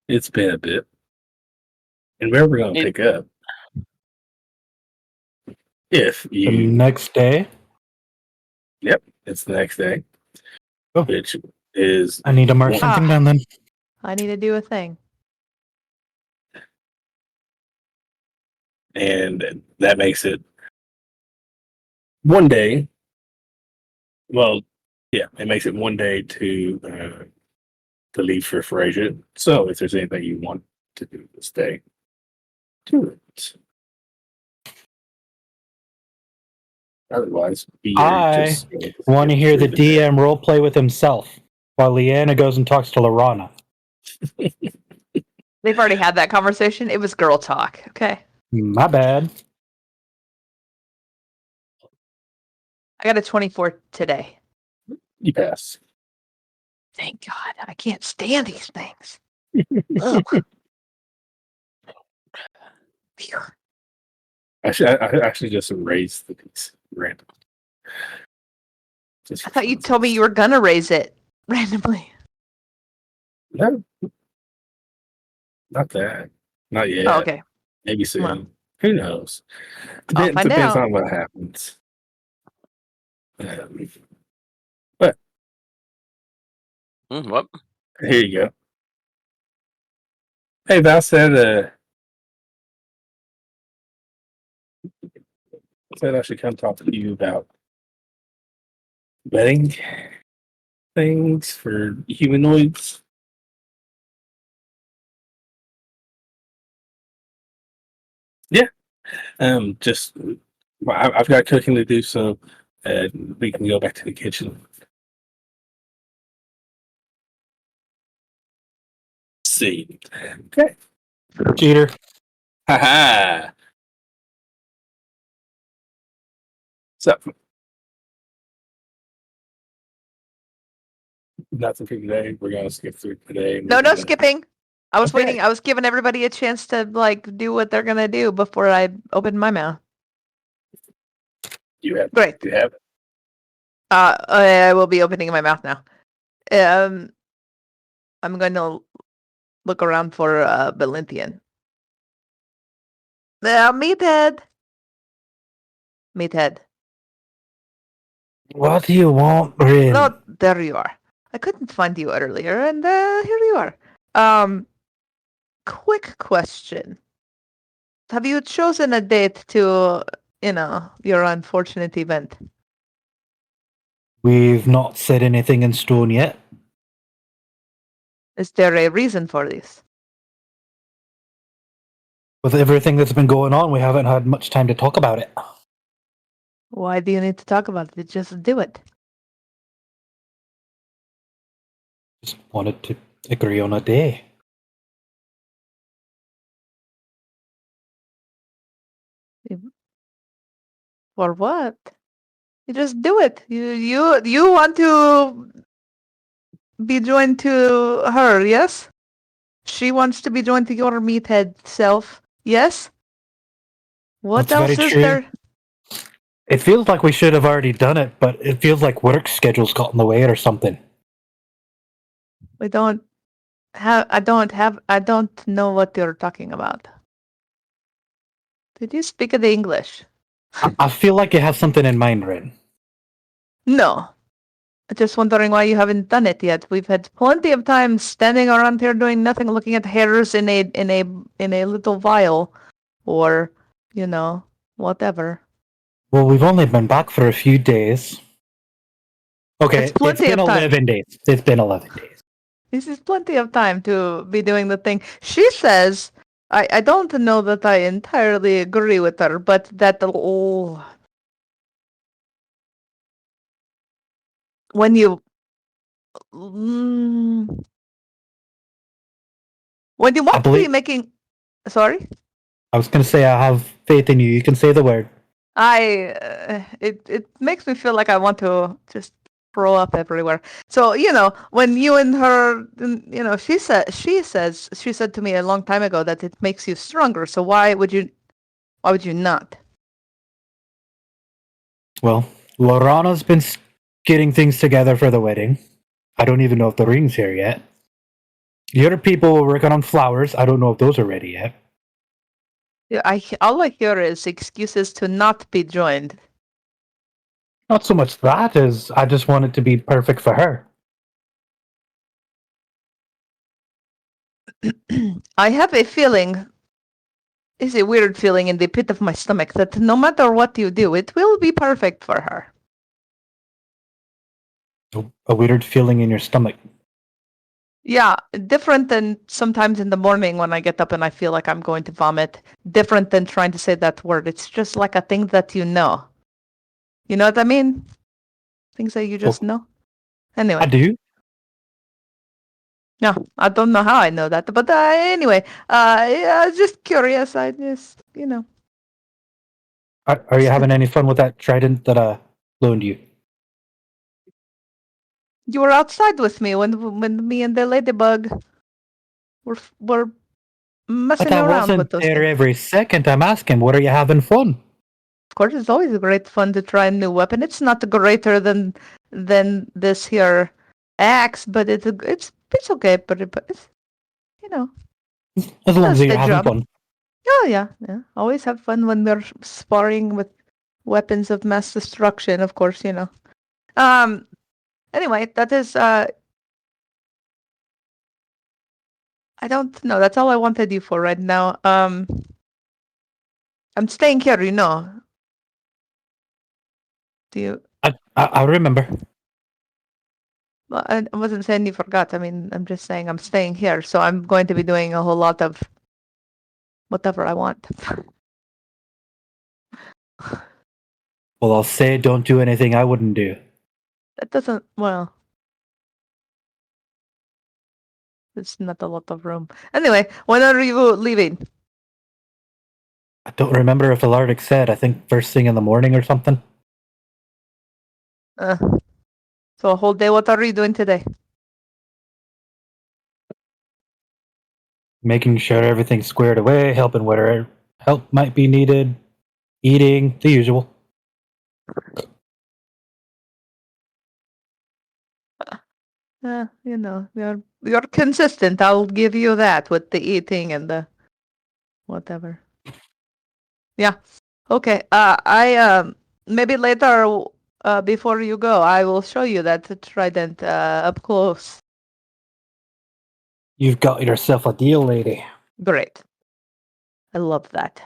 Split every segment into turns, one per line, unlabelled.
It's been a bit. And where we're going to pick up, if you...
The next day?
Yep, it's the next day.
Oh.
Which is...
I need to mark something down then.
I need to do a thing.
And that makes it one day. Well, yeah, it makes it one day to leave for Fraser. So if there's anything you want to do this day, do it. Otherwise,
I want to hear the DM roleplay with himself while Leanna goes and talks to Lorana.
They've already had that conversation. It was girl talk. Okay.
My bad.
I got a 24 today.
You pass.
Thank God. I can't stand these things. Ugh. Phew.
I actually just erased the piece randomly.
I thought you told me you were gonna raise it randomly.
No. Not that. Not yet.
Oh, okay.
Maybe soon.
Well,
who knows?
I'll find
Depends
out.
on what happens. But
What?
here you go. Hey, Val said I should come talk to you about betting things for humanoids. Yeah. Just I've got cooking to do, so we can go back to the kitchen. See. Okay.
Cheater.
Haha. So nothing for today. We're gonna skip through today.
No skipping. I was
Okay.
waiting. I was giving everybody a chance to do what they're gonna do before I open my mouth.
You have
Great.
You have it.
I will be opening my mouth now. I'm going to look around for Valenthian. Meathead.
What do you want, Bryn?
Oh, there you are. I couldn't find you earlier, and here you are. Quick question. Have you chosen a date to, your unfortunate event?
We've not said anything in stone yet.
Is there a reason for this?
With everything that's been going on, we haven't had much time to talk about it.
Why do you need to talk about it? Just do it.
Just wanted to agree on a day.
For what? You just do it. You want to be joined to her, yes? She wants to be joined to your meathead self, yes? What
That's
else
very
is
true.
there?
It feels like we should have already done it, but it feels like work schedules got in the way or something.
I don't know what you're talking about. Did you speak the English?
I feel like you have something in mind, Rin.
No. I'm just wondering why you haven't done it yet. We've had plenty of time standing around here doing nothing, looking at hairs in a little vial, or whatever.
Well, we've only been back for a few days. Okay,
It's plenty
been
of time.
11 days. It's been 11 days.
This is plenty of time to be doing the thing. She says, I don't know that I entirely agree with her, but that when you want to be making... Sorry?
I was going to say I have faith in you. You can say the word.
It makes me feel like I want to just throw up everywhere. So, when you and her, she said to me a long time ago that it makes you stronger. So why would you not?
Well, Lorana's been getting things together for the wedding. I don't even know if the ring's here yet. The other people were working on flowers. I don't know if those are ready yet.
Yeah, all I hear is excuses to not be joined.
Not so much that as I just want it to be perfect for her.
I have a feeling, it's a weird feeling in the pit of my stomach that no matter what you do, it will be perfect for her.
A weird feeling in your stomach.
Yeah, different than sometimes in the morning when I get up and I feel like I'm going to vomit. Different than trying to say that word. It's just like a thing that you know. You know what I mean? Things that you just know. Anyway.
I do.
No, I don't know how I know that, but anyway, yeah, I was just curious. I just,
Are you having any fun with that trident that I loaned you?
you were outside with me when me and the ladybug were messing
But I
around with
wasn't
those
there
things.
every second. I'm asking, what are you having fun?
Of course, it's always great fun to try a new weapon. It's not greater than this here axe, but it's okay. But it's
As long
does
as you're
the
having
job.
fun.
Oh yeah. Always have fun when we're sparring with weapons of mass destruction. Of course, Anyway, that is I don't know. That's all I wanted you for right now. I'm staying here, Do you
I remember.
well, I wasn't saying you forgot. I mean, I'm just saying I'm staying here, so I'm going to be doing a whole lot of whatever I want.
Well, I'll say don't do anything I wouldn't do.
That doesn't well. There's not a lot of room. Anyway, when are you leaving?
I don't remember if Alardic said. I think first thing in the morning or something.
So a whole day. What are you doing today?
Making sure everything's squared away, helping where help might be needed, eating, the usual.
You're consistent. I'll give you that with the eating and the whatever. Yeah. Okay. I maybe later before you go, I will show you that trident up close.
You've got yourself a deal, lady.
Great. I love that.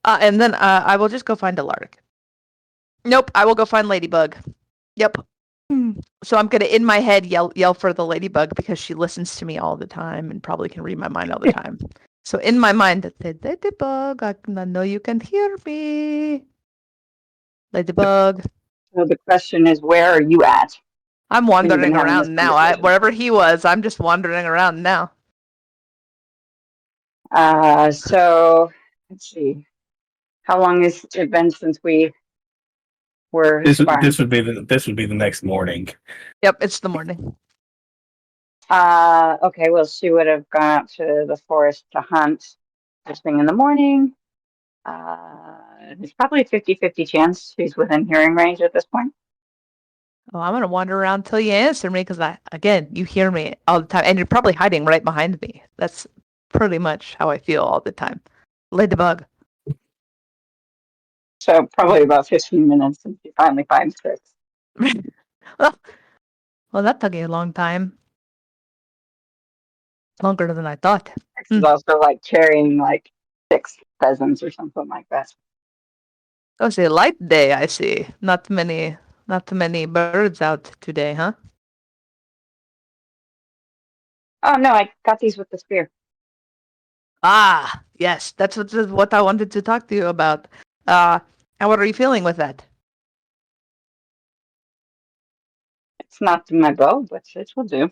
And then I will just go find a lark. Nope, I will go find Ladybug. Yep. So I'm gonna in my head yell for the Ladybug because she listens to me all the time and probably can read my mind all the time. So in my mind, I said, Ladybug, I know you can hear me. Ladybug.
So the question is, where are you at?
I'm
We've been
wandering
having this
around now.
conversation.
Wherever he was, I'm just wandering around now.
So let's see. How long has it been since we were
This
sparring?
would be the next morning.
Yep, it's the morning.
Okay, well, she would have gone out to the forest to hunt first thing in the morning. There's probably a 50-50 chance she's within hearing range at this point.
Oh, I'm gonna wander around till you answer me because you hear me all the time, and you're probably hiding right behind me. That's pretty much how I feel all the time. Ladybug.
So probably about 15 minutes and she finally finds Krix.
Well, that took a long time. Longer than I thought.
Krix is also like carrying like 6 pheasants or something like that.
It was a light day, I see. Not many birds out today, huh?
Oh no, I got these with the spear.
Ah, yes, that's what I wanted to talk to you about. How are you feeling with that?
It's not my bow, but it will do.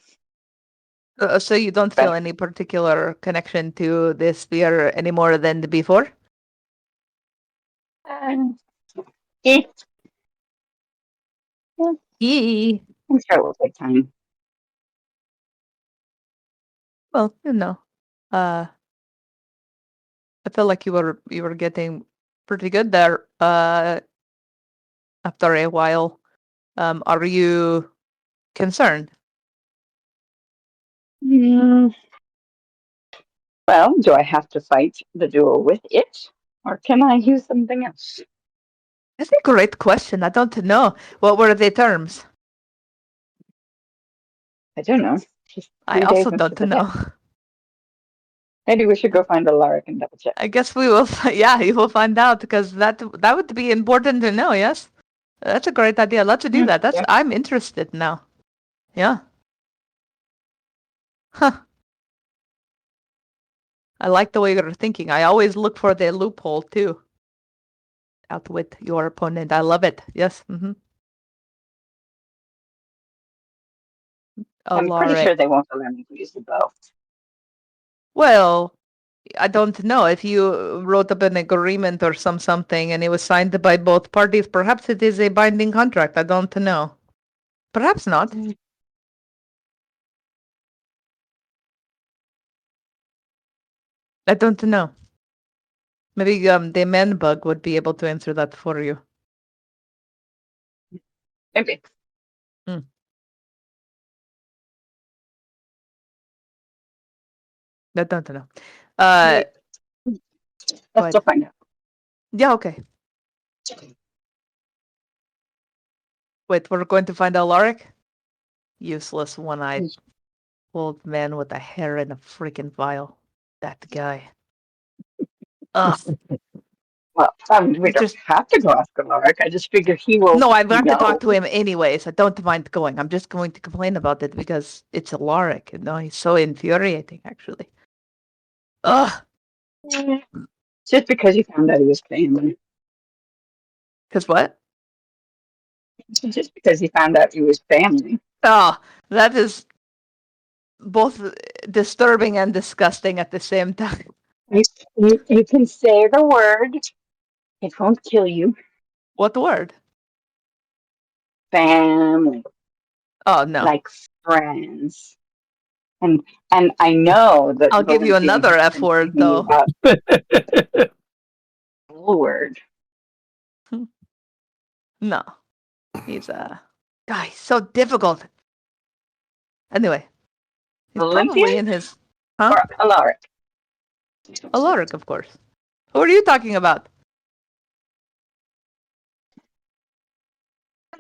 So you don't feel any particular connection to this spear any more than before?
Eh,
Yee.
I'm sure it will take time.
Well, I feel like you were getting pretty good there. After a while, are you concerned?
Well, do I have to fight the duel with it, or can I use something else?
That's a great question. I don't know. What were the terms?
I don't know. Just
I
3 days
also
into
don't
the day.
know.
Maybe we should go find Alaric and double check.
I guess we will. Yeah, you will find out because that would be important to know. Yes, that's a great idea. Let's do that.
Yeah.
I'm interested now. Yeah. Huh. I like the way you're thinking. I always look for the loophole too. Outwit your opponent. I love it. Yes. Mm-hmm.
I'm pretty sure they won't allow me to use the bow.
Well, I don't know if you wrote up an agreement or something and it was signed by both parties. Perhaps it is a binding contract. I don't know. Perhaps not. I don't know. Maybe the man bug would be able to answer that for you.
Maybe.
I don't know.
Let's go find out.
Yeah, okay. Wait, we're going to find Alaric? Useless one-eyed old man with a hair in a freaking vial. That guy. Ugh.
Well, we don't have to go ask Alaric. I just figure he will.
No, I'd like to
know.
talk to him anyways. I don't mind going. I'm just going to complain about it because it's Alaric. No, he's so infuriating, actually. Ugh.
Just because you found out he was family.
Because what?
Just because he found out he was family.
Oh, that is both disturbing and disgusting at the same time.
You can say the word. It won't kill you.
What word?
Family.
Oh, no.
Like friends. And I know that
I'll give you another F word, though.
Word.
No. He's guy, so difficult. Anyway. He's probably in his
Or Alaric.
Alaric, of course. Who are you talking about?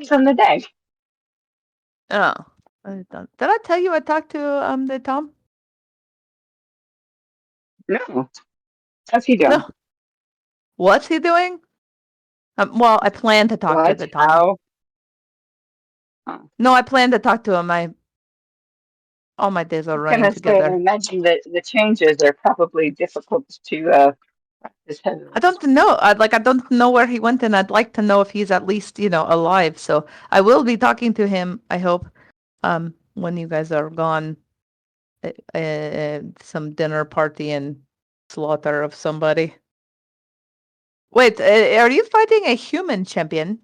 From the day.
Oh. Did I tell you I talked to the Tom?
No. How's he doing?
No. What's he doing? Well, I plan to talk to the Tom.
How? Oh.
No, I plan to talk to him. All my days are running together.
I imagine that the changes are probably difficult to practice.
I don't know. I don't know where he went, and I'd like to know if he's at least, alive. So I will be talking to him, I hope, when you guys are gone. Some dinner party and slaughter of somebody. Wait, are you fighting a human champion?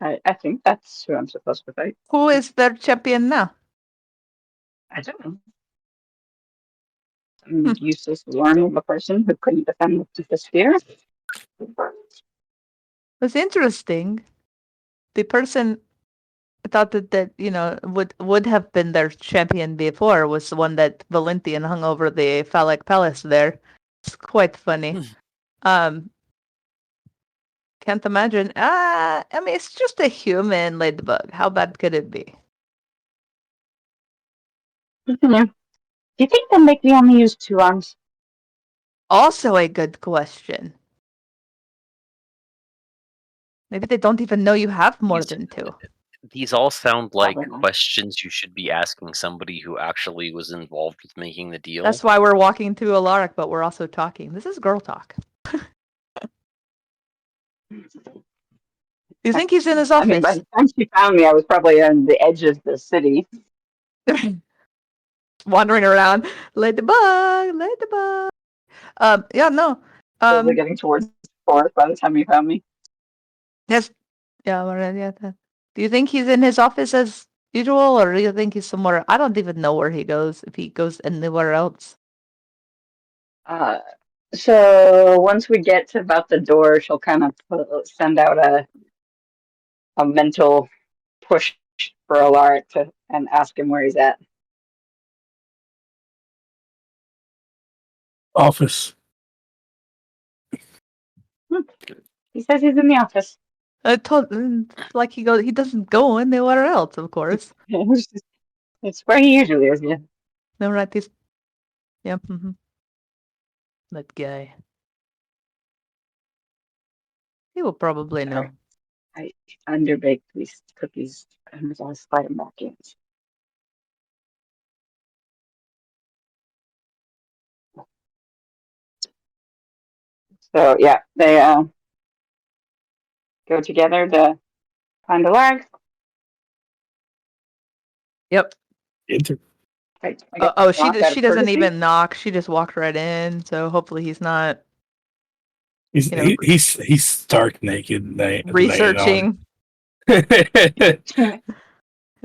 I think that's who I'm supposed to fight.
Who is their champion now?
I don't know. Some useless worm of a person who couldn't defend with the spear.
It's interesting. The person I thought that would have been their champion before was the one that Valentian hung over the phallic palace there. It's quite funny. Can't imagine. I mean, it's just a human ladybug. How bad could it be?
Do you think they'll make me only use 2 arms?
Also a good question. Maybe they don't even know you have more than 2.
These all sound like questions you should be asking somebody who actually was involved with making the deal.
That's why we're walking to Alaric, but we're also talking. This is girl talk. You think he's in his office?
I mean, by the time she found me, I was probably on the edge of the city.
Wandering around. Ladybug. Yeah, no.
We're getting towards the forest by the time you found me.
Yes. Yeah. Do you think he's in his office as usual, or do you think he's somewhere? I don't even know where he goes, if he goes anywhere else.
So once we get to about the door, she'll kind of send out a mental push for Alaric and ask him where he's at.
Office.
He says he's in the office.
Like he doesn't go anywhere else, of course.
It's where he usually is, yeah.
No, right? Yeah. That guy. He will probably know.
I underbaked these cookies and I'll slide them back in. So yeah, they go together to find a lag.
Yep.
Enter.
She doesn't even knock. She just walked right in. So hopefully he's not
He's stark naked.
researching.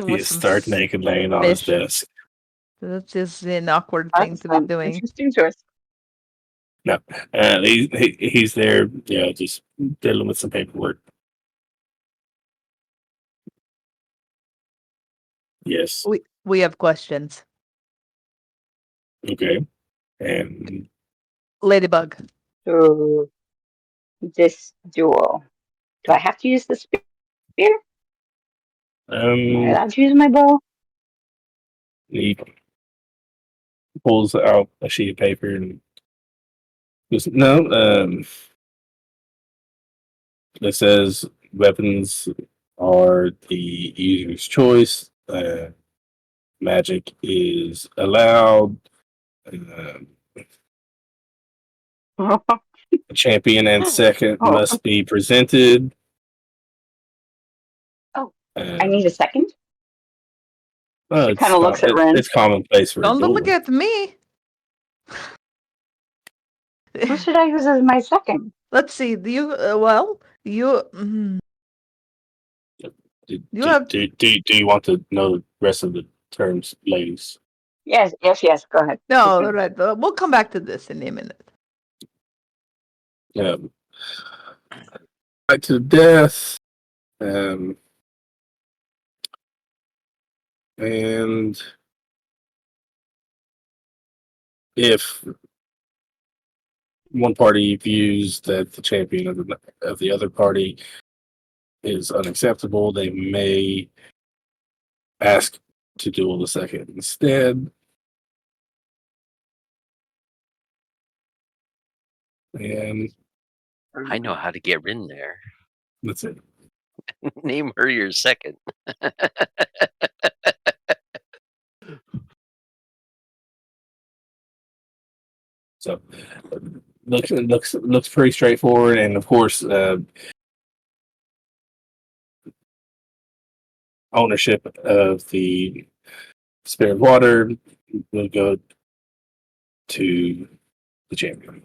He's stark naked laying on his desk.
That's just an awkward thing to be doing.
Interesting choice.
No, he's there, just dealing with some paperwork. Yes.
We have questions.
Okay. And
Ladybug.
So this duel, do I have to use the spear? Am I allowed to use my bow?
he pulls out a sheet of paper and goes, no, it says weapons are the user's choice. Magic is allowed. A champion and second must be presented.
I need a second?
It
kind of looks at Ren.
It's commonplace for
Don't
a duel.
look at me.
Who should I use as my second?
Let's see. Do you?
Do you want to know the rest of the terms, ladies?
Yes. Go ahead.
No, right. We'll come back to this in a minute.
Right to death. And if one party views that the champion of the other party is unacceptable, they may ask to duel the second instead. And
I know how to get Rin there.
that's it.
Name her your second.
So looks pretty straightforward, and of course, ownership of the Spirit Water will go to the champion.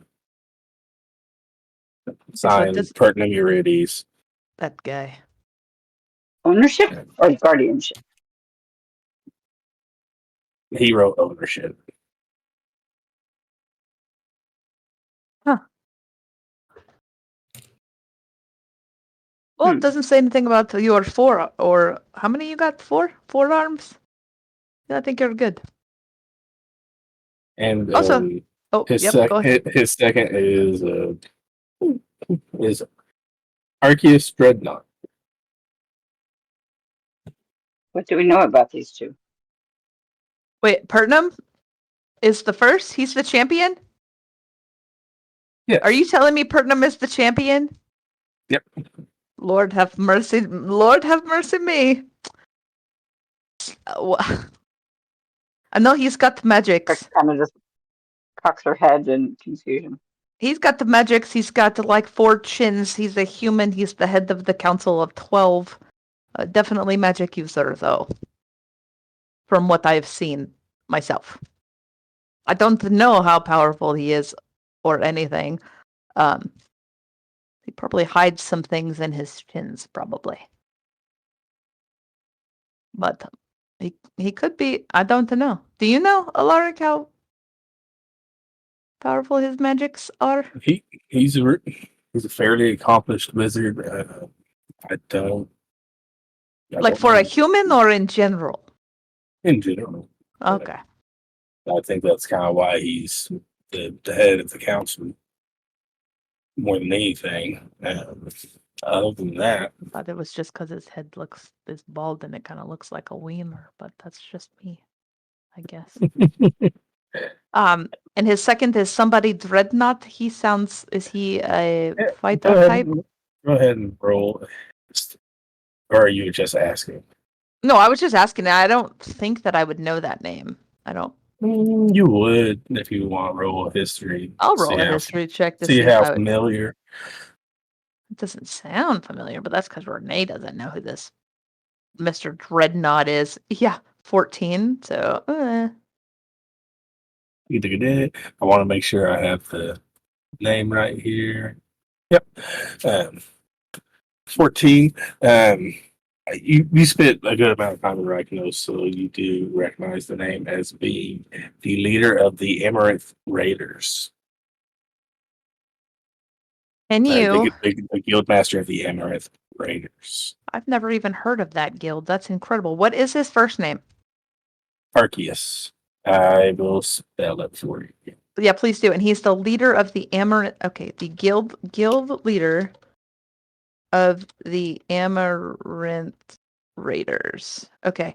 Signed, Pertinent Eurides.
That guy.
Ownership or guardianship?
Hero ownership.
Well, it doesn't say anything about your 4 or how many you got? 4 arms. Yeah, I think you're good.
And
Also,
his
go ahead.
his second is Arceus Dreadnought.
What do we know about these two?
Wait, Pertnam is the first? He's the champion?
Yes.
Are you telling me Pertnam is the champion?
Yep.
Lord have mercy me. I know he's got the magics.
Kind of just cocks her head in confusion.
He's got the magics. He's got like 4 chins. He's a human. He's the head of the Council of 12. Definitely magic user, though. From what I've seen myself. I don't know how powerful he is or anything. He probably hides some things in his chins, probably. But he could be. I don't know. Do you know, Alaric, how powerful his magics are?
He's a fairly accomplished wizard. I don't.
Like for a human or in general?
In general.
Okay.
I think that's kind of why he's the head of the council more than anything. Other than that,
I thought it was just because his head is bald and it kind of looks like a wiener, but that's just me, I guess. And his second is somebody Dreadnought. Is he a fighter type?
Go ahead and roll. Or are you just asking?
No, I was just asking. I don't think that I would know that name. I don't.
You would if you want to roll a history.
I'll roll
See
a
how-
history check to
See
see
how
if
familiar.
it doesn't sound familiar, but that's because Renee doesn't know who this Mr. Dreadnought is. Yeah, 14. So,
You think it did. I want to make sure I have the name right here. Yep. 14. You spent a good amount of time in Ryknos, so you do recognize the name as being the leader of the Amaranth Raiders.
can you?
The guild master of the Amaranth Raiders.
I've never even heard of that guild. That's incredible. What is his first name?
Arceus. I will spell it for you.
Yeah, please do. And he's the leader of the Amaranth. Okay, the guild leader of the Amaranth Raiders. Okay.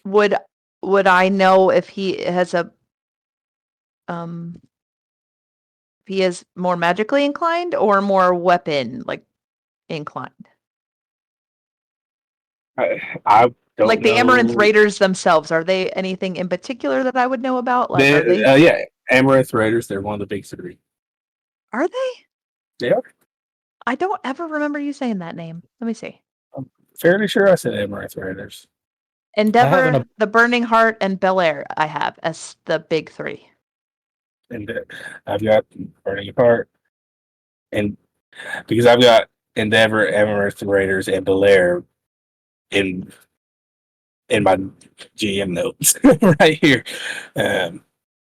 Would I know if he has if he is more magically inclined or more weapon inclined?
I don't
Like the
know.
Amaranth Raiders themselves, are they anything in particular that I would know about? Like, are they?
Yeah, Amaranth Raiders. They're one of the big three.
Are they?
They are.
I don't ever remember you saying that name. Let me see.
I'm fairly sure I said Amaranth Raiders.
Endeavor, the Burning Heart, and Bel Air. I have as the big three.
And I've got Burning Apart, and because I've got Endeavor, Amaranth Raiders, and Belair in my GM notes right here.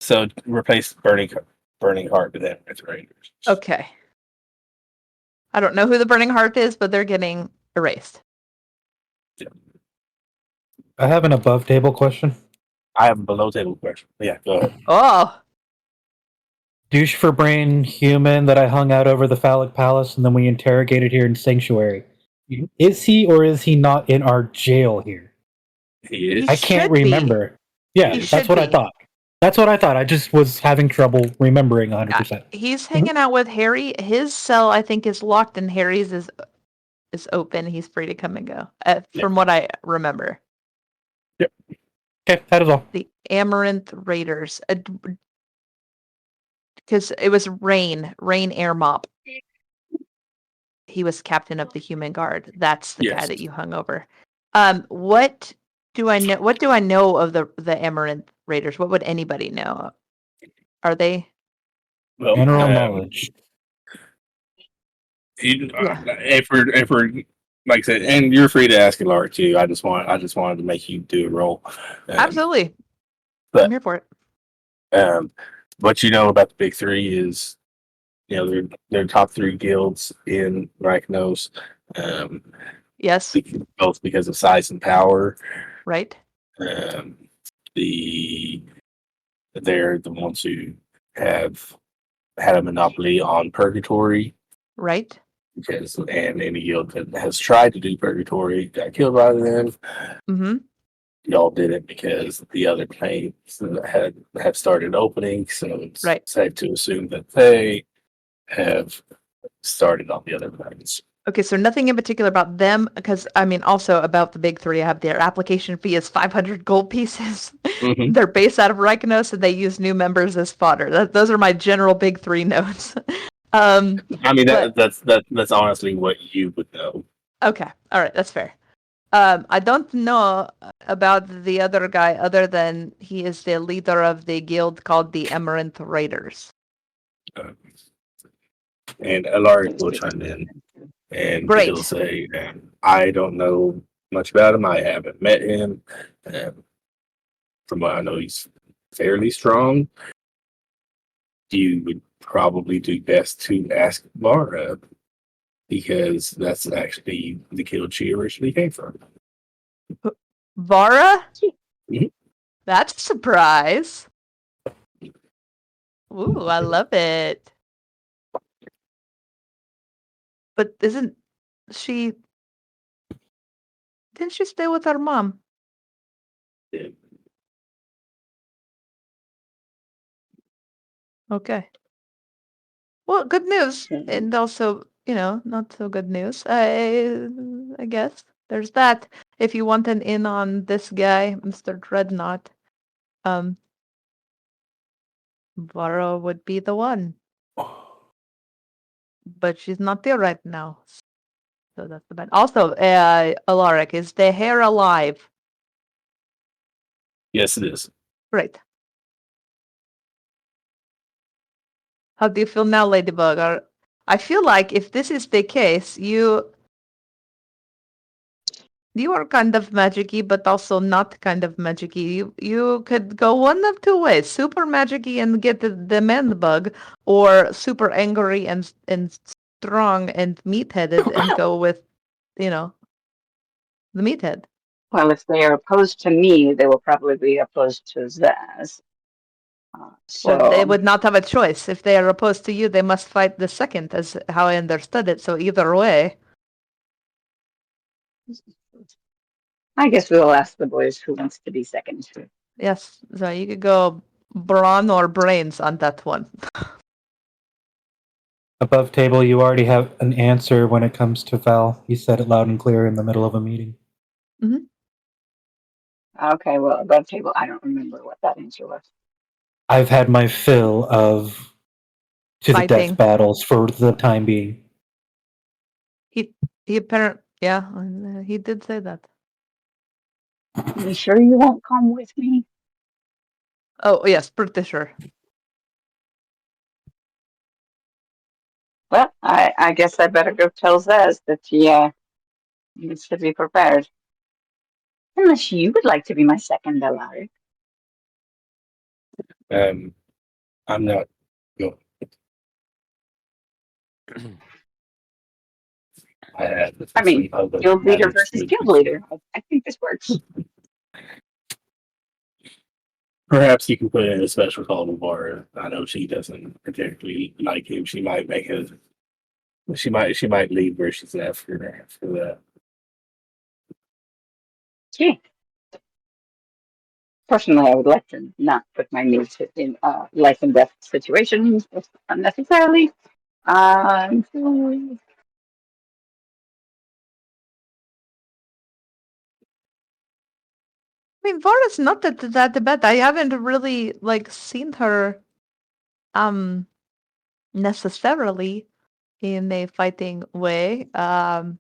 So replace Burning Heart with Amaranth Raiders.
Okay. I don't know who the Burning Heart is, but they're getting erased.
I have an above table question.
I have a below table question. Yeah, go ahead.
Oh,
Douche for brain human that I hung out over the phallic palace and then we interrogated here in Sanctuary.
Mhm.
Is he or is he not in our jail here?
He is.
I can't
should be.
remember. Yeah,
He
that's
should
what I
be.
thought. That's what I thought. I just was having trouble remembering 100%.
he's hanging out with Harry. His cell, I think, is locked, and Harry's is open. He's free to come and go. From what I remember.
Okay, that is all.
The Amaranth Raiders. Because it was Rain Air Mop. He was captain of the Human Guard. That's the guy
Yes.
that you hung over. What do I know? What do I know of the Amaranth Raiders? What would anybody know? Are they?
Well,
General knowledge.
if we're like I said, and you're free to ask Alara too. I just wanted to make you do a roll.
Absolutely.
but-
I'm here for it.
What you know about the big three is, they're top three guilds in Ryknos.
Yes.
Both because of size and power.
Right.
They're the ones who have had a monopoly on purgatory.
Right.
And any guild that has tried to do purgatory got killed by them.
Mm-hmm.
Y'all did it because the other planes have started opening, so it's
Right.
safe to assume that they have started on the other planes.
Okay, so nothing in particular about them, because also about the big three. I have their application fee is 500 gold pieces.
Mhm.
They're based out of Ryknos, and they use new members as fodder. Those are my general big three notes.
That's honestly what you would know.
Okay, all right, that's fair. I don't know about the other guy other than he is the leader of the guild called the Amaranth Raiders.
And Alaric will chime in, and
Great.
he'll say, "I don't know much about him. I haven't met him. From what I know, he's fairly strong. You would probably do best to ask Vara, because that's actually the guild she originally came from."
Vara?
Mhm.
That's a surprise. Ooh, I love it. But isn't she? Didn't she stay with her mom?
Yeah.
Okay. Well, good news,
Mhm.
and also, not so good news. I guess there's that. If you want an in on this guy, Mr. Dreadnought, um, Vara would be the one, but she's not there right now. So that's the bad. Also, Alaric, is the hair alive?
Yes, it is.
Great. How do you feel now, Ladybug? I feel like if this is the case, you are kind of magic-y, but also not kind of magic-y. You could go one of two ways: super magic-y and get the man bug, or super angry and strong and meat-headed and go with, the meathead.
Well, if they are opposed to me, they will probably be opposed to Zaz.
Well, they
So
would not have a choice. If they are opposed to you, they must fight the second, as how I understood it. So either way,
I guess we'll ask the boys who wants to be second.
yes. So you could go brawn or brains on that one.
Above table, you already have an answer when it comes to Val. He said it loud and clear in the middle of a meeting.
Okay, well, above table, I don't remember what that answer was.
I've had my fill of to the
Fighting.
death battles for the time being.
He apparently, yeah, he did say that.
You sure you won't come with me?
Oh yes, pretty sure.
Well, I guess I better go tell Zaz that he needs to be prepared. Unless you would like to be my second Alaric.
I'm not going.
I mean, guild leader versus guild leader. I think this works.
Perhaps you can put in a special call to Vara. I know she doesn't particularly like him. She might make a. She might leave where she's at for that.
Gee. Personally, I would like to not put my mates in life and death situations unnecessarily.
I mean, Vara's not that bad. I haven't really seen her necessarily in a fighting way. But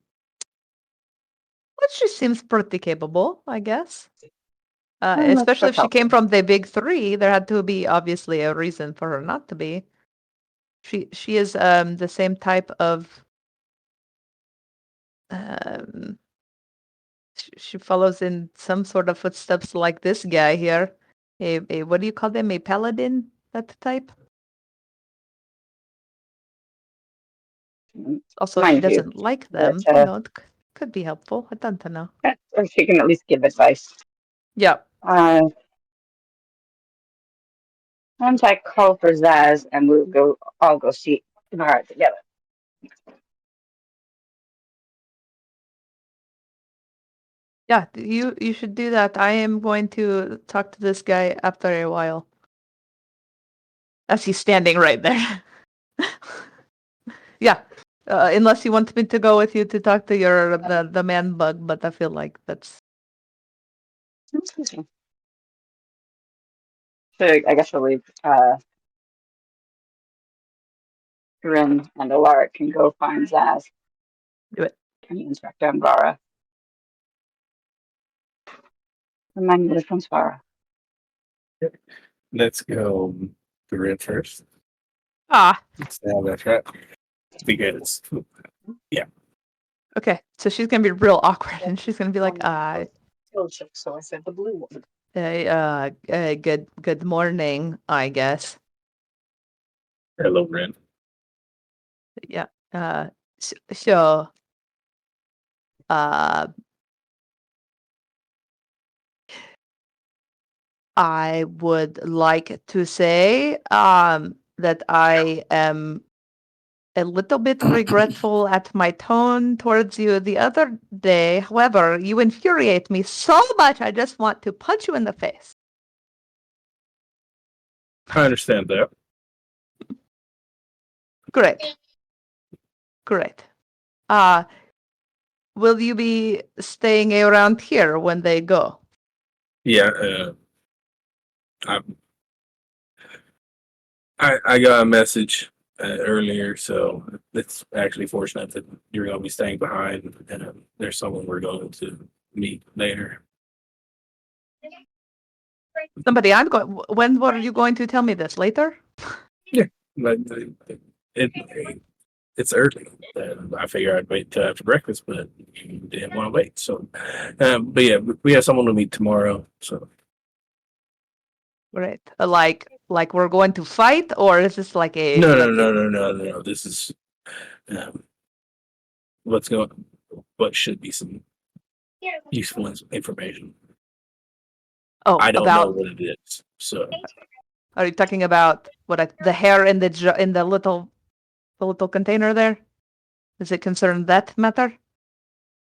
she seems pretty capable, I guess. Especially if she came from the big three, there had to be obviously a reason for her not to be. She is the same type of she follows in some sort of footsteps like this guy here. A what do you call them? A paladin? That type? Also, she doesn't like them. It could be helpful. I don't know.
Or she can at least give advice.
Yeah.
Once I call for Zaz and we'll all go see Vara together.
Yeah, you should do that. I am going to talk to this guy after a while. As he's standing right there. Yeah. Unless you want me to go with you to talk to the man bug, but I feel like that's.
So I guess we'll leave. Rin and Alaric can go find Zaz.
Do it.
Can you instruct on Vara? Remind me which one's Vara.
Let's go to Rin first.
Ah.
Yeah, that's right. Because
Okay, so she's gonna be real awkward, and she's gonna be like,
So I said the blue one.
good morning, I guess.
hello, Rin.
Yeah. So, I would like to say, that I am a little bit regretful at my tone towards you the other day. However, you infuriate me so much, I just want to punch you in the face.
I understand that.
Great. Great. Will you be staying around here when they go?
Yeah, I got a message earlier, so it's actually fortunate that you're going to be staying behind, and there's someone we're going to meet later.
Somebody, I'm going. When were you going to tell me this? Later?
But it's early. I figure I'd wait till after breakfast, but you didn't want to wait. So, but yeah, we have someone to meet tomorrow. So,
Great. Like we're going to fight, or is this like a
no. This is what should be some useful information.
Oh,
I don't
about
know what it is. So,
are you talking about the hair in the little container there? Does it concern that matter?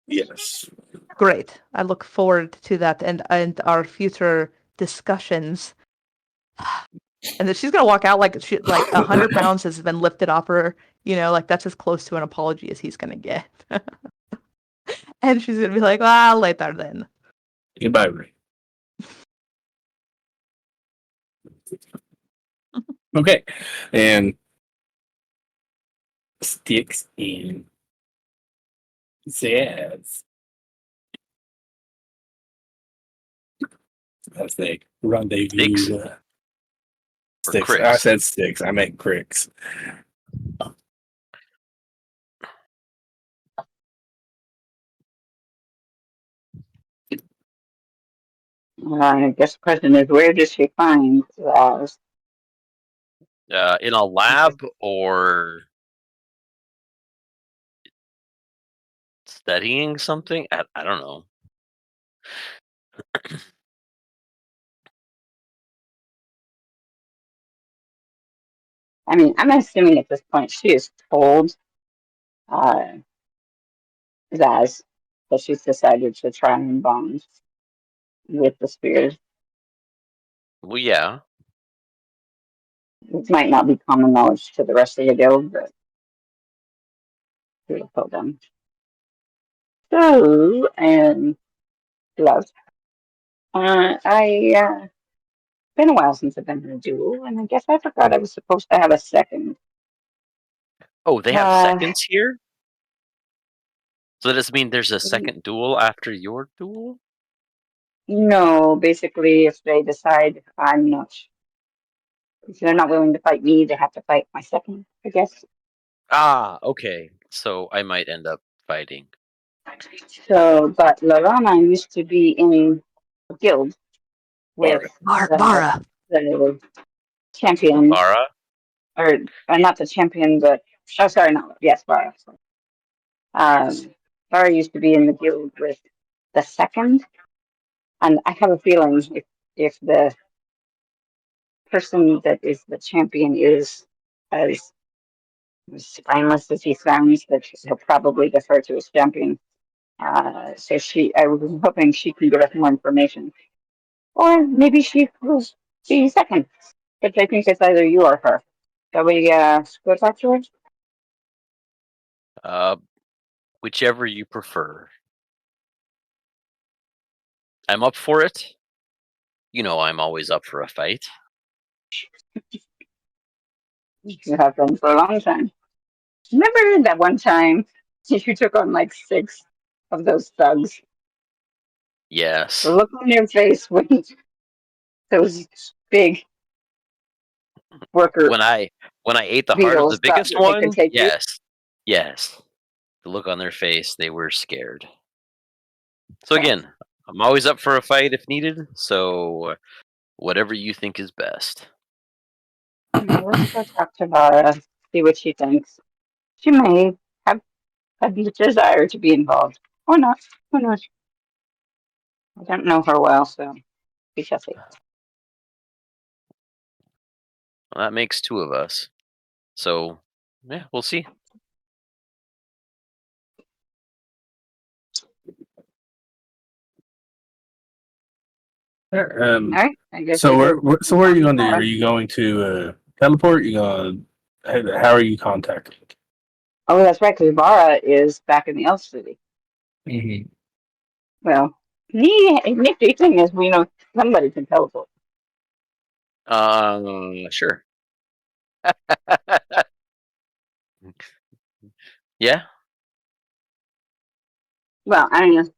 yes.
Great. I look forward to that and our future discussions. And then she's gonna walk out like 100 pounds has been lifted off her. Like that's as close to an apology as he's gonna get. And she's gonna be like, "Ah, later then."
Goodbye, Ray. Okay, and Stkx in Zaz. As they rendezvous.
Stkx?
Stkx.
Krix?
I said Stkx. I meant Krix.
I guess the question is, where does she find Zaz?
In a lab or studying something? I don't know.
I mean, I'm assuming at this point she has told Zaz that she's decided to try and bond with the spears.
Well, yeah.
It might not be common knowledge to the rest of the guild, but we will tell them. So, and love. Been a while since I've been in a duel, and I guess I forgot I was supposed to have a second.
Oh, they have seconds here? So does this mean there's a second duel after your duel?
No, basically, if they decide if they're not willing to fight me, they have to fight my second, I guess.
Ah, okay. So I might end up fighting.
So, but Lorana used to be in a guild with
Vara.
the champion,
Bara?
or not the champion, but Vara. Vara used to be in the guild with the second, and I have a feeling if the person that is the champion is as spineless as he sounds, that he'll probably defer to his champion. So I was hoping she can give us more information. Or maybe she will be second. But I think it's either you or her. Shall we go talk to her?
Whichever you prefer. I'm up for it. You know I'm always up for a fight.
You have been for a long time. Remember that one time you took on like 6 of those thugs?
Yes.
The look on your face when those big worker
When I ate the heart of
beetles
the biggest
thought that they could
one,
take you.
yes. The look on their face, they were scared. So again, I'm always up for a fight if needed, so whatever you think is best.
Let's go talk to Vara, see what she thinks. She may have a desire to be involved. Or not. Who knows? I don't know her well, so we shall see.
Well, that makes 2 of us. So, yeah, we'll see.
All right. I guess
So
we
where,
go
so where are you going to do?
on.
Are you going to teleport? You going? How are you contacting?
Oh, that's right, because Vara is back in the Elf City.
Mm-hmm.
Well, nifty thing is, we know somebody can teleport.
Sure. Yeah.
Well, I mean,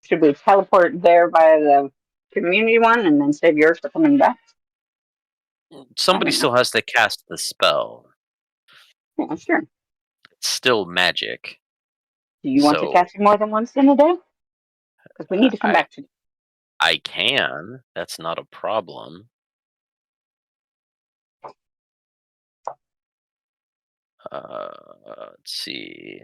should we teleport there via the community one and then save yours for coming back?
Somebody
know.
still has to cast the spell.
Yeah, sure.
It's still magic.
Do you want to
So
cast it more than once in a day? Because we need to come back to.
I can. That's not a problem. Let's see.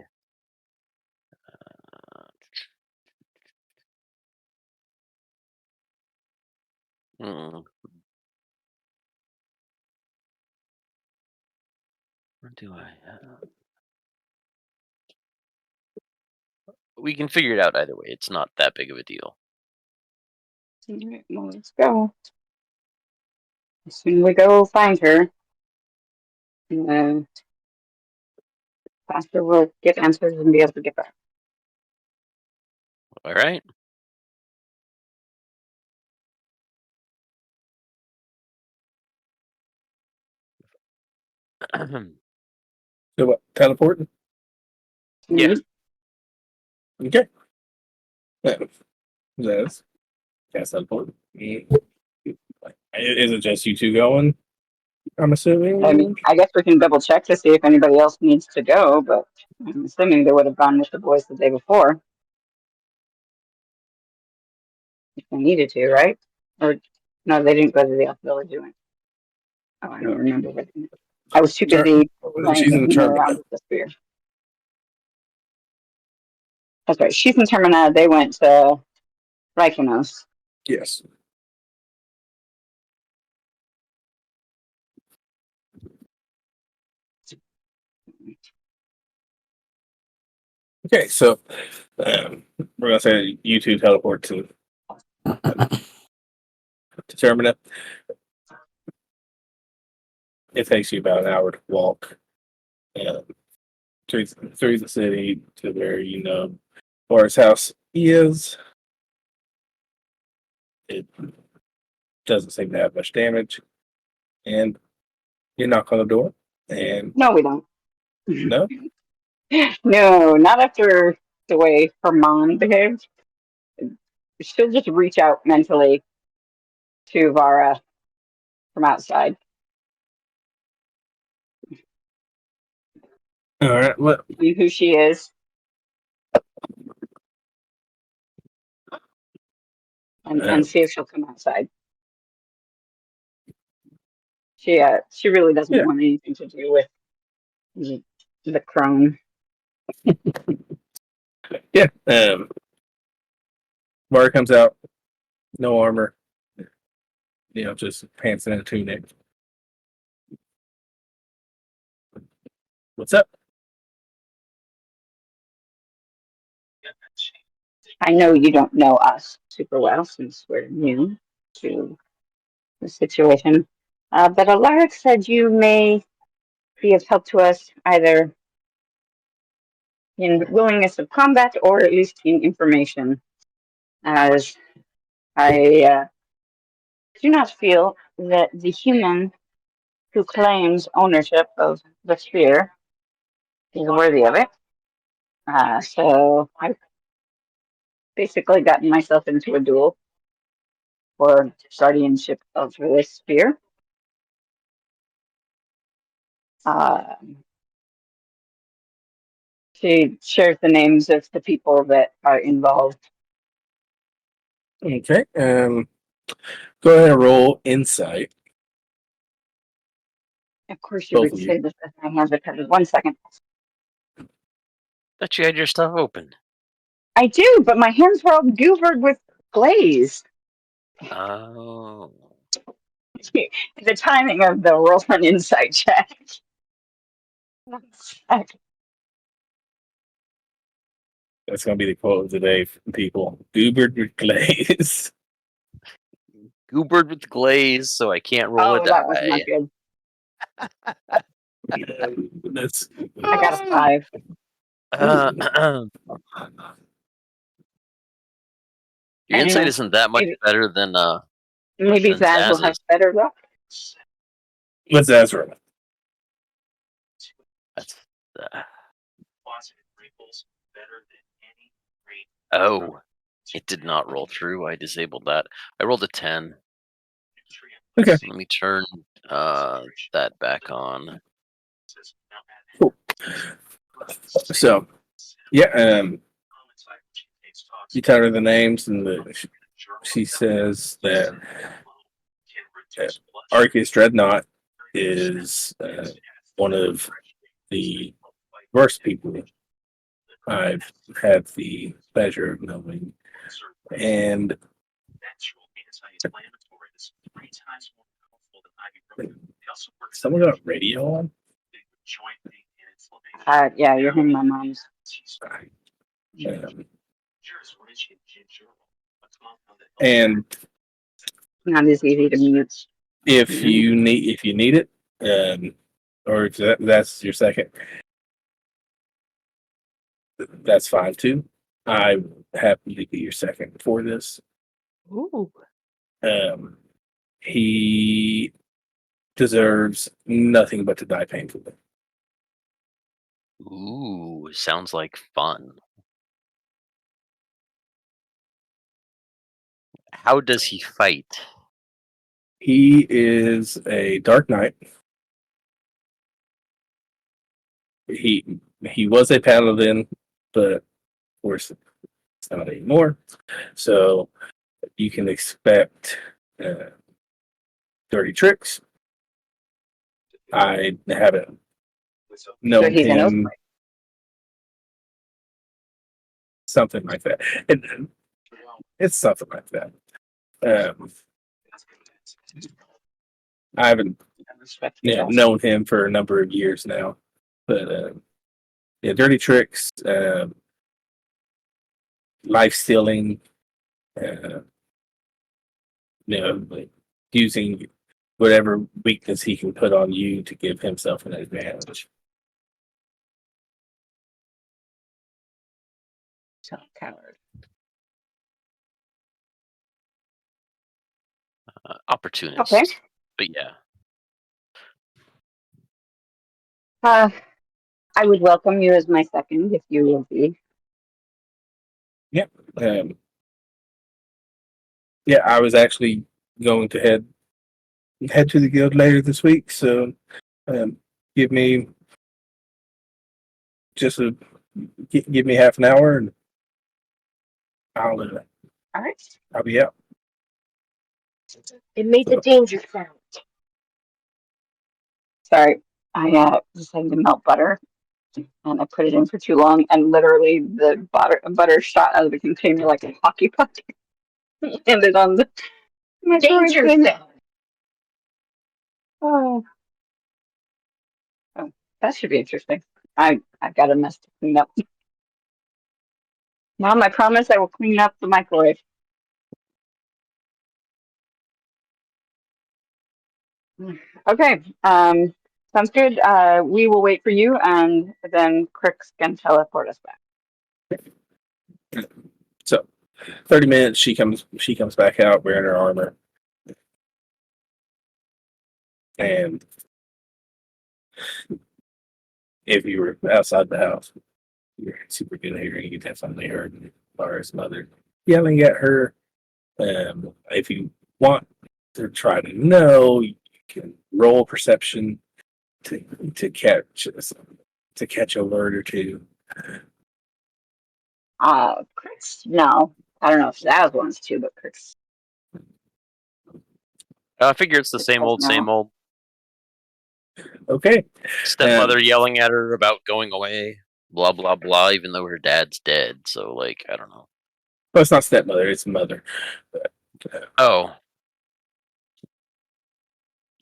Hmm. What do I have? We can figure it out either way. It's not that big of a deal.
All right, well, let's go. As soon as we go find her, faster we'll get answers and be able to get back.
All right.
So what? Teleporting?
Yeah.
Okay. Yes. Cast teleport. Is it just you two going? I'm assuming.
I mean, I guess we can double check to see if anybody else needs to go, but I'm assuming they would have gone with the boys the day before. If they needed to, right? Or no, they didn't go to the Elf Village, did they? Oh, I don't remember what. I was too busy playing
She's in the
around
tournament.
with the spear. That's right. She's in Termina. They went to Thri-kreen.
Yes. Okay, so we're gonna say you two teleport to Termina. It takes you about an hour to walk through the city to where you know Boris' house is. It doesn't seem to have much damage, and you knock on the door, and
No, we don't.
no,
No, not after the way Herman behaved. She'll just reach out mentally to Vara from outside.
all right, what?
See who she is. And see if she'll come outside. She really doesn't want anything to do with the crone.
Yeah. Bar comes out, no armor, just pants and a tunic. What's up?
I know you don't know us super well since we're new to the situation, but Alaric said you may be of help to us either in willingness of combat or at least in information, as I do not feel that the human who claims ownership of the sphere is worthy of it. So I've basically gotten myself into a duel for guardianship of this sphere. She shares the names of the people that are involved.
Okay. Go ahead and roll insight.
Of course, you
Both
would
of you.
say this as my hands are covered. 1 second.
Thought you had your stuff open.
I do, but my hands were all goovered with glaze.
Oh.
The timing of the roll an insight check.
That's going to be the quote of the day, people. Goobered with glaze.
Goobered with glaze, so I can't roll a
Oh, that was not
die.
good.
That's,
I got a 5.
Your insight
Anyway,
isn't that much
maybe-
better than
Maybe
than
Zaz will have
Zaz's.
better luck.
what's Zazrexx?
That's oh, it did not roll through. I disabled that. I rolled a 10.
Okay.
Let me turn that back on.
Cool. So, yeah, you tell her the names, and she says that Arceus Dreadnought is one of the worst people I've had the pleasure of knowing. And someone got radio on?
Yeah, you're hearing my mom's.
And
Not as easy to mute.
if you need it, or if that's your second, that's fine too. I'm happy to be your second for this.
Ooh.
He deserves nothing but to die painfully.
Ooh, sounds like fun. How does he fight?
He is a Dark Knight. He was a paladin, but of course it's not anymore. So you can expect dirty tricks. I haven't known
So he's an elf.
him. Something like that. It's something like that. I haven't known him for a number of years now, but yeah, dirty tricks, life stealing, like using whatever weakness he can put on you to give himself an advantage.
So coward.
Opportunist.
Okay.
But yeah.
I would welcome you as my second if you will be.
Yeah, I was actually going to head to the guild later this week, so give me just give me half an hour, and
All right.
I'll be out.
It made the danger sound.
Sorry, I decided to melt butter, and I put it in for too long, and literally the butter shot out of the container like a hockey puck, landed on the
Danger
thing.
sound.
Oh, that should be interesting. I've got a mess to clean up. Mom, I promise I will clean up the microwave. Okay, sounds good. We will wait for you, and then Krix can teleport us back.
So 30 minutes, she comes back out wearing her armor. And if you were outside the house, you're super good at hearing. You definitely heard Lara's mother yelling at her. If you want to try to know, you can roll perception to catch a word or two.
Krix, no. I don't know if Zaz wants to, but Krix.
I figure it's the same
Because
old,
now-
same old.
Okay.
Stepmother yelling at her about going away. Blah, blah, blah, even though her dad's dead. So, like, I don't know.
Well, it's not stepmother, it's mother.
Oh.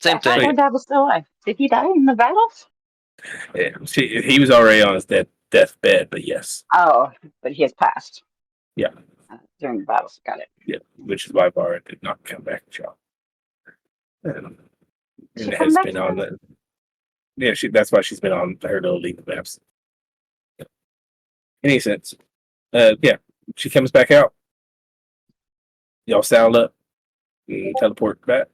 Same
I thought
thing.
my dad was still alive. Did he die in the battles?
Yeah, he was already on his deathbed, but yes.
Oh, but he has passed.
Yeah.
During the battles. Got it.
Yeah, which is why Vara did not come back to y'all.
She
And
come
has
back
been
to
on the. Yeah, that's why she's been on her little leave of absence. Any sense? Yeah, she comes back out. Y'all saddle up and teleport back.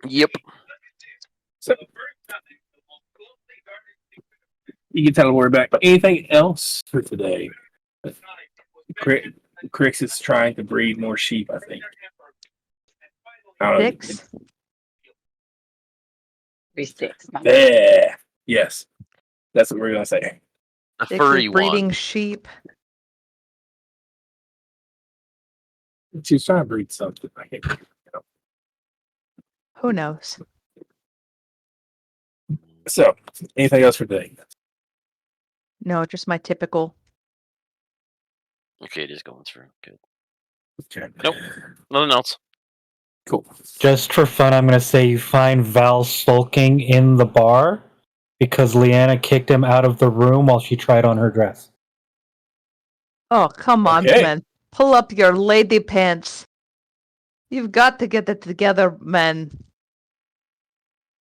Yep.
So you can teleport back. Anything else for today? Crix is trying to breed more sheep, I think. I don't know.
6.
3 6.
There. Yes. That's what we're going to say.
A
6
furry
is breeding
one.
sheep.
She's trying to breed something. I can't remember.
Who knows?
So, anything else for today?
No, just my typical.
Okay, just going through. Good.
Okay.
Nope. Nothing else.
Cool.
Just for fun, I'm going to say you find Val sulking in the bar because Leanna kicked him out of the room while she tried on her dress.
Oh, come on,
Okay.
man. Pull up your lady pants. You've got to get it together, man.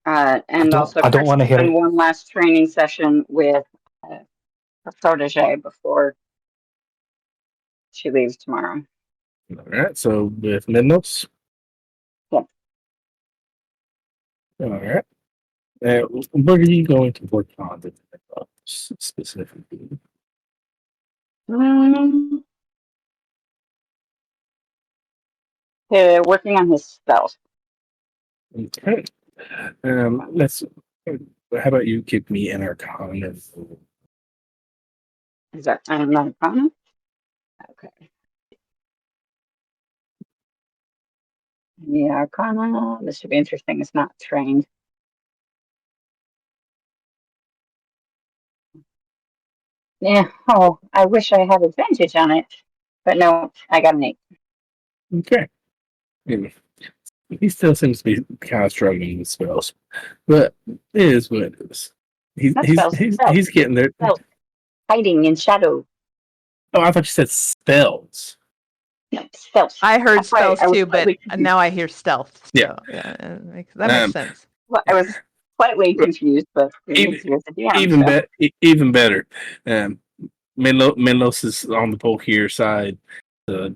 And also,
I don't
Chris
want to
is
hit
doing
it.
one last training session with a protege before she leaves tomorrow.
All right. So, with Midnos.
Yeah.
All right. What are you going to work on specifically?
Working on his spells.
Okay. Let's. How about you give me an Arcana?
Is that not a problem? Okay. Yeah, Arcana. This should be interesting. It's not trained. Yeah. Oh, I wish I had advantage on it, but no, I got an 8.
Okay. He still seems to be kind of struggling with spells, but it is what it is.
Not spells. Spells.
He's getting there.
Spells. Hiding in shadow.
Oh, I thought you said spells.
No, spells.
I heard
That's why
spells
I was
too, but
slightly confused.
now I hear stealth. So,
Yeah.
that makes sense.
Well, I was slightly confused, but
Even better. Menlos is on the Polkier side.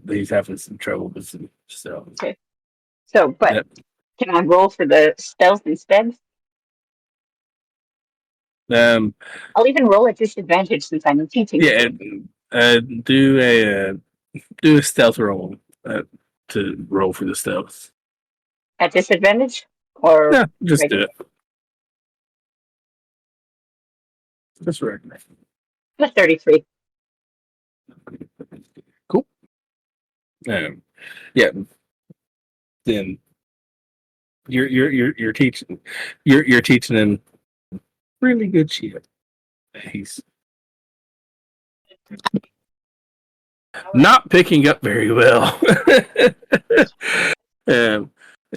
He's having some trouble with some stuff.
Okay. So, but
Yep.
can I roll for the stealth instead? I'll even roll at disadvantage since I'm teaching.
Yeah. Do a stealth roll to roll for the stealth.
At disadvantage? Or
Yeah, just
regular?
do it. Just recommend.
That's 33.
Cool. Yeah. Then you're teaching you're teaching him really good shit. He's not picking up very well. It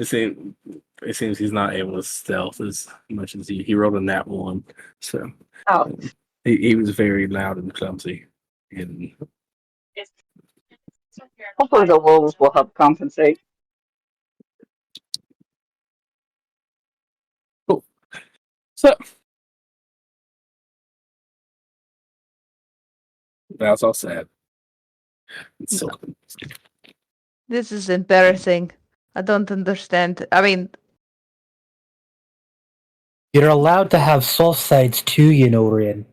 seems he's not able to stealth as much as he rolled a nat 1. So
Oh,
he was very loud and clumsy. And
hopefully the wolves will help compensate.
cool. So that's all sad. So
This is embarrassing. I don't understand. I mean,
You're allowed to have soft sides too, you know, Rian.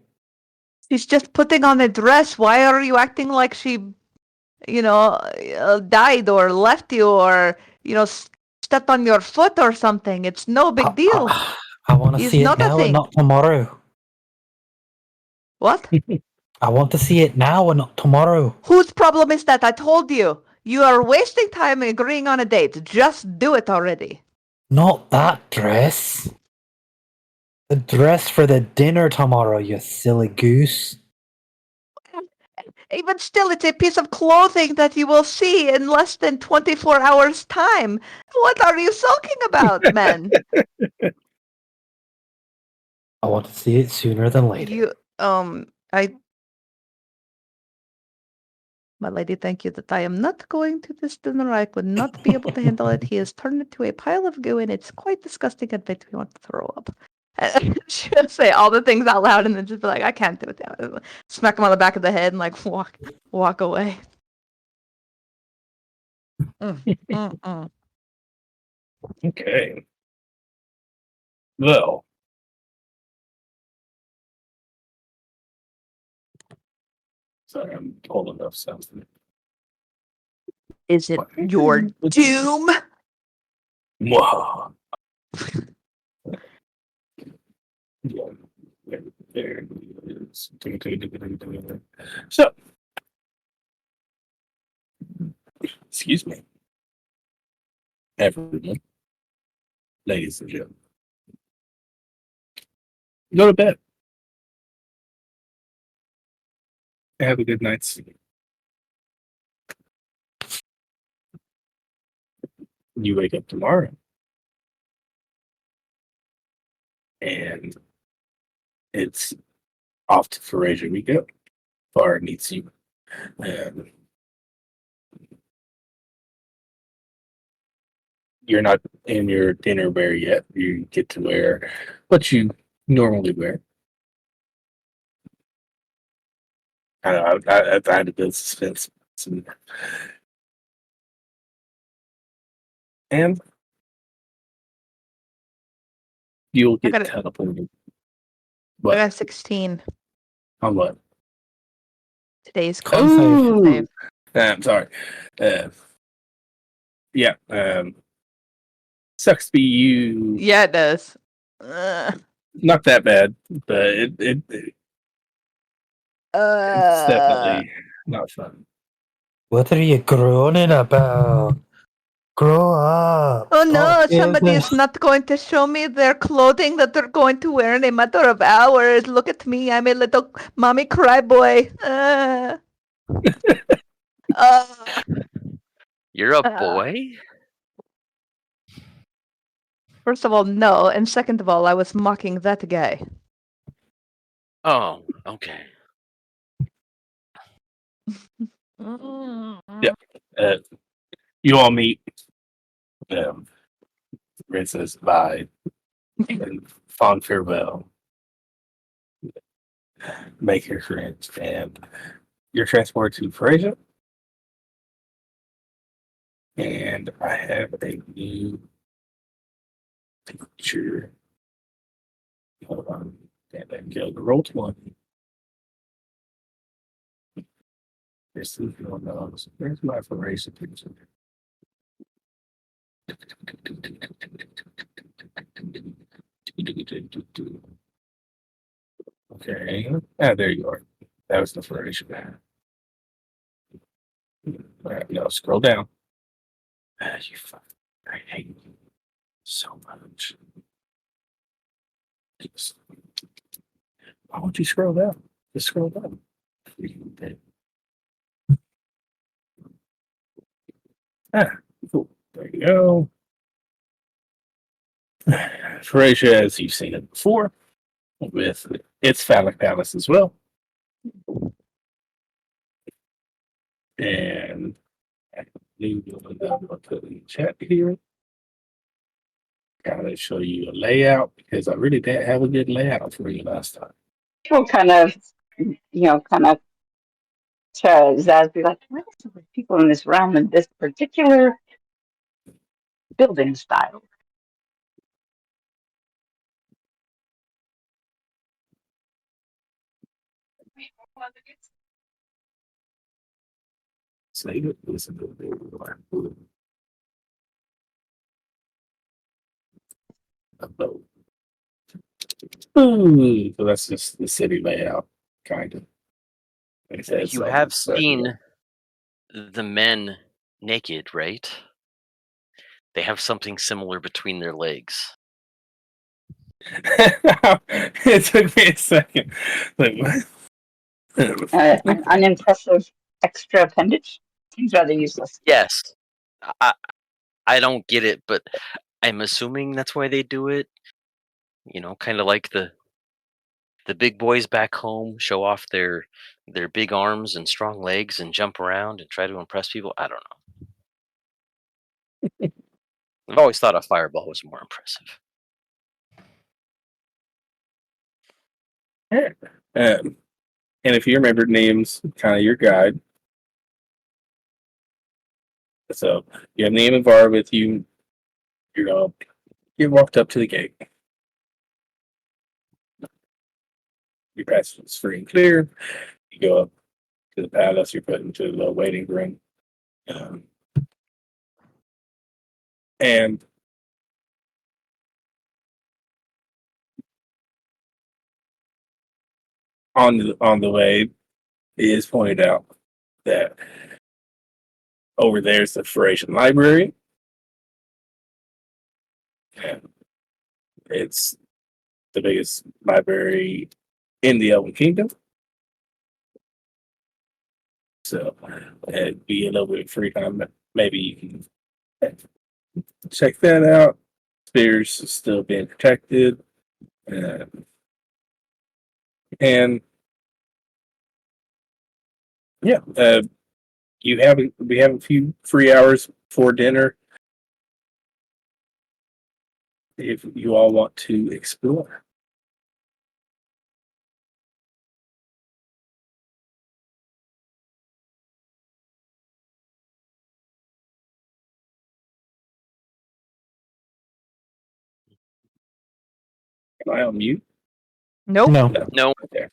she's just putting on a dress. Why are you acting like she, died or left you or, stepped on your foot or something? It's no big deal.
I want to
It's
see it
not a
now and
thing.
not tomorrow.
What?
I want to see it now and not tomorrow.
Whose problem is that? I told you. You are wasting time agreeing on a date. Just do it already.
Not that dress. The dress for the dinner tomorrow, you silly goose.
Even still, it's a piece of clothing that you will see in less than 24 hours' time. What are you sulking about, men?
I want to see it sooner than later.
You, my lady, thank you that I am not going to this dinner. I would not be able to handle it. He has turned into a pile of goo, and it's quite disgusting. It makes me want to throw up. She'll say all the things out loud, and then just be like, "I can't do it." Smack him on the back of the head and like walk away.
Okay. Well. Sorry, I'm holding up something.
Is it
What?
your doom?
Wow. Yeah, there it is. So, excuse me, everyone, ladies and gentlemen, go to bed. Have a good night's sleep. You wake up tomorrow, and it's off to Forager we go. Bar meets you. You're not in your dinner wear yet. You get to wear what you normally wear. I don't know. I had to build suspense. And you'll get
got it.
teleported.
I
What?
got 16.
On what?
Today's
Con save.
Ooh!
save.
I'm sorry. Yeah. Sucks to be you.
Yeah, it does.
Not that bad, but it's definitely not fun.
What are you groaning about? Grow up.
Oh no,
Stop
somebody is
business.
not going to show me their clothing that they're going to wear in a matter of hours. Look at me, I'm a little mommy cryboy.
You're a
Uh.
boy?
First of all, no, and second of all, I was mocking that guy.
Oh, okay.
Yeah. You all meet. Red says bye and fond farewell. Make your friends, and you're transported to Fraser. And I have a new picture. Hold on. And then go to roll 20. This is one of those. Where's my Fraser picture? Okay. Ah, there you are. That was the Fraser. No, scroll down. You fuck. I hate you so much. Why won't you scroll down? Just scroll down. Ah, cool. There you go. Fraser, as you've seen it before, with its phallic palace as well. And I believe I'll put in the chat here. Kind of show you a layout because I really didn't have a good layout for you last time.
People kind of to Zaz be like, what is it with people in this realm in this particular building style?
Save it. Listen to it. Upload. Ooh, so that's just the city layout, kind of. Like I said,
You
so
have
it's,
seen the men naked, right? They have something similar between their legs.
It took me a second. Like, what?
An unimpressive extra appendage? Seems rather useless.
Yes. I don't get it, but I'm assuming that's why they do it. You know, kind of like the big boys back home show off their big arms and strong legs and jump around and try to impress people. I don't know. I've always thought a fireball was more impressive.
And if you remember names, kind of your guide. So you have Name and Var with you. You walked up to the gate. Your passage is free and clear. You go up to the palace. You're put into the waiting room. And on the way, it is pointed out that over there's the Thri-kreen Library. And it's the biggest library in the Elven Kingdom. So it'd be a little bit of free time. Maybe you can check that out. Spears is still being protected. And yeah, we have a few free hours before dinner if you all want to explore. Am I on mute?
Nope.
No,
No.
Okay.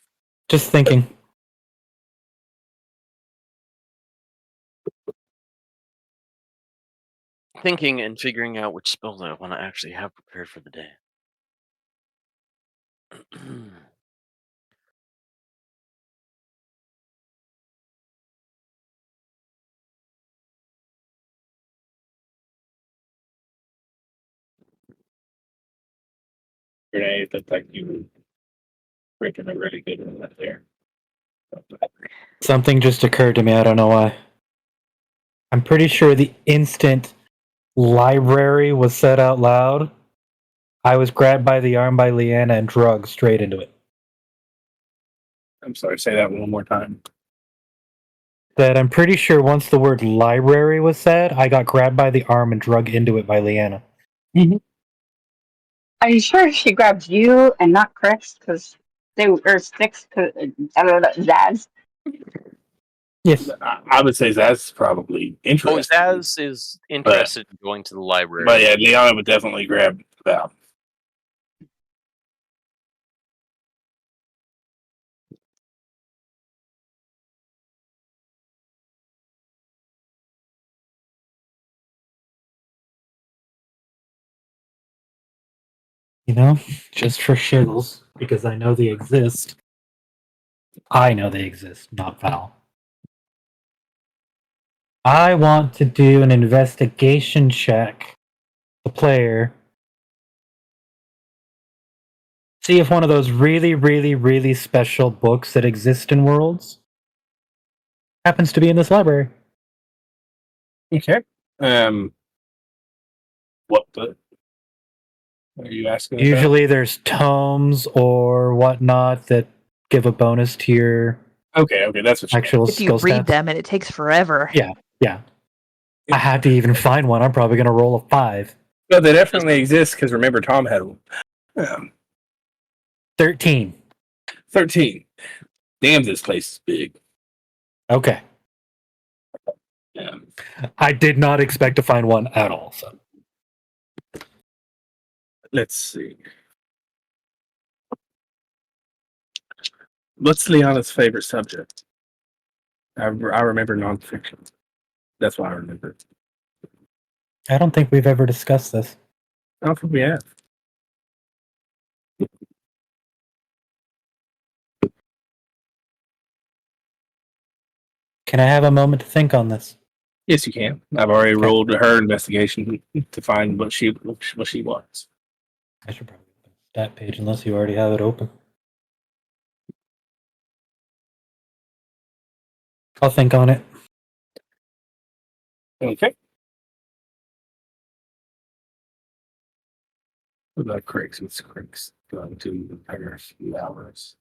just thinking.
Thinking and figuring out which spells I want to actually have prepared for the day.
Renee, it looked like you were breaking a really good one right there.
Something just occurred to me. I don't know why. I'm pretty sure the instant library was said out loud, I was grabbed by the arm by Leanna and drugged straight into it.
I'm sorry, say that one more time.
That I'm pretty sure once the word library was said, I got grabbed by the arm and drugged into it by Leanna.
Are you sure she grabbed you and not Krix? Because they were Stkx. Zaz.
Yes.
I would say that's probably
Oh,
interesting.
Zaz is interested in going to the library.
But yeah, Leon would definitely grab Val.
You know, just for shizzles, because I know they exist. I know they exist, not Val. I want to do an investigation check. The player. See if one of those really, really, really special books that exist in worlds happens to be in this library.
Okay. What book are you asking about?
Usually there's tomes or whatnot that give a bonus to your
Okay, that's what you
actual
If you
skill
read
stats.
them and it takes forever.
Yeah. I had to even find one. I'm probably going to roll a 5.
No, they definitely exist because remember, Tom had one.
13.
13. Damn, this place is big.
Okay. I did not expect to find one at all. So
Let's see. What's Liana's favorite subject? I remember nonfiction. That's why I remember.
I don't think we've ever discussed this.
I don't think we have.
Can I have a moment to think on this?
Yes, you can. I've already
Okay.
rolled her investigation to find what she wants.
I should probably open that page unless you already have it open. I'll think on it.
Okay. What about Krix? What's Krix going to prepare a few hours?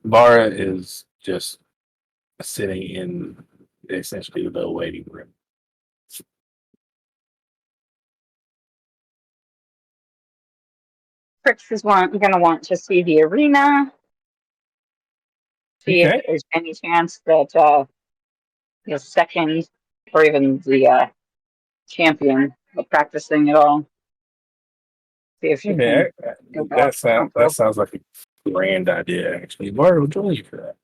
Vara is just sitting in essentially the waiting room.
Crix is going to want to see the arena, see if
Okay.
there's any chance that the second or even the champion are practicing at all. See if she
Okay,
can get that
that
info.
sounds like a grand idea. Actually, Vara will join you for that.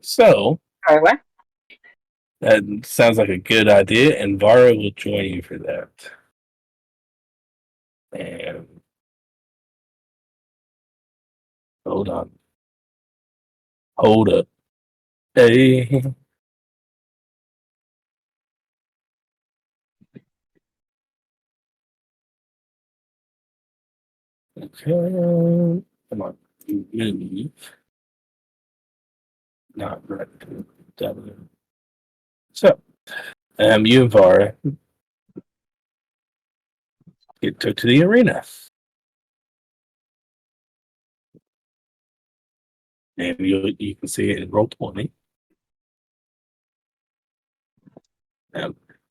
So
Sorry, what?
that sounds like a good idea, and Vara will join you for that. And hold on, hold up, hey. Okay, come on, move. Not right. So, you and Vara get to the arena. And you can see it in roll 20.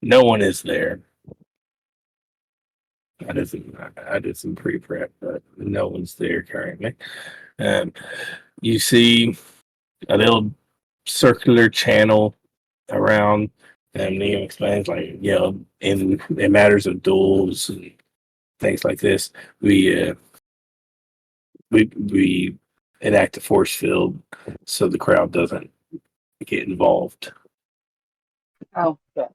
No one is there. I did some pre-prep, but no one's there currently. You see a little circular channel around, and Liam explains, like, in matters of duels and things like this, we enact a force field so the crowd doesn't get involved.
Oh, good.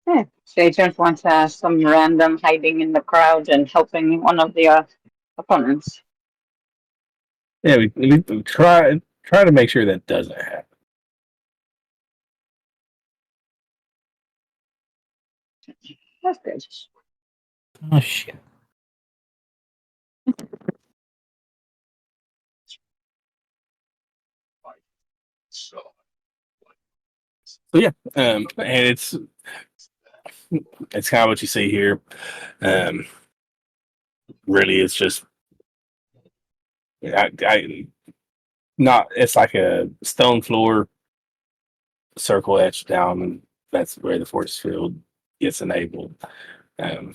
Yeah. So you don't want some random hiding in the crowd and helping one of the opponents.
Yeah, we try to make sure that doesn't happen.
That's good.
Oh shit.
So yeah, and it's kind of what you see here. Really, it's just not. It's like a stone floor, circle etched down, and that's where the force field gets enabled. Um,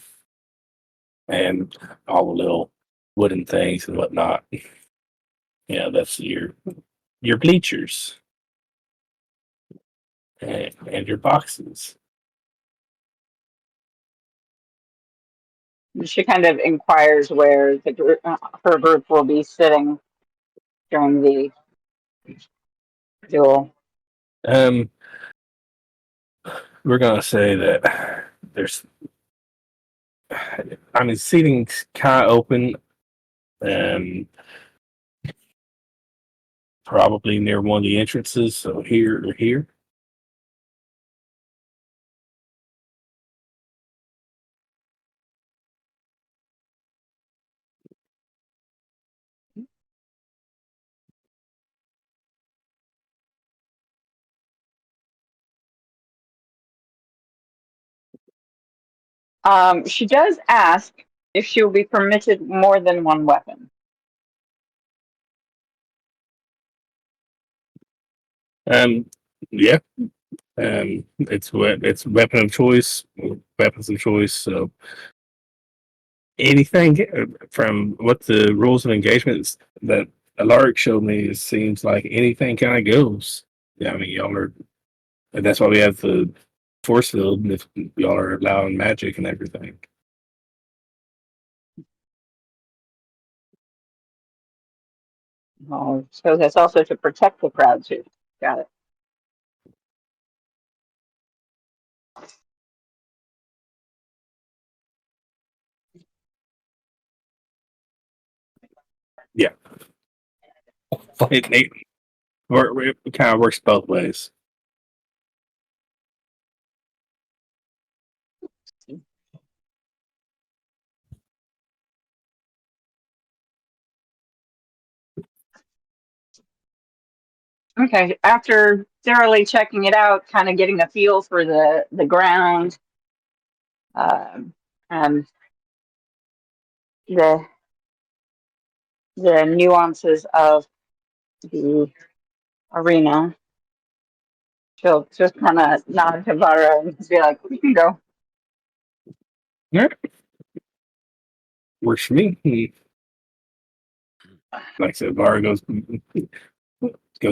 and all the little wooden things and whatnot. Yeah, that's your bleachers and your boxes.
She kind of inquires where the her group will be sitting during the duel.
We're gonna say that there's. I mean, seating's kind of open. Um, Probably near one of the entrances. So here or here.
She does ask if she will be permitted more than one weapon.
Yeah. It's weapon of choice, weapons of choice. So anything from what the rules of engagement that Alaric showed me, it seems like anything kind of goes. Yeah, I mean, y'all are. That's why we have the force field. If y'all are allowing magic and everything.
Oh, so that's also to protect the crowd too. Got it.
Yeah, it kind of works both ways.
Okay, after thoroughly checking it out, kind of getting a feel for the ground, and the nuances of the arena, she'll just kind of nod to Vara and be like, "We can go."
Yeah. Works for me. Like I said, Bar goes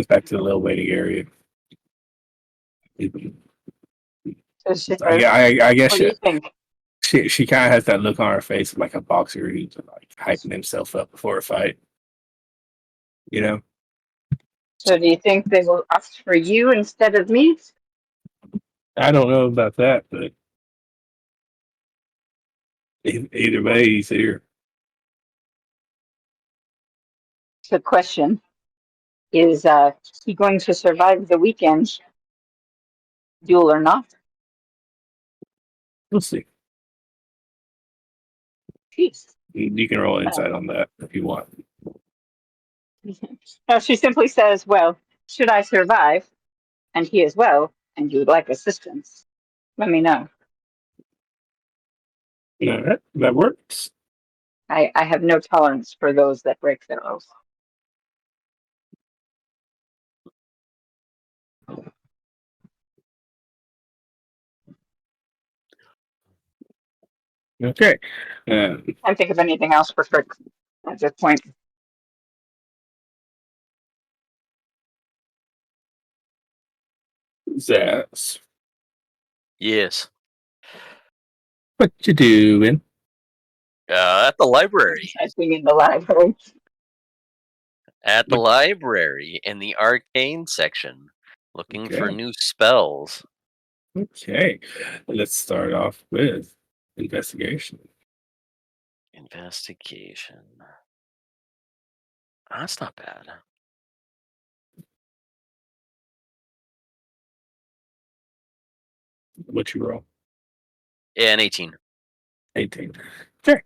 back to the little waiting area.
So she says,
I guess
"What do you think?"
she kind of has that look on her face of like a boxer who's like hyping himself up before a fight. You know?
So do you think they will opt for you instead of me?
I don't know about that, but either way, he's here.
The question is, he going to survive the weekend, duel or not?
We'll see.
Peace.
You can roll insight on that if you want.
No, she simply says, "Well, should I survive, and he as well, and you would like assistance, let me know.
All right, that works.
I have no tolerance for those that break their oath."
Okay.
Can't think of anything else for Frick at this point.
Zaz,
Yes.
what you doing?
At the library.
Typing in the library.
At the
What-
library in the arcane section, looking for
Okay.
new spells.
Okay. Let's start off with investigation.
Investigation. That's not bad.
What you roll?
Yeah, an 18.
18. Okay.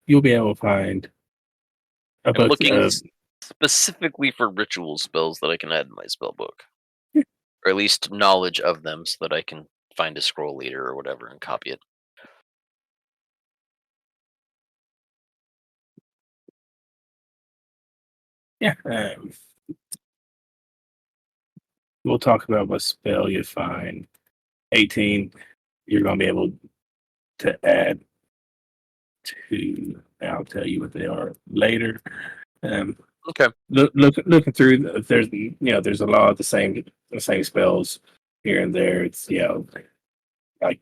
You'll be able to find a
I'm
book
looking
of
specifically for ritual spells that I can add in my spell book.
Yeah.
Or at least knowledge of them so that I can find a scroll leader or whatever and copy it.
yeah. We'll talk about what spell you find. 18. You're going to be able to add to. I'll tell you what they are later.
Okay.
Looking through, there's a lot of the same spells here and there. It's like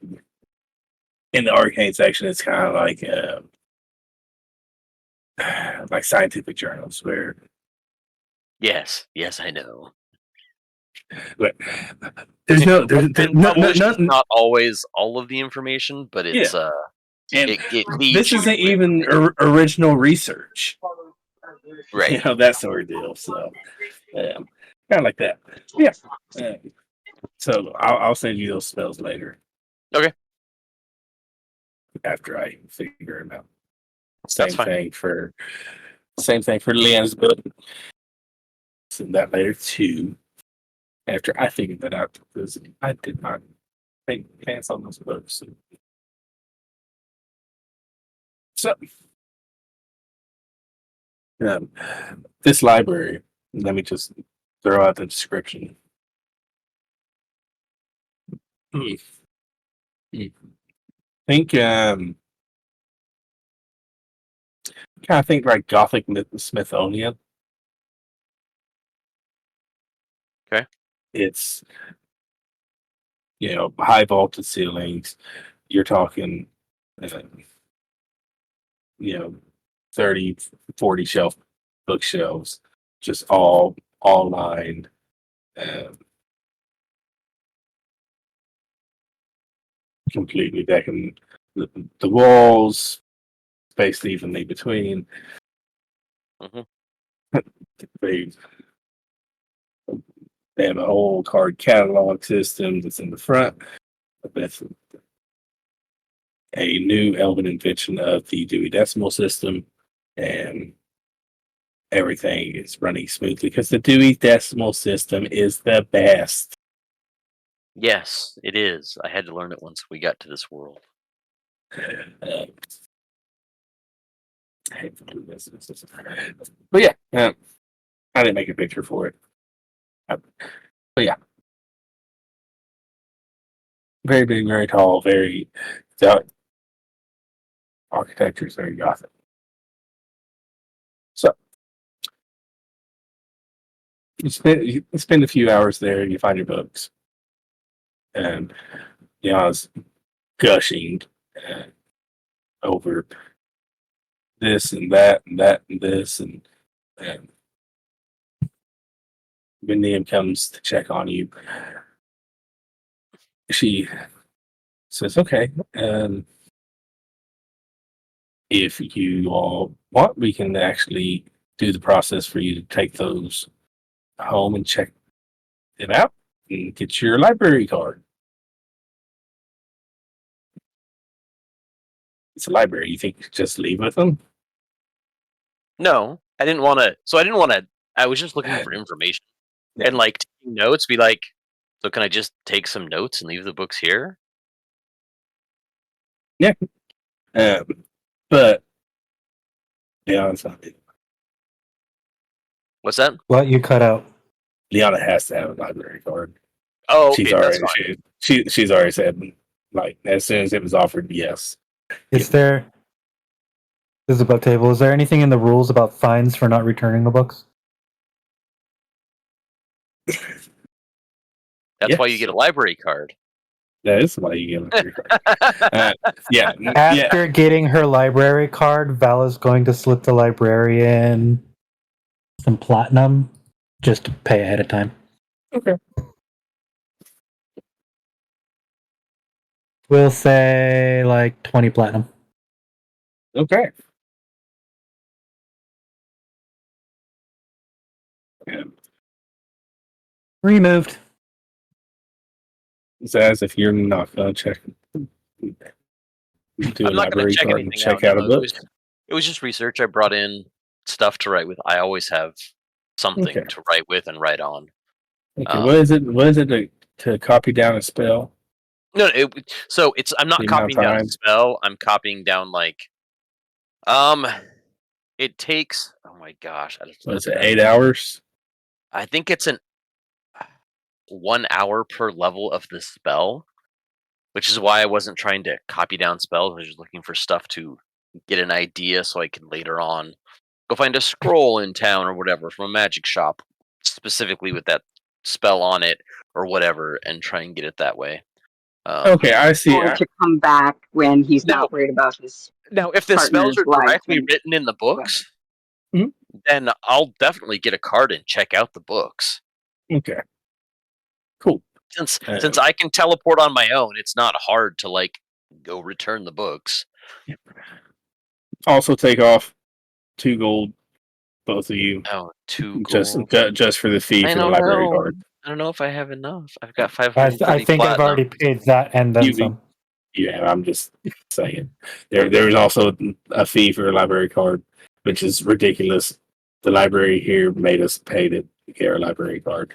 in the arcane section, it's kind of like scientific journals where
Yes, I know.
but there's no
not always all of the information, but it's
and
it leads
this
you
isn't
to
even
information.
original research.
Right.
That sort of deal. So kind of like that. Yeah. So I'll send you those spells later.
Okay.
After I figure them out.
That's
Same
fine.
thing for Leanne's book. Send that later too. After I figured that out, because I did not make pants on those books. So this library, let me just throw out the description. Think kind of think like Gothic Smithsonian.
Okay.
It's high vaulted ceilings. You're talking 30, 40 shelf bookshelves, just all lined. Completely decking the walls, spaced evenly between.
Mhm.
They have a whole card catalog system that's in the front. That's a new Elven invention of the Dewey Decimal System, and everything is running smoothly because the Dewey Decimal System is the best.
Yes, it is. I had to learn it once we got to this world.
I hate to do this. But yeah, I didn't make a picture for it. But yeah. Very big, very tall, very architecture is very gothic. So you spend a few hours there and you find your books. And I was gushing over this and that and that and this and when Liam comes to check on you, she says, "Okay, if you all want, we can actually do the process for you to take those home and check it out and get your library card." It's a library. You think you could just leave with them?
No, I didn't want to. So I didn't want to. I was just looking for information
Yeah.
and like taking notes. Be like, so can I just take some notes and leave the books here?
But it's not.
What's that?
What you cut out?
Liana has to have a library card.
Oh,
She's
okay, that's
already
fine.
she's already said, like, as soon as it was offered, yes.
Is there? This is a book table. Is there anything in the rules about fines for not returning the books?
That's why you
Yes.
get a library card.
That is why you get a library card. Yeah.
After getting her library card, Vala's going to slip the librarian some platinum just to pay ahead of time.
Okay.
We'll say like 20 platinum.
Okay. Yeah.
Removed.
Zaz, if you're not going to check, do a
I'm not going
library
to check
card and
anything
check
out.
out a
no,
book.
It was just research. I brought in stuff to write with. I always have something
Okay.
to write with and write on.
Okay. What is it? What is it to copy down a spell?
No, so it's. I'm not
The amount of
copying down a
time?
spell. I'm copying down like. It takes. Oh my gosh!
Was it 8 hours?
I think it's 1 hour per level of the spell, which is why I wasn't trying to copy down spells. I was just looking for stuff to get an idea so I can later on go find a scroll in town or whatever from a magic shop, specifically with that spell on it or whatever, and try and get it that way.
Okay, I see.
Or to come back when he's
No.
not worried about his.
Now, if the spells
Partner's
are
life
directly
and-
written in the books,
Mhm.
then I'll definitely get a card and check out the books.
Okay. Cool.
Since I can teleport on my own, it's not hard to like go return the books.
Also, take off 2 gold, both of you,
Oh, 2
just
gold.
just for the fee
I
for the
don't
library
know.
card.
I don't know if I have enough. I've got
I
530
think I've
platinum.
already paid that and then
You-
some.
Yeah, I'm just saying. There is also a fee for a library card, which is ridiculous. The library here made us pay to get our library card.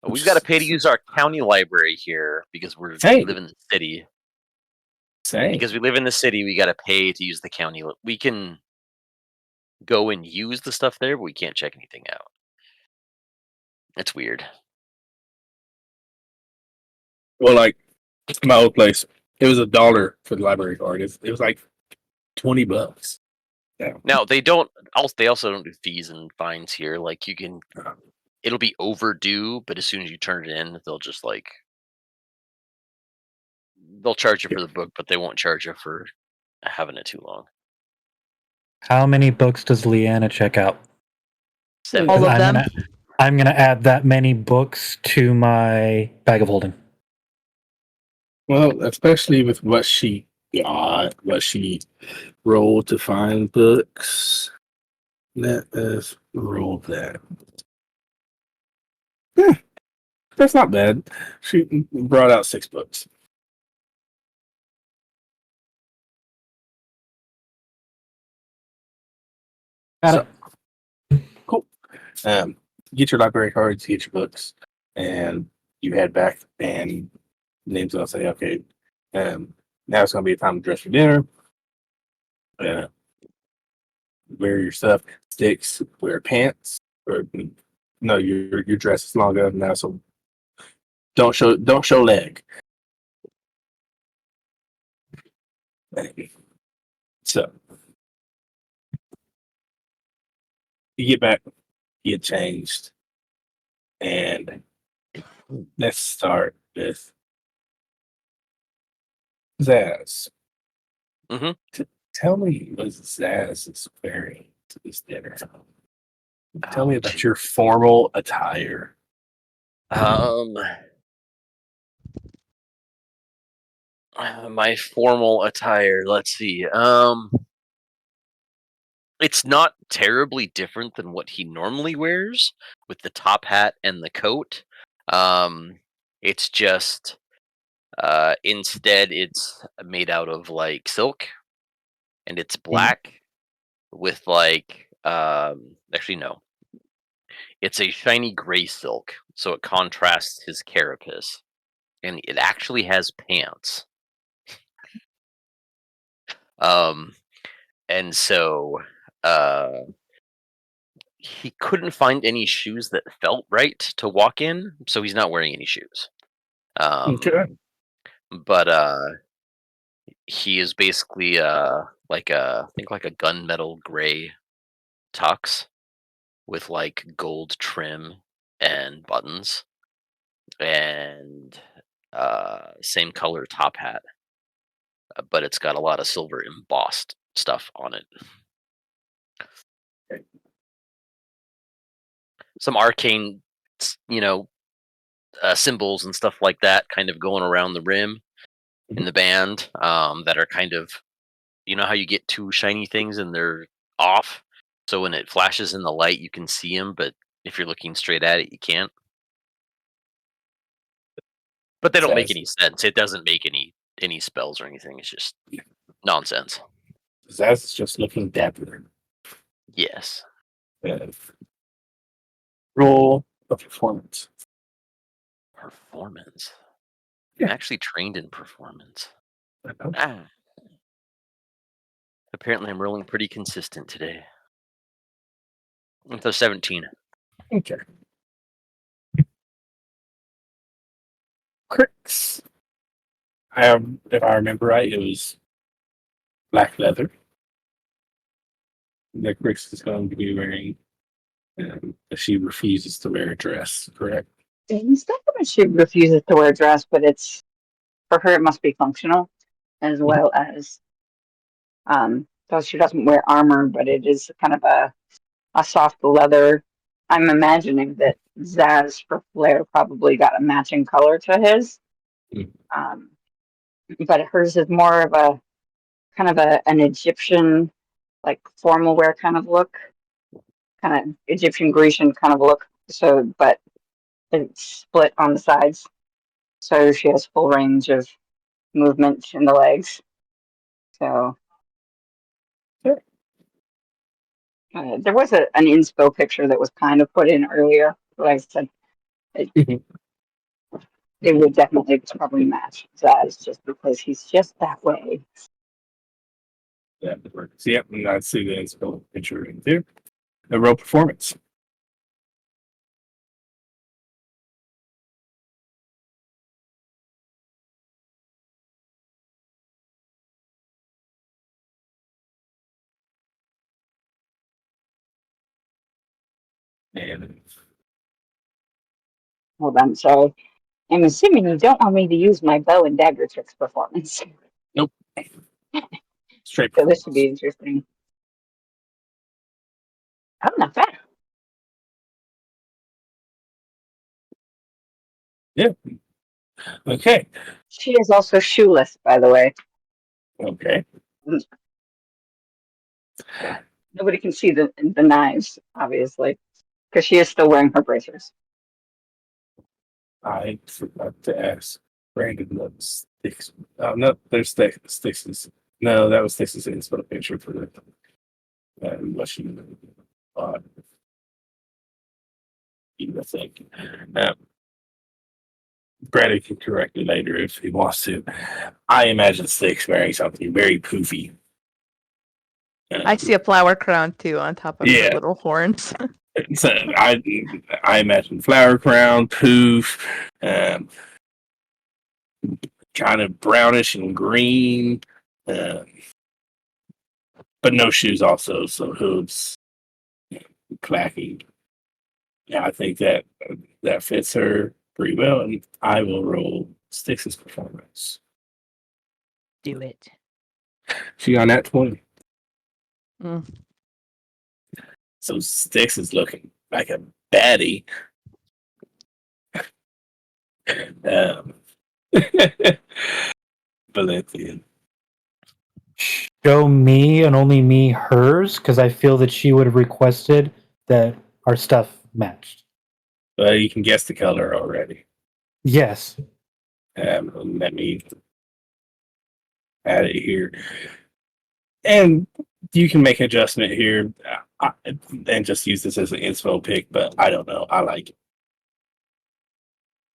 We've got to pay to use our county library here because we
Same.
live in the city.
Same.
Because we live in the city, we got to pay to use the county. We can go and use the stuff there, but we can't check anything out. It's weird.
Well, like my old place, it was $1 for the library card. It was like $20. Yeah.
Now they don't. They also don't do fees and fines here. Like you can, it'll be overdue, but as soon as you turn it in, they'll just like they'll charge you for the book, but they won't charge you for having it too long.
How many books does Leanna check out?
7.
All of
I'm
them?
I'm gonna add that many books to my bag of holding.
Well, especially with what she got, what she rolled to find books. Let us roll that. Yeah, that's not bad. She brought out 6 books.
Got
So,
it.
Get your library cards, get your books, and you head back. And name's gonna say, okay, now it's gonna be a time to dress for dinner. Wear your stuff. Stkx, wear pants. Or no, your dress is long enough now, so don't show leg. So you get back, you get changed, and let's start with Zaz.
Mhm.
Tell me what Zaz is wearing to this dinner. Tell me
Oh,
about your formal attire.
My formal attire. Let's see. It's not terribly different than what he normally wears with the top hat and the coat. It's just instead it's made out of like silk and it's black with like actually no. It's a shiny gray silk, so it contrasts his carapace. And it actually has pants. Um and so uh he couldn't find any shoes that felt right to walk in, so he's not wearing any shoes.
Okay.
But he is basically like a I think like a gunmetal gray tux with like gold trim and buttons and same color top hat, but it's got a lot of silver embossed stuff on it. Some arcane, symbols and stuff like that, kind of going around the rim in the band. That are kind of, you know how you get two shiny things and they're off, so when it flashes in the light, you can see them, but if you're looking straight at it, you can't. But they don't make
Zaz,
any sense. It doesn't make any spells or anything. It's just nonsense.
Zaz is just looking dapper.
Yes.
Uh, roll a performance.
Performance.
Yeah.
I'm actually trained in performance.
Okay.
Ah. Apparently, I'm rolling pretty consistent today. With a 17.
Crix. If I remember right, it was black leather. The Crix is going to be wearing. She refuses to wear a dress. Correct.
It's not that she refuses to wear a dress, but it's for her. It must be functional, as well as so she doesn't wear armor, but it is kind of a soft leather. I'm imagining that Zaz for Flair probably got a matching color to his,
Mm.
but hers is more of a kind of an Egyptian, like formal wear kind of look, kind of Egyptian Grecian kind of look. So, but it's split on the sides, so she has full range of movement in the legs. So there was an inspo picture that was kind of put in earlier. Like I said, it would definitely probably match Zaz just because he's just that way.
That works. Yep, and I see the inspo picture right there. A roll performance. And
Hold on, so I'm assuming you don't want me to use my bow and dagger tricks performance.
nope. Straight
So this should
performance.
be interesting. I'm not bad.
Yeah. Okay.
She is also shoeless, by the way.
Okay.
Nobody can see the knives, obviously, because she is still wearing her bracers.
I forgot to ask Brandon what Sticks. Oh no, there's Sticks's. No, that was Sticks's inspo picture for the what she bought. I think. Brandon can correct me later if he wants to. I imagine Stkx wearing something very poofy.
I see a flower crown too on top of
Yeah.
her little horns.
So I imagine flower crown, poof, kind of brownish and green, but no shoes also, so hooves, clacking. Yeah, I think that fits her pretty well, and I will roll Styx's performance.
Do it.
She got that 20.
Mm.
So Styx is looking like a baddie. Valencia.
Show me and only me hers, because I feel that she would have requested that our stuff matched.
Well, you can guess the color already.
Yes.
Let me add it here. And you can make an adjustment here and just use this as an inspo pick, but I don't know. I like it.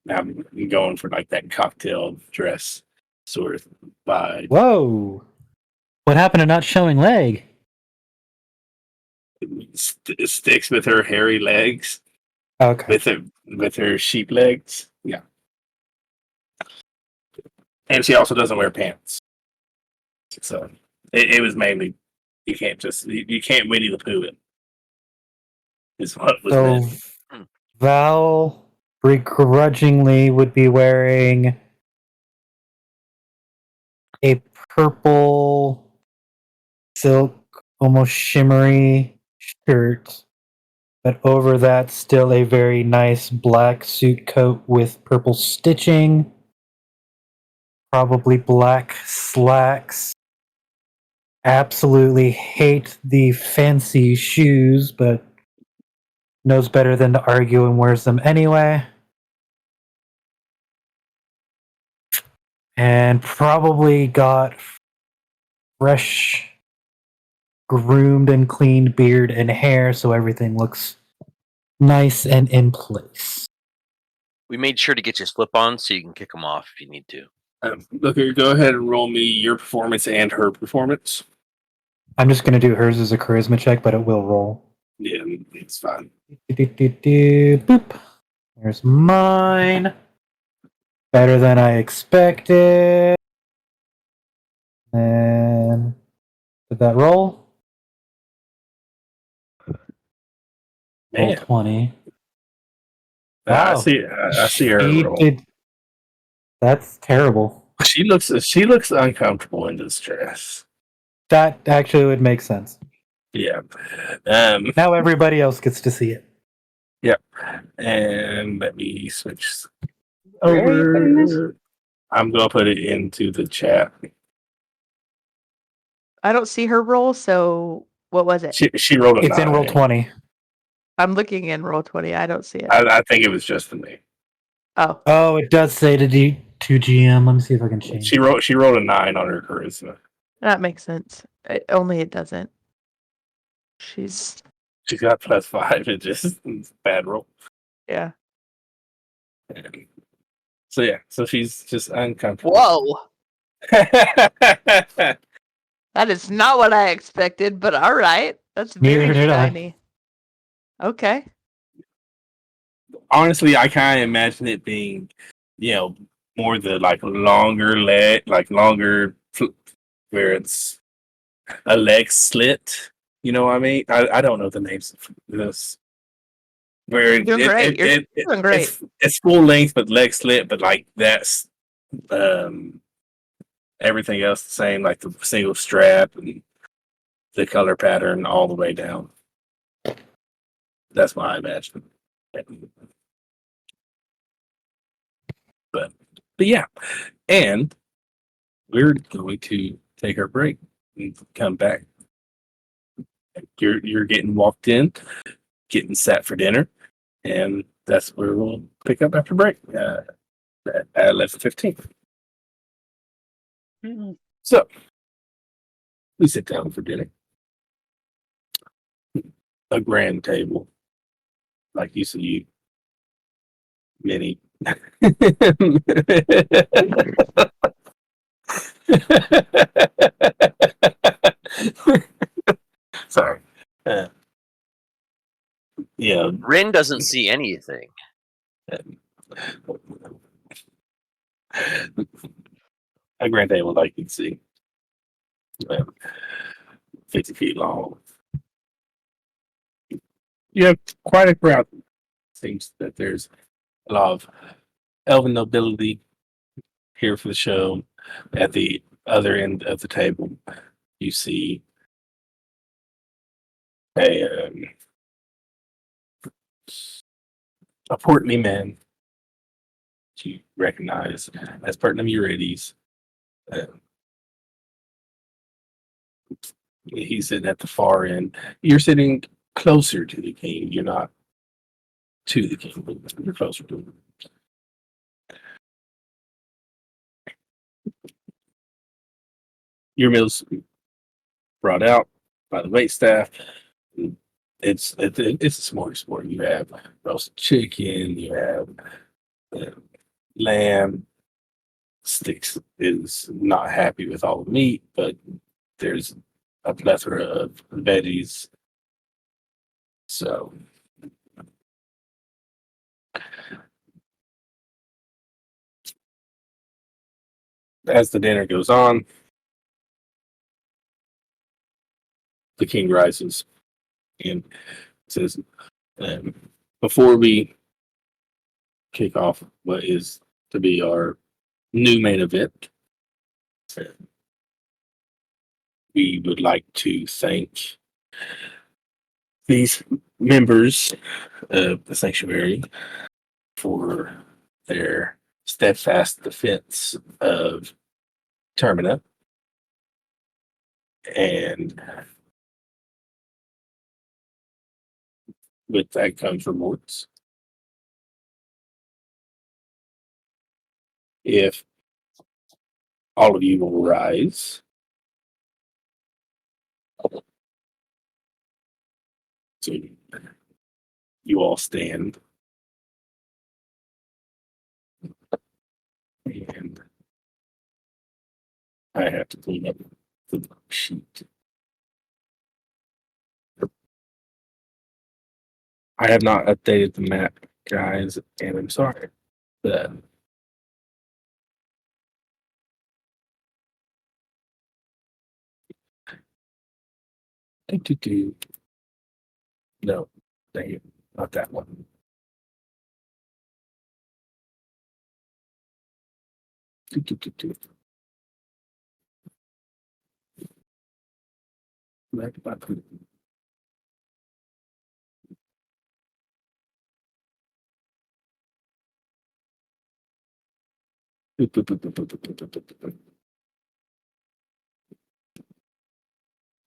I'm going for like that cocktail dress sort of vibe.
Whoa. What happened to not showing leg?
Sticks with her hairy legs,
Okay.
with her sheep legs. Yeah. And she also doesn't wear pants. So it was mainly you can't Winnie the Pooh it. Is what was
So
meant.
Val begrudgingly would be wearing a purple silk, almost shimmery shirt, but over that still a very nice black suit coat with purple stitching, probably black slacks. Absolutely hate the fancy shoes, but knows better than to argue and wears them anyway. And probably got fresh, groomed and cleaned beard and hair, so everything looks nice and in place.
We made sure to get you slip-ons so you can kick them off if you need to.
Look here, go ahead and roll me your performance and her performance.
I'm just going to do hers as a charisma check, but it will roll.
Yeah, it's fine.
Boop. There's mine. Better than I expected. And did that roll? Roll
Man,
20.
I
Wow.
see her
She
roll.
did. That's terrible.
She looks uncomfortable in this dress.
That actually would make sense.
Yeah.
Now everybody else gets to see it.
Yep. And let me switch
Where are you putting this?
over. I'm gonna put it into the chat.
I don't see her roll, so what was it?
She rolled a
It's
9.
in roll 20.
I'm looking in roll 20. I don't see it.
I think it was just for me.
Oh,
Oh, it does say to GM. Let me see if I can change.
She rolled a 9 on her charisma.
that makes sense. Only it doesn't. She's
She's got +5. It just it's a bad roll.
yeah.
So yeah, so she's just uncomfortable.
Whoa, that is not what I expected. But all right, that's very
Neither did I.
shiny. Okay.
Honestly, I kind of imagine it being, more the longer leg, where it's a leg slit. You know what I mean? I don't know the names of this. Where
You're doing great. You're doing great.
It's full length but leg slit, but that's everything else the same, like the single strap and the color pattern all the way down. That's what I imagine. But yeah, and we're going to take our break and come back. You're getting walked in, getting set for dinner, and that's where we'll pick up after break at 11:15. So we sit down for dinner. A grand table, like you see many. Sorry. Yeah.
Rin doesn't see anything.
A grand table like you can see. 50 feet long. You have quite a crowd. Seems that there's a lot of elven nobility here for the show. At the other end of the table, you see a portly man that you recognize as Pertnam Eurydes. He's sitting at the far end. You're sitting closer to the king. You're not to the king, but you're closer to him. Your meal's brought out by the waitstaff. It's a smorgasbord. You have roasted chicken. You have lamb. Stkx is not happy with all the meat, but there's a plethora of veggies. So as the dinner goes on, the king rises and says, before we kick off what is to be our new main event, we would like to thank these members of the sanctuary for their steadfast defense of Termina. And with that comes rewards. If all of you will rise. So you all stand. And I have to clean up the sheet. I have not updated the map, guys, and I'm sorry for that. No, dang it, not that one.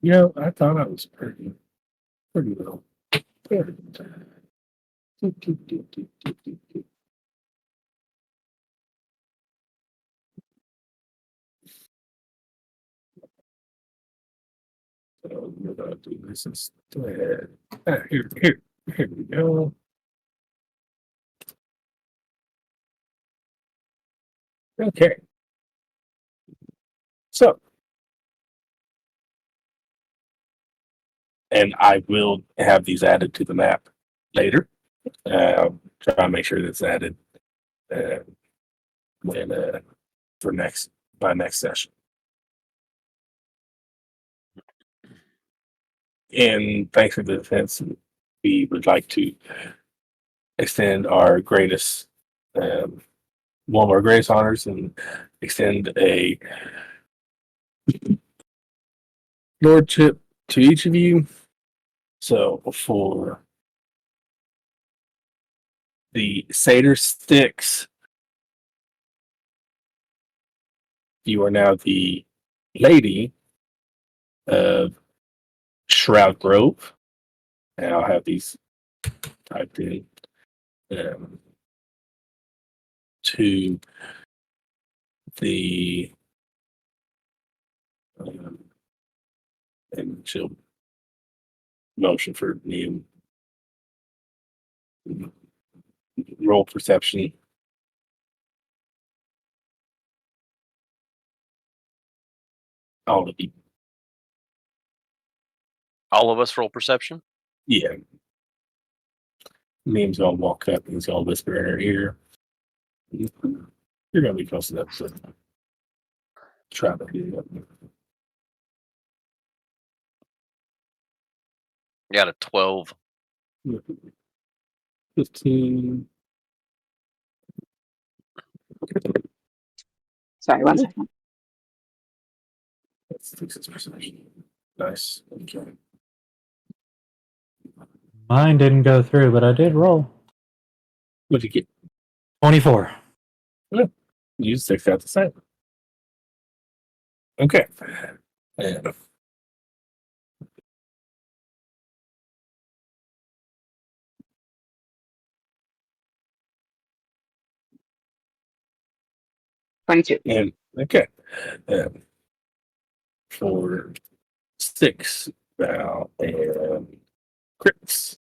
You know, I thought I was pretty well. So we're gonna do this instead. Here we go. Okay. So, and I will have these added to the map later. Try to make sure that's added when for by next session. And thanks for the defense. We would like to extend our greatest, one of our greatest honors, and extend a lordship to each of you. So for the Satyr Stkx, you are now the lady of Shroud Grove. And I'll have these typed in to the and she'll motion for me and roll perception. All of you.
All of us roll perception.
Yeah. Meme's gonna walk up and he's gonna whisper in her ear. You're gonna be close enough to try to do that.
Got a 12.
15.
Sorry, one second.
That's 6 perception. Nice. Okay.
Mine didn't go through, but I did roll.
What'd you get?
24.
You 6 out the same. Okay. And
22.
And okay. For 6 Val and Crits.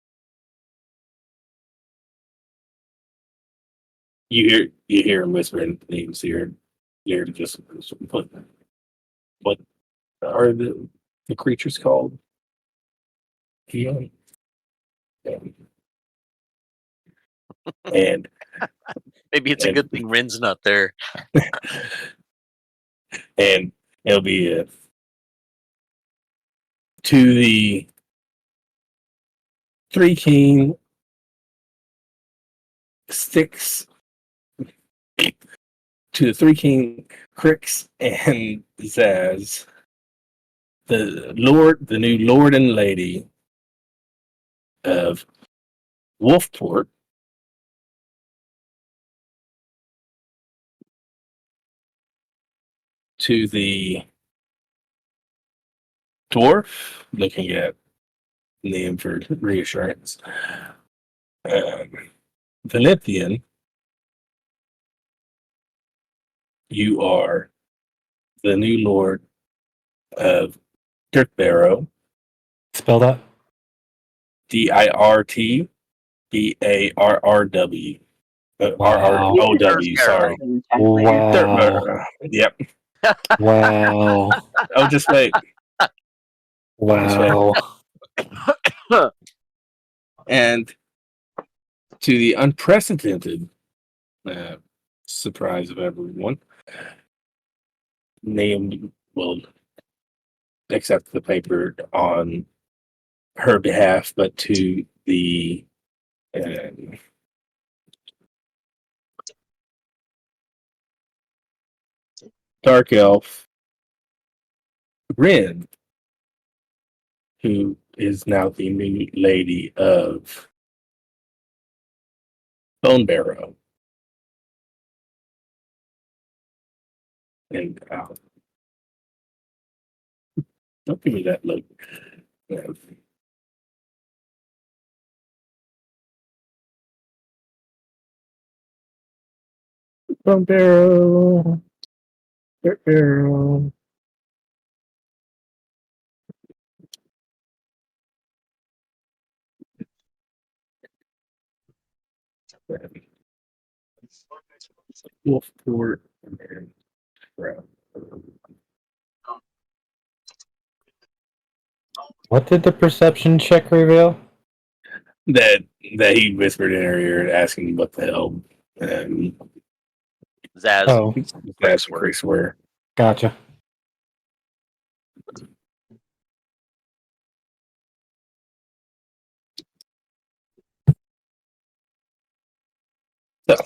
You hear him whispering names here. You're just what are the creatures called? Yeah. And
Maybe it's a
And-
good thing Rin's not there.
and it'll be to the Thri-kreen Stkx, to the Thri-kreen Krix and Zaz, the new Lord and Lady of Wolfport, to the dwarf, looking at name for reassurance, Valenthian, you are the new lord of Dirtbarrow,
Spell that.
Dirtbarrw. RROW, sorry.
Wow.
Dirtbarrow. Yep.
Wow.
Oh, just wait.
Wow.
And to the unprecedented surprise of everyone, named will accept the paper on her behalf, but to the dark elf Rin, who is now the new lady of Bone Barrow. And don't give me that look. Bone Barrow. Dirt Barrow. Wolfport and Drow.
What did the perception check reveal?
That he whispered in her ear, asking what the hell.
Zaz.
Oh,
That's Chris where.
gotcha.
So,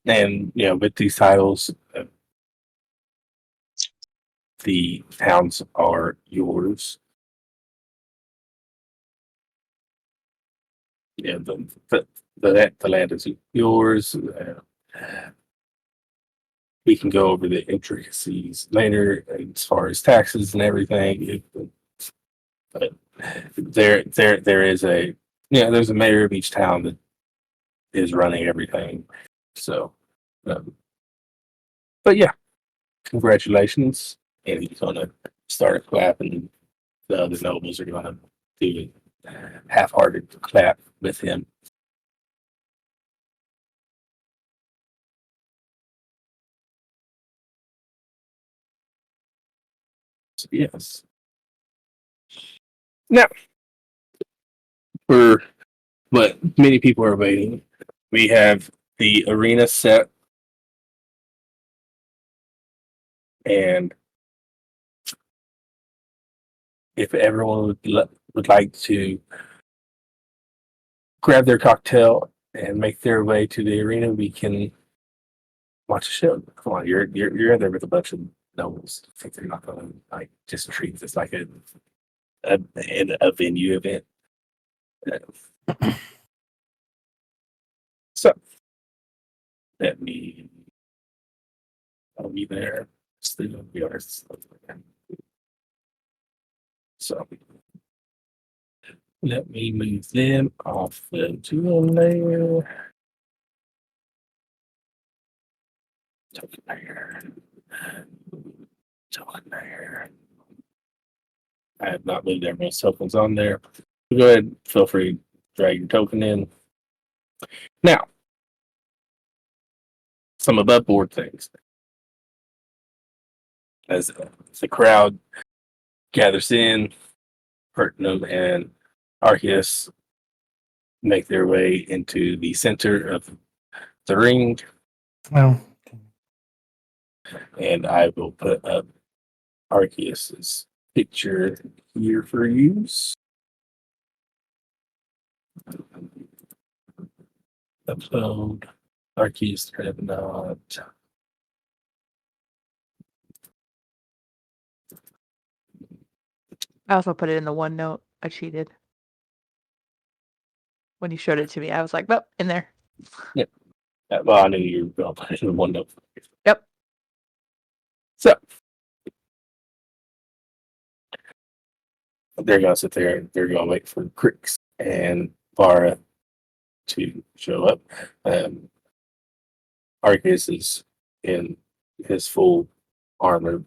and with these titles, the towns are yours. Yeah, the land is yours. We can go over the intricacies later as far as taxes and everything. But there is there's a mayor of each town that is running everything. So, but yeah, congratulations. And he's gonna start clapping. The other nobles are gonna do half-hearted clap with him. So, yes. Now, for what many people are waiting, we have the arena set, and if everyone would like to grab their cocktail and make their way to the arena, we can watch a show. Come on, you're in there with a bunch of nobles. I think they're not going to like just treat this like a venue event. So let me. I'll be there. Still be honest. So let me move them off the tool layer. Token layer. Token layer. I have not moved everyone's tokens on there. Go ahead, feel free to drag your token in. Now, some above board things. As the crowd gathers in, Pertnum and Arceus make their way into the center of the ring,
Well,
and I will put up Arceus's picture here for use. Upload Arceus have not.
I also put it in the OneNote. I cheated. When you showed it to me, I was like, well, in there.
Well, I knew you were going to put it in one note.
Yep.
So they're going to sit there and they're going to wait for Krix and Vara to show up. Arceus is in his full armor,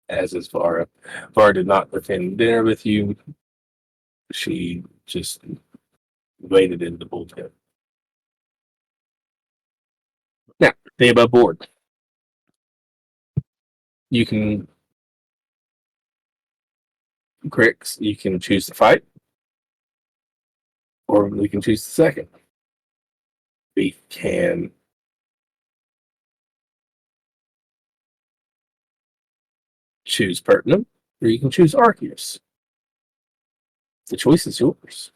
as is Vara. Vara did not attend dinner with you. She just waited in the bullpen. Now, stay above board. You can, Krix, you can choose to fight, or we can choose the second. We can choose Pertinent, or you can choose Arceus. The choice is yours.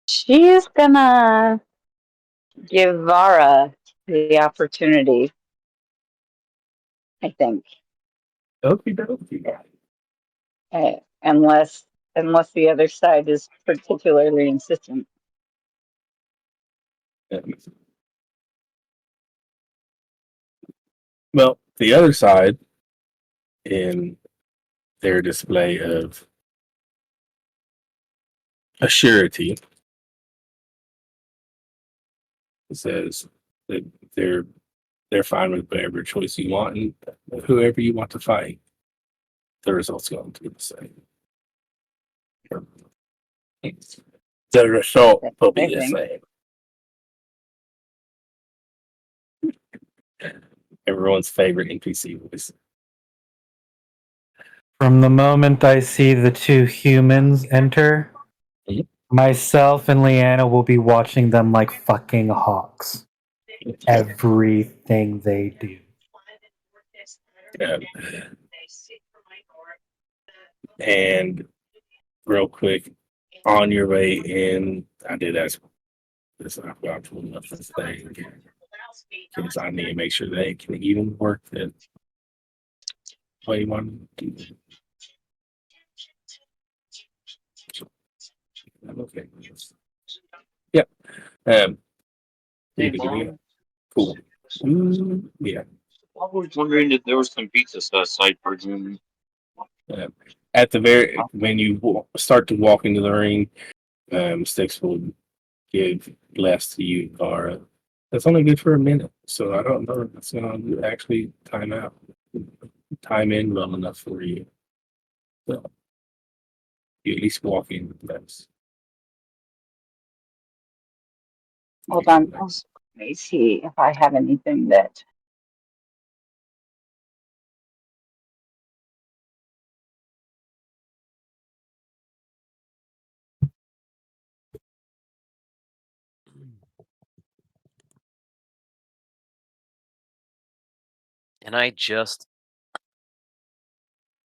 She's gonna give Vara the opportunity, I think.
Okie dokie.
Unless the other side is particularly insistent.
Well, the other side, in their display of assurity, says that they're fine with whatever choice you want and whoever you want to fight. The result's going to be the same. The result will be the same. Everyone's favorite NPC voice.
from the moment I see the two humans enter,
Mhm.
myself and Leanna will be watching them like fucking hawks. Everything they do.
And real quick, on your way in, I did ask this. I've got to pull up this thing because I need to make sure they can even work that way one. Okay. Yep. Cool. Yeah.
I was wondering if there was some pizza site for June.
At the very when you start to walk into the ring, Stkx will give less to you, Vara, That's only good for a minute, so I don't know if it's gonna actually time out, time in well enough for you. So you at least walk in with this.
Hold on. Let me see if I have anything that.
And I just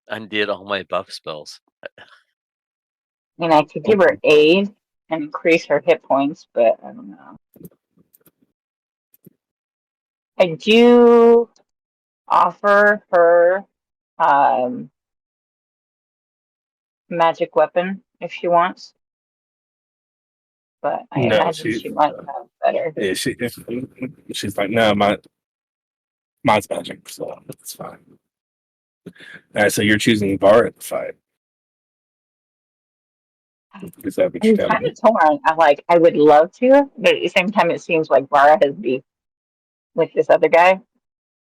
undid all my buff spells.
I mean, I could give her aid and increase her hit points, but I don't know. I do offer her magic weapon if she wants, but I
No,
imagine she might have better.
Yeah, she's like, no, mine's magic, so that's fine. All right, so you're choosing Var at the fight. Is that what
I'm
you're
kind
telling me?
of torn. I would love to, but at the same time, it seems like Vara has beef with this other guy.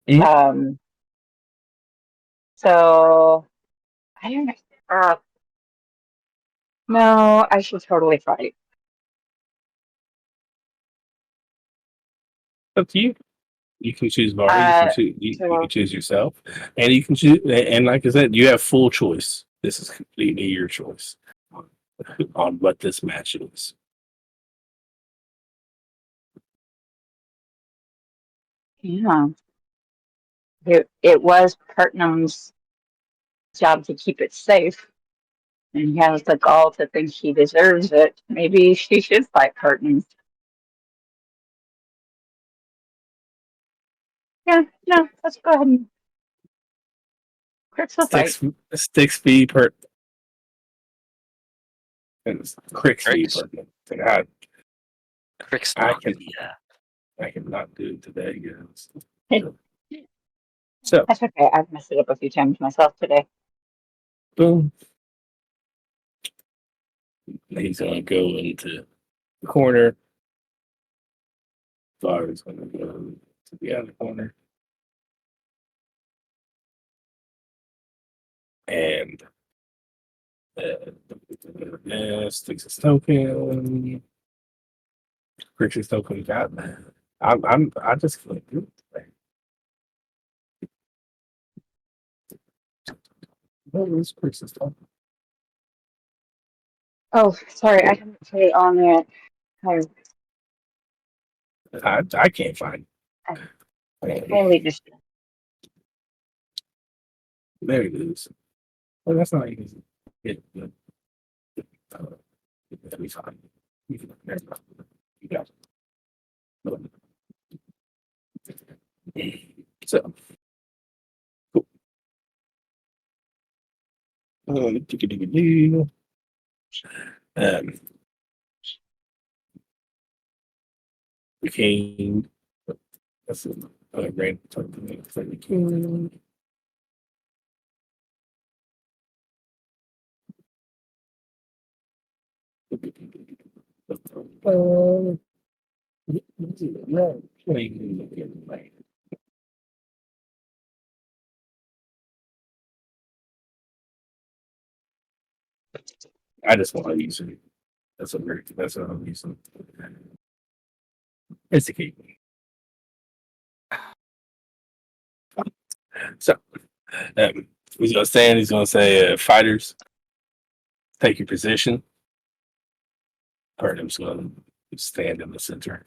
Mhm.
So I don't know. No, I should totally fight.
Up to you. You can choose Var. You can choose. You can choose yourself, and you can choose. And like I said, you have full choice. This is completely your choice on what this match is.
Yeah. It was Putnam's job to keep it safe, and he has the gall to think he deserves it. Maybe she should fight Putnam. Yeah, no, let's go ahead and Crix will fight.
Sticks be per. And Crix be
Crix?
pertinent. God,
Krixnoxa.
I cannot do it today, guys. So
That's okay. I've messed it up a few times myself today.
boom. He's gonna go into the corner. Var's gonna go to the other corner. And Sticks his token. Crix's token got. I just can't do it today. What is Crix's token?
Oh, sorry, I haven't put it on yet.
I can't find
I
it.
totally just.
There it is. Well, that's not easy. That'll be fine. You got it. So, cool. The king. That's a random token for the king. I just want to use it. That's what I'm using. It's the key. So, he's gonna stand. He's gonna say, "Fighters, take your position." Pardon's gonna stand in the center.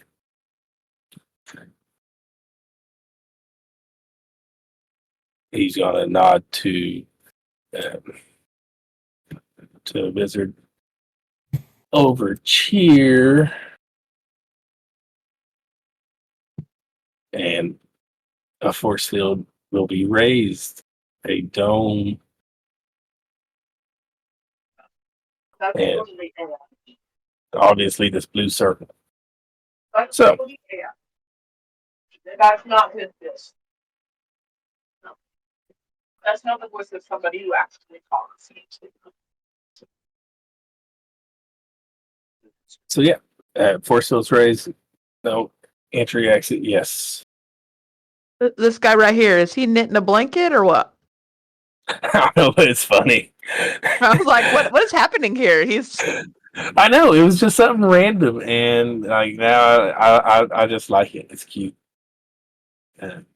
He's gonna nod to the wizard over cheer, and a force field will be raised. A dome. And obviously, this blue circle. So,
That's not this. No. That's not the voice of somebody who actually talks.
so yeah, force field's raised. No, Entry exit, yes.
This guy right here, is he knitting a blanket or what?
I don't know, but it's funny.
I was like, what is happening here? He's
I know, it was just something random, and like now I just like it. It's cute.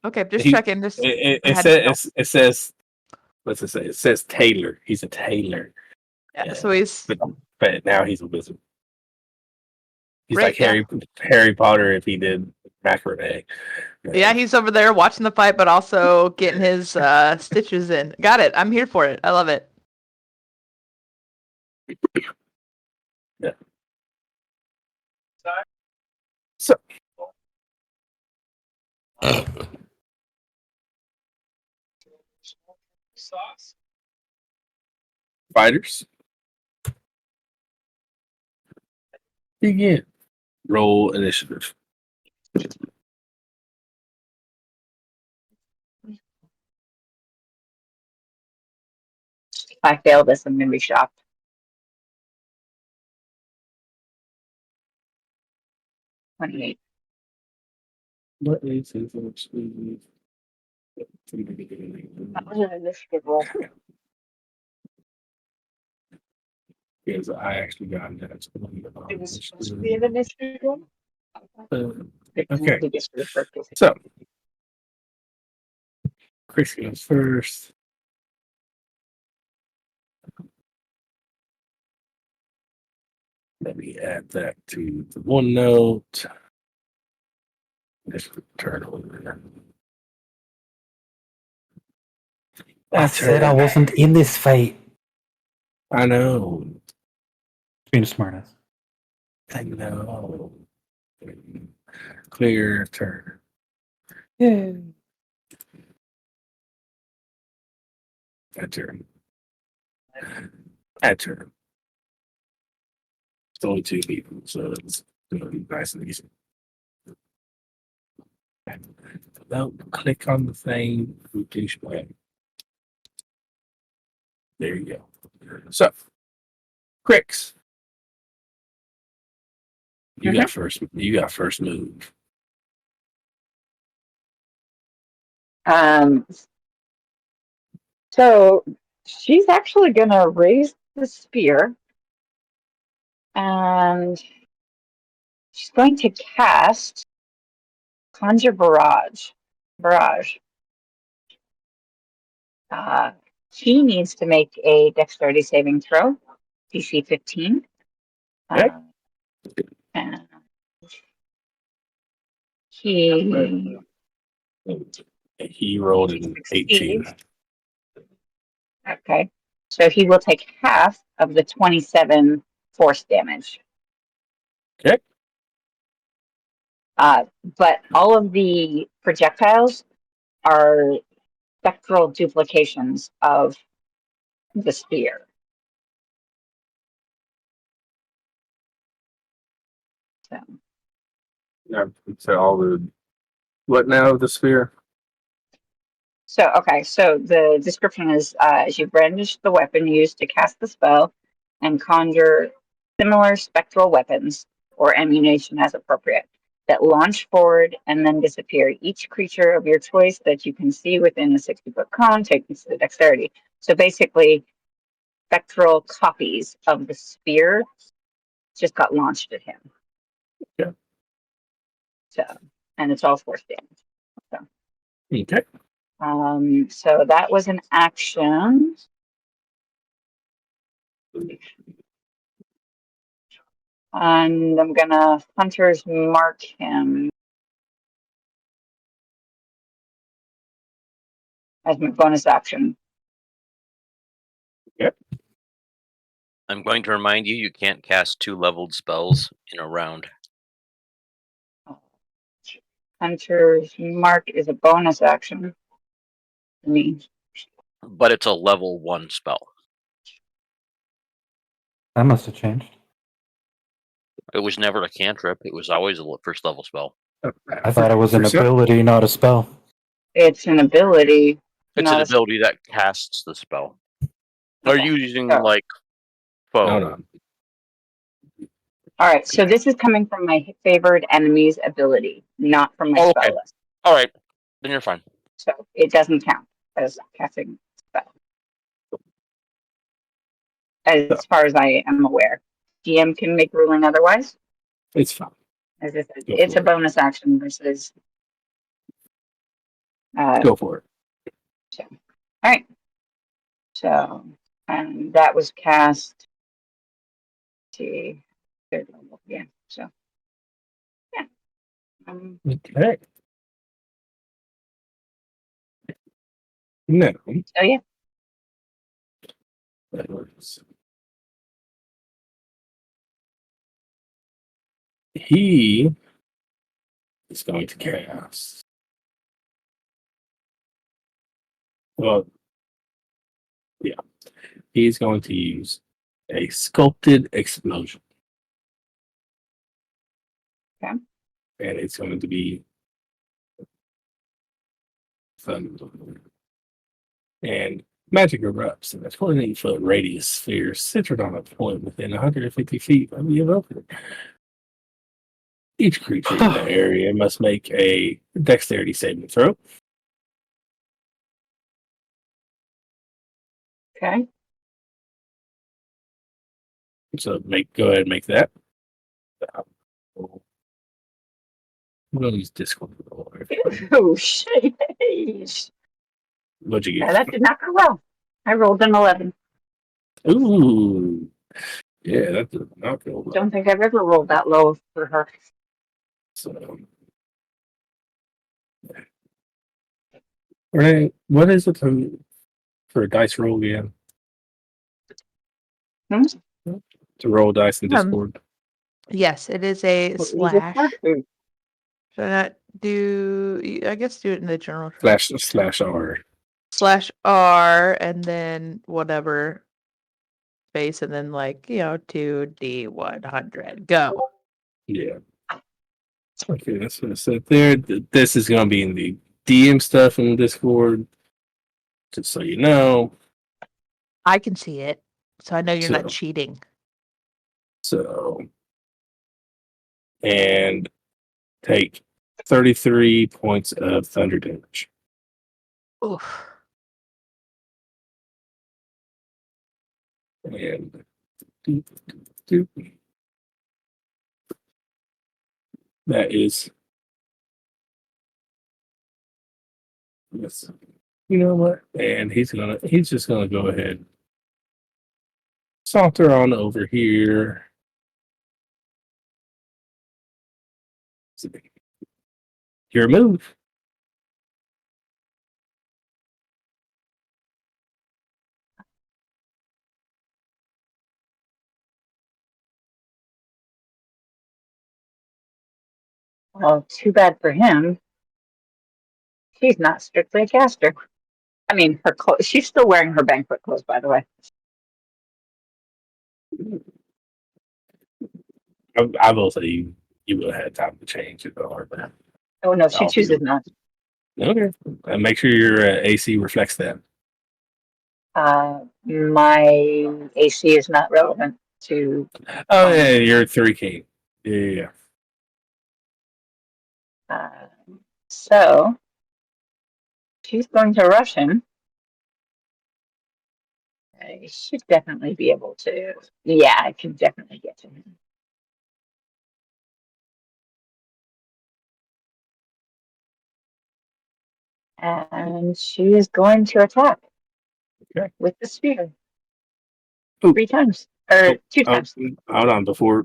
okay, just
He-
checking. Just
It says what's it say? It says tailor. He's a tailor.
yeah, so he's
But now he's a wizard. He's
Great,
like Harry Potter if he did macrame.
yeah, he's over there watching the fight, but also getting his stitches in. Got it. I'm here for it. I love it.
Yeah. So
Sauce.
fighters. Begin. Roll initiative.
If I fail this, I'm gonna be shocked. $28.
What is his
That was an initiative roll.
Because I actually got that.
It was supposed to be an initiative roll.
Okay.
He gets the first place.
So, Chris goes first. Let me add that to the OneNote. Let's turn over.
I said I wasn't in this fight.
I know.
Being a smartass.
I know. Clear turn.
Yeah.
That turn. That turn. It's only 2 people, so it's gonna be nice and easy. Don't click on the thing. There you go. So, Krix. You got first. You got first move.
So she's actually gonna raise the spear, and she's going to cast Conjure Barrage. He needs to make a Dexterity saving throw, DC 15.
Okay.
And he
rolled an 18.
Okay. So he will take half of the 27 force damage.
Okay.
But all of the projectiles are spectral duplications of the spear.
So all the what now of the sphere?
So the description is as you brandish the weapon used to cast the spell and conjure similar spectral weapons or ammunition as appropriate that launch forward and then disappear. Each creature of your choice that you can see within a 60-foot cone takes the dexterity. So basically, spectral copies of the spear just got launched at him.
Yeah.
So, and it's all force damage. So.
Okay.
So that was an action. And I'm gonna Hunter's Mark him as my bonus action.
Yep.
I'm going to remind you, you can't cast 2 leveled spells in a round.
Hunter's Mark is a bonus action for me.
But it's a level 1 spell.
That must have changed.
It was never a cantrip. It was always a first level spell.
I thought it was an ability, not a spell.
It's an ability.
It's an ability that casts the spell. Are you using like foe?
No.
All right, so this is coming from my favored enemy's ability, not from my
Oh,
spell
okay.
list.
All right, then you're fine.
So it doesn't count as casting spell. As far as I am aware. GM can make ruling otherwise.
It's fine.
As I said,
Go
it's
for
a
it.
bonus action versus.
Go for it.
All right. So, and that was cast. See, third level. Yeah. So, yeah.
Okay. No.
So yeah.
That works. He is going to cast. Well, yeah. He's going to use a sculpted explosion.
Okay.
And it's going to be thunder. And magic erupts in a 28-foot radius sphere centered on a point within 150 feet of the evoker. Each creature in the area must make a dexterity saving throw.
Okay.
So go ahead and make that. I'm going to use Discord.
Oh shit!
What'd you
Yeah,
get?
that did not go well. I rolled an 11.
Ooh. Yeah, that did not go well.
Don't think I've ever rolled that low for her.
So, Renee, what is it for a dice roll again?
Hmm?
To roll dice in Discord?
Yes, it is a
What you just
slash.
said?
Should I not do? I guess do it in the general.
Slash R.
/R and then whatever space and then 2D100 go.
Yeah. Okay, that's what I said there. This is going to be in the DM stuff in Discord, just so you know.
I can see it, so I know you're
So-
not cheating.
So, and take 33 points of thunder damage.
Oof.
And that is, yes. You know what? And he's just gonna go ahead, saunter on over here. Your move.
Well, too bad for him. She's not strictly a caster. I mean, her clothes. She's still wearing her banquet clothes, by the way.
I will say you would have had time to change it, though. But
Oh no, she
I'll
chooses
be-
not.
okay. Make sure your AC reflects that.
My AC is not relevant to.
Oh yeah, you're Thri-kreen. Yeah.
So she's going to rush him. I should definitely be able to. Yeah, I can definitely get to him. And she is going to attack.
Okay.
With the spear.
Ooh.
3 times. Or 2 times.
Hold on, before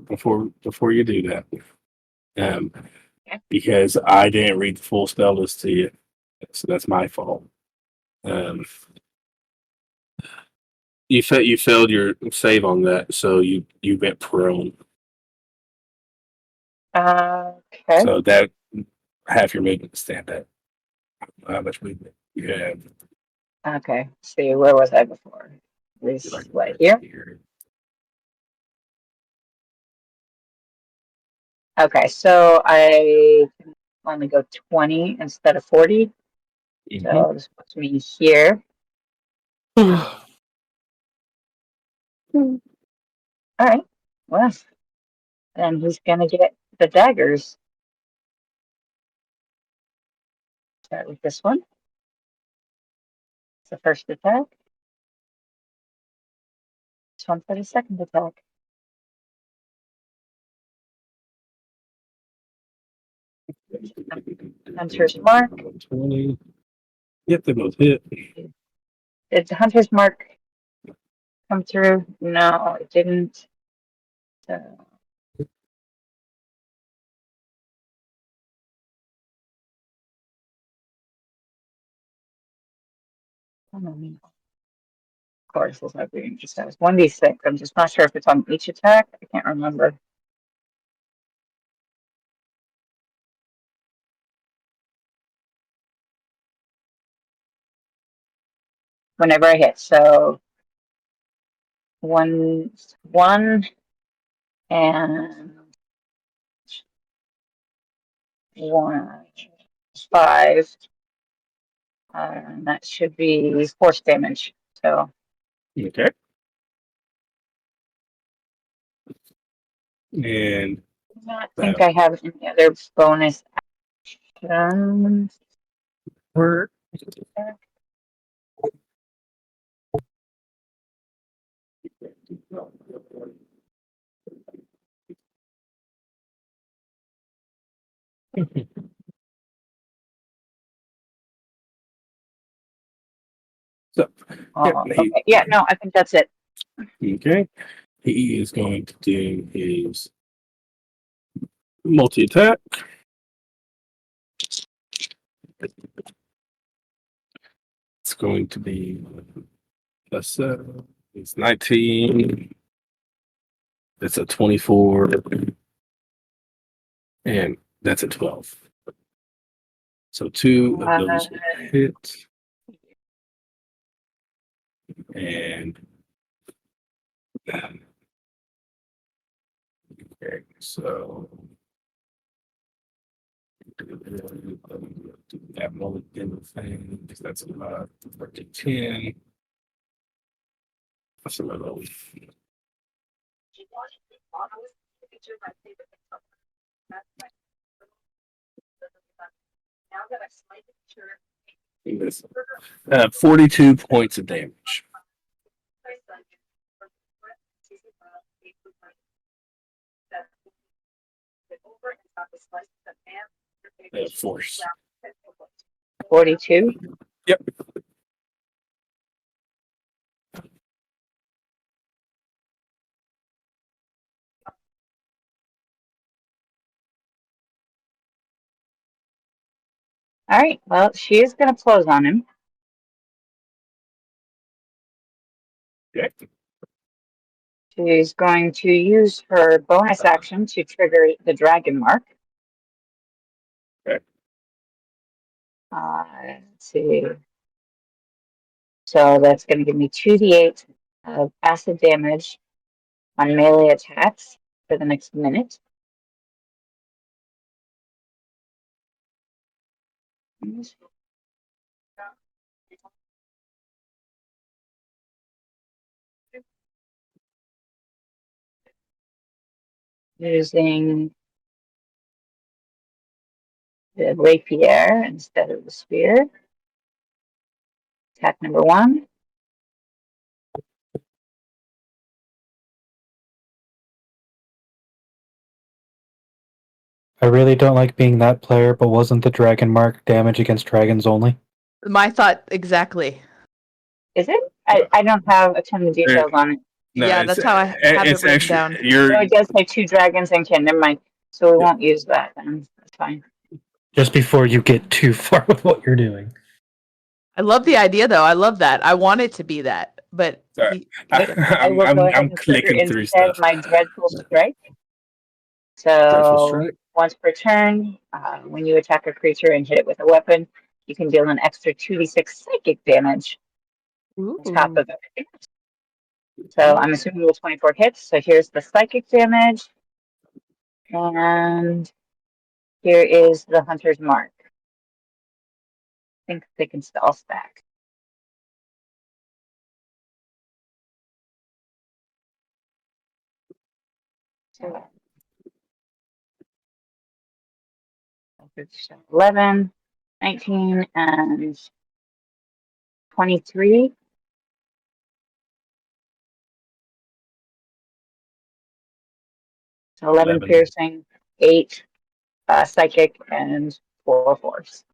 you do that.
Okay.
Because I didn't read the full spell list to you. So that's my fault. You failed your save on that, so you went prone.
Okay.
So that half your movement to stand up. How much movement you have?
Okay. See, where was I before? This right here. Okay, so I can only go 20 instead of 40. So this puts me here. All right. Well, And he's gonna get the daggers. Start with this one. It's the first attack. This one for the second attack. Hunter's Mark.
20. Yep, they both hit.
Did the Hunter's Mark come through? No, it didn't. So, of course, it's not being just has 1d6. I'm just not sure if it's on each attack. I can't remember. Whenever I hit, so one and 1, 5. And that should be force damage. So
Okay. And
I don't think I have any other bonus actions.
work. So,
Okay. Yeah, no, I think that's it.
okay. He is going to do his multi attack. It's going to be it's 19. That's a 24. And that's a 12. So 2 of those hit. And okay, so do that mulligan thing because that's about 10. That's a little. This, 42 points of damage. Force.
42.
Yep.
All right. Well, she is going to close on him.
Okay.
She's going to use her bonus action to trigger the dragon mark.
Okay.
Let's see. So that's going to give me 2d8 of acid damage on melee attacks for the next minute. Using the rapier instead of the spear. Attack number 1.
I really don't like being that player, but wasn't the dragon mark damage against dragons only?
My thought exactly.
Is it? I don't have a ton of details on it.
No,
Yeah, that's how I have it
it's
written
actually
down.
you're
So it does say 2 dragons and can. Never mind. So we won't use that then. That's fine.
Just before you get too far with what you're doing.
I love the idea, though. I love that. I want it to be that, but
Sorry.
I will go ahead
I'm
and trigger
clicking through
instead
stuff.
my dreadful strike.
Dreadful
So
strike.
once per turn, when you attack a creature and hit it with a weapon, you can deal an extra 2d6 psychic damage on top of everything. So I'm assuming roll 24 hits. So here's the psychic damage. And here is the hunter's mark. I think they can all stack. So 11, 19, and 23. So 11 piercing, 8 psychic, and 4 force.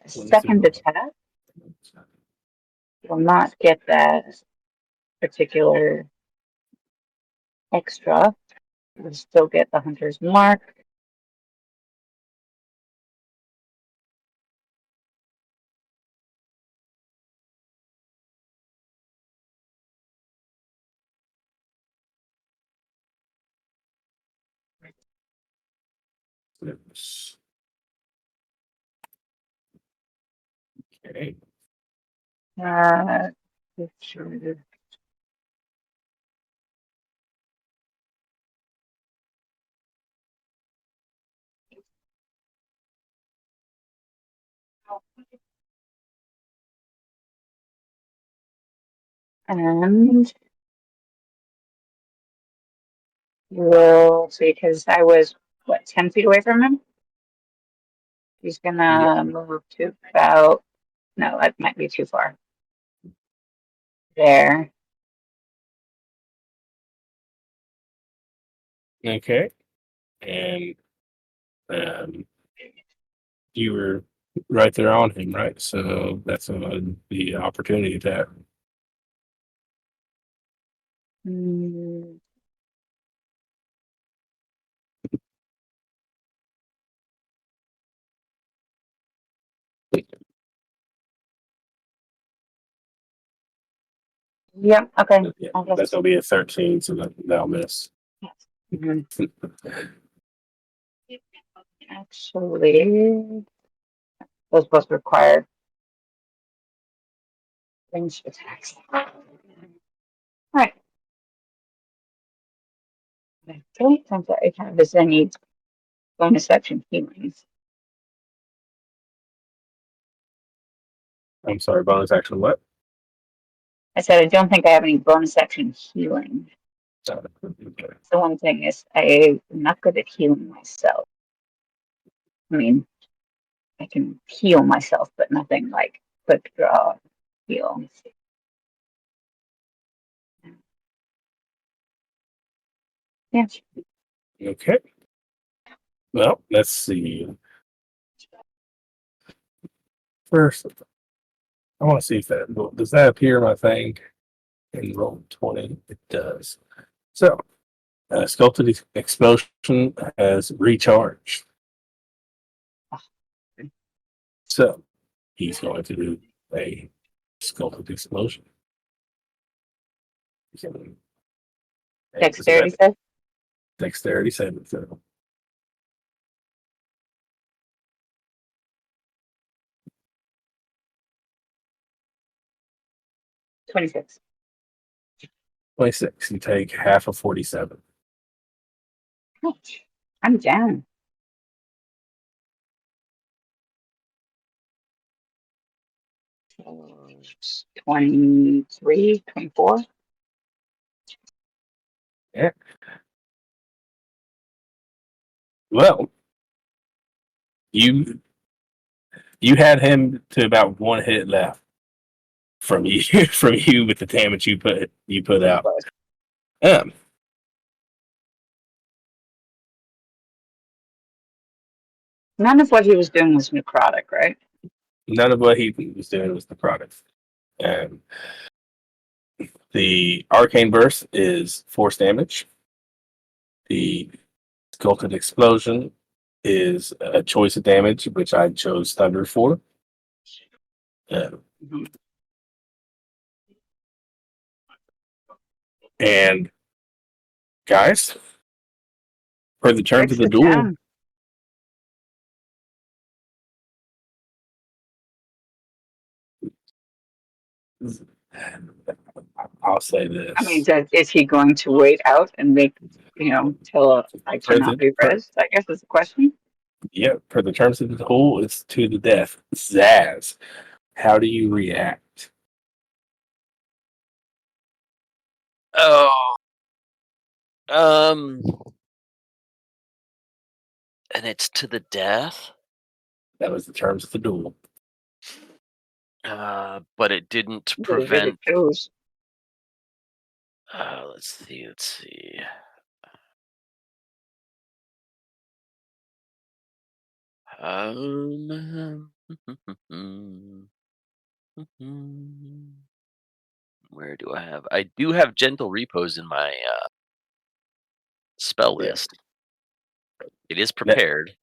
Second attack will not get that particular extra. We'll still get the hunter's mark.
Okay.
And we'll see, because I was, 10 feet away from him? He's gonna move to about, no, that might be too far. There.
Okay. And you were right there on him, right? So that's the opportunity attack.
Mm. Yep, okay.
Yeah,
I guess.
that's gonna be a 13, so that'll miss.
Mhm. Actually, those both require ranged attacks. Alright. I don't think that I have any bonus action healings.
I'm sorry, bonus action what?
I said I don't think I have any bonus action healing.
Okay.
The one thing is I'm not good at healing myself. I mean, I can heal myself, but nothing like quick draw heal. Yeah.
Okay. Well, let's see. First, I want to see if that does that appear in my thing in roll 20. It does. So, Sculpted Explosion has recharged. So, he's going to do a Sculpted Explosion.
Dexterity says?
Dexterity saving throw.
$26.
26. You take half of 47.
Ouch. I'm down. So, 23, 24.
Yeah. Well, you had him to about one hit left from you from you with the damage you put out.
None of what he was doing was necrotic, right?
None of what he was doing was the product. The arcane burst is force damage. The sculpted explosion is a choice of damage, which I chose thunder for. And guys, for the terms of the duel, I'll say this.
I mean, is he going to wait out and make, till I cannot be rezzed? I guess is the question.
Yeah, for the terms of the duel, it's to the death. Zaz, how do you react?
Oh. And it's to the death?
That was the terms of the duel.
But it didn't
They really
prevent.
chose.
Let's see. Where do I have? I do have Gentle Repose in my spell
Yeah.
list. It is prepared.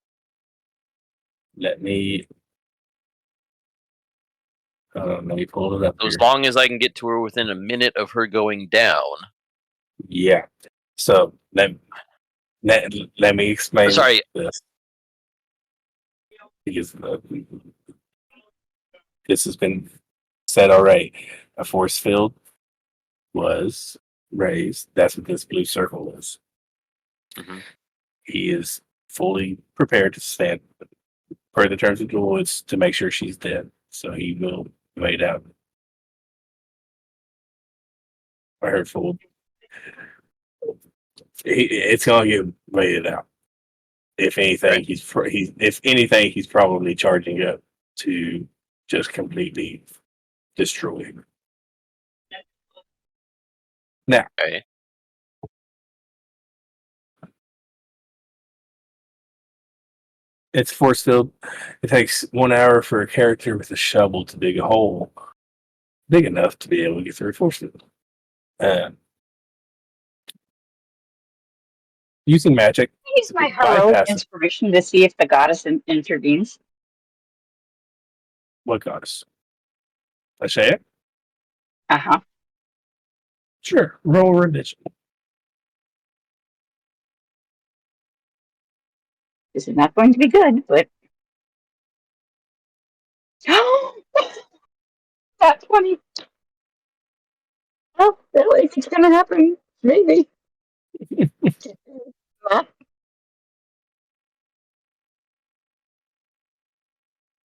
Let me pull it up
So
here.
as long as I can get to her within a minute of her going down.
Yeah. So let me explain
Sorry.
this. Because this has been said already. A force field was raised. That's what this blue circle is.
Mhm.
He is fully prepared to stand per the terms of the duel. It's to make sure she's dead. So he will wait out. I heard full. It's gonna get waited out. If anything,
Right.
he's probably charging up to just completely destroy him. Now,
Okay.
it's force field. It takes 1 hour for a character with a shovel to dig a hole big enough to be able to get through a force field. Using magic.
Use my heroic
Bypass it.
inspiration to see if the goddess intervenes.
What goddess? Ashaya?
Uh-huh.
Sure. Roll religion.
This is not going to be good, but that 20. Oh, if it's gonna happen, maybe.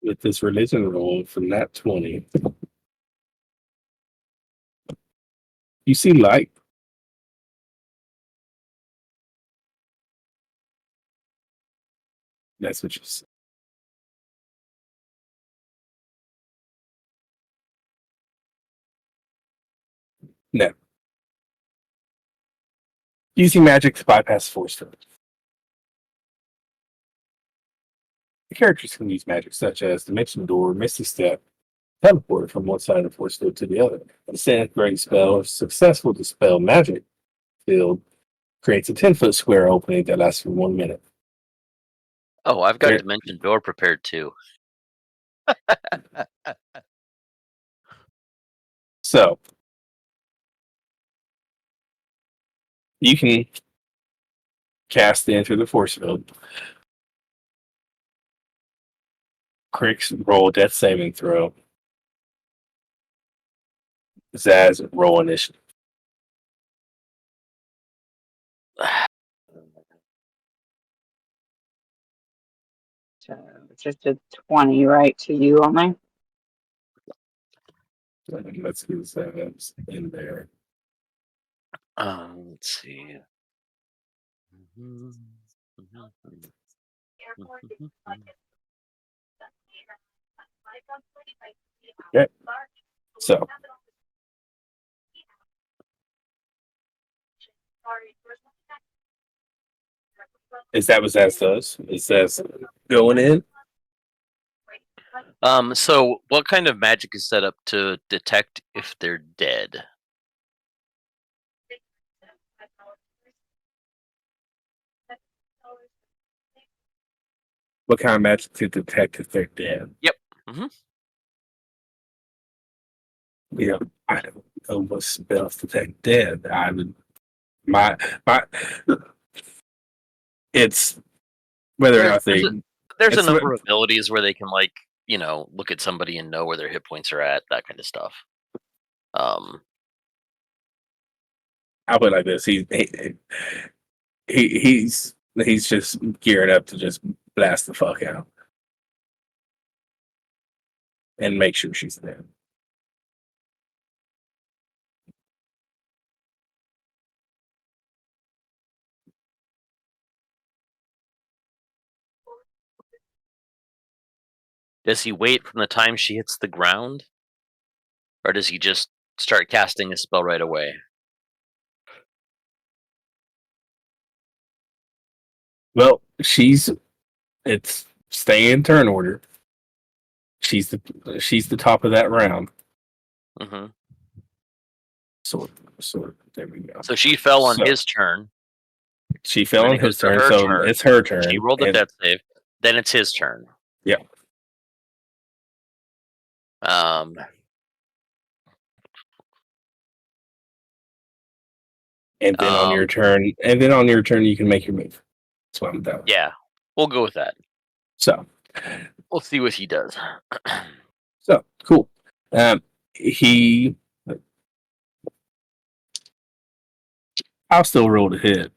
With this religion roll from that 20, you see light. That's what you see. No. Using magic to bypass force field. The characters can use magic such as Dimension Door, Misty Step, teleport from one side of the force field to the other. A disintegrating spell, if successful to spell magic field, creates a 10-foot square opening that lasts for 1 minute.
Oh, I've got
There-
Dimension Door prepared too.
So, you can cast the enter the force field. Krix roll a death saving throw. Zaz roll initiative.
So just a 20, right, to you only?
Let's get Zaz in there.
Let's see.
Okay. So, is that what Zaz does? Is Zaz going in?
So what kind of magic is set up to detect if they're dead?
What kind of magic to detect if they're dead?
Yep. Mm-hmm.
You know, I don't know what spells detect dead. I would my it's whether or not they
There's a
it's
number of abilities where they can look at somebody and know where their hit points are at, that kind of stuff.
I'll put it like this. He's just gearing up to just blast the fuck out and make sure she's there.
Does he wait from the time she hits the ground? Or does he just start casting a spell right away?
Well, it's stay in turn order. She's the top of that round.
Hmm.
So there we go.
So she fell on
So-
his turn.
She fell
Then
on
it goes
his
to
turn,
her
so
turn.
it's her turn.
She rolled a
and-
death save. Then it's his turn.
Yeah.
Um.
And then on your turn, you can make your move. That's what I'm doing.
Yeah, we'll go with that.
So
We'll see what he does.
cool. He. I'll still roll to hit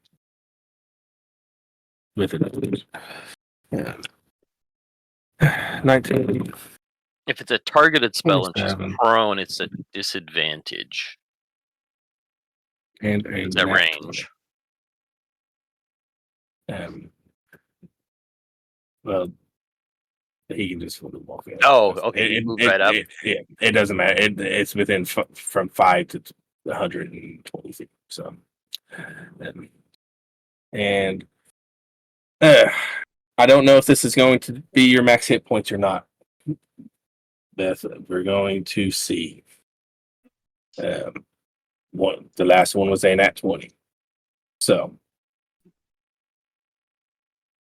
with it. Yeah. 19.
If it's a targeted spell and she's
27.
prone, it's a disadvantage.
And
It's at range.
Well, he can just walk in.
Oh, okay. You move right up.
It doesn't matter. It's within from 5 to 120 feet. So, and I don't know if this is going to be your max hit points or not, Beth. We're going to see. The last one was a nat 20. So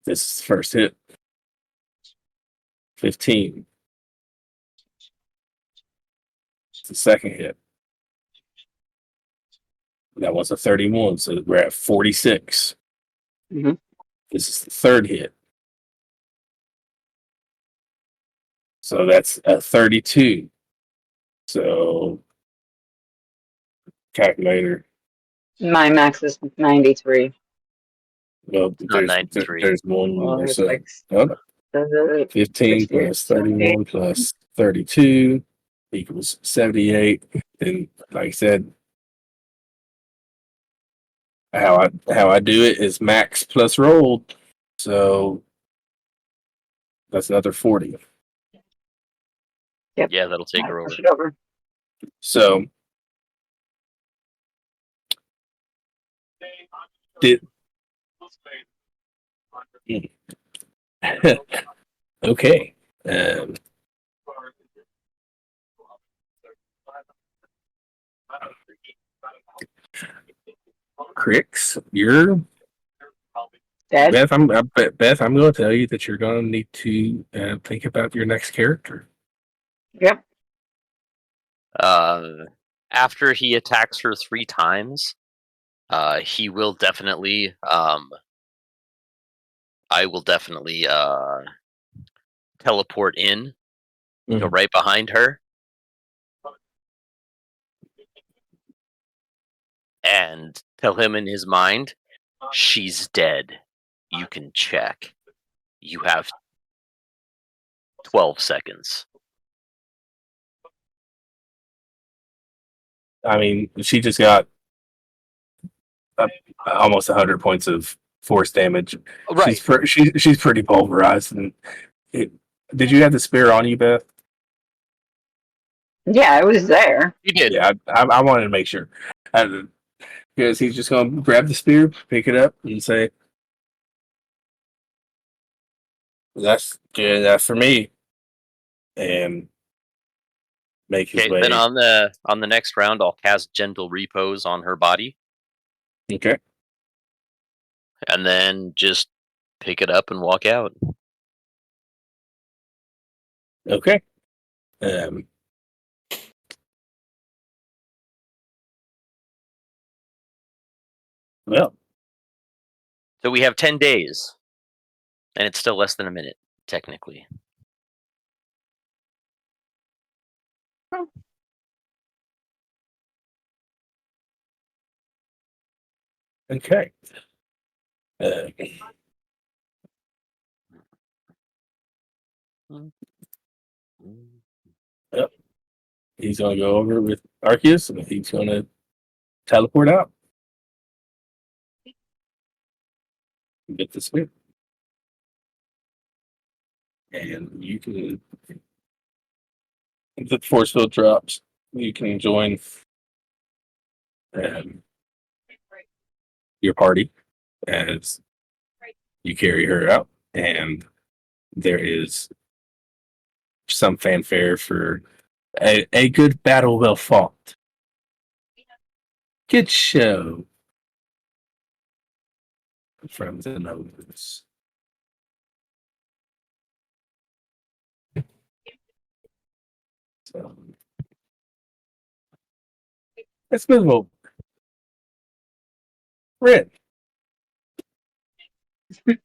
this is the first hit. 15. It's the second hit. That was a 31, so we're at 46.
Mhm.
This is the third hit. So that's a 32. So calculator.
My max is 93.
Well,
Not 93.
there's one more.
It's
So
like
15 plus 31 plus 32 equals 78. And like I said, how I do it is max plus rolled. So that's another 40.
Yep.
Yeah, that'll take her over.
Push it over.
So did okay. Krix, you're
Dead?
Beth. Beth. I'm going to tell you that you're going to need to think about your next character.
Yep.
After he attacks her 3 times, he will definitely. I will definitely teleport in, go right behind her, and tell him in his mind, "She's dead. You can check. You have 12 seconds."
I mean, she just got almost 100 points of force damage.
Right.
She's pretty pulverized. And did you have the spear on you, Beth?
Yeah, I was there.
You did.
Yeah, I wanted to make sure. Because he's just going to grab the spear, pick it up, and say, "That's good enough for me," and make his
Okay.
way.
Then on the next round, I'll cast Gentle Repose on her body,
Okay.
and then just pick it up and walk out.
Okay. Well,
So we have 10 days, and it's still less than a minute, technically.
okay. Yep. He's going to go over with Arceus, and he's going to teleport out. Get the spear. and you can. If the force field drops, you can join your party as you carry her out, and there is some fanfare for a good battle well fought. Good show from the nobles. So let's move on. Red.
Who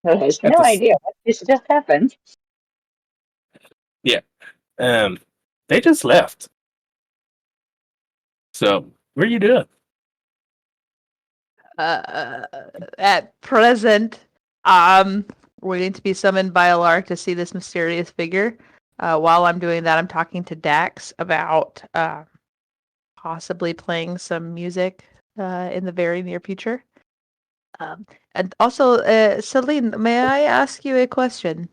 has
At
no
the-
idea what this just happened.
They just left. So what are you doing?
At present, waiting to be summoned by a lark to see this mysterious figure. While I'm doing that, I'm talking to Dax about possibly playing some music in the very near future. And also, Celine, may I ask you a question?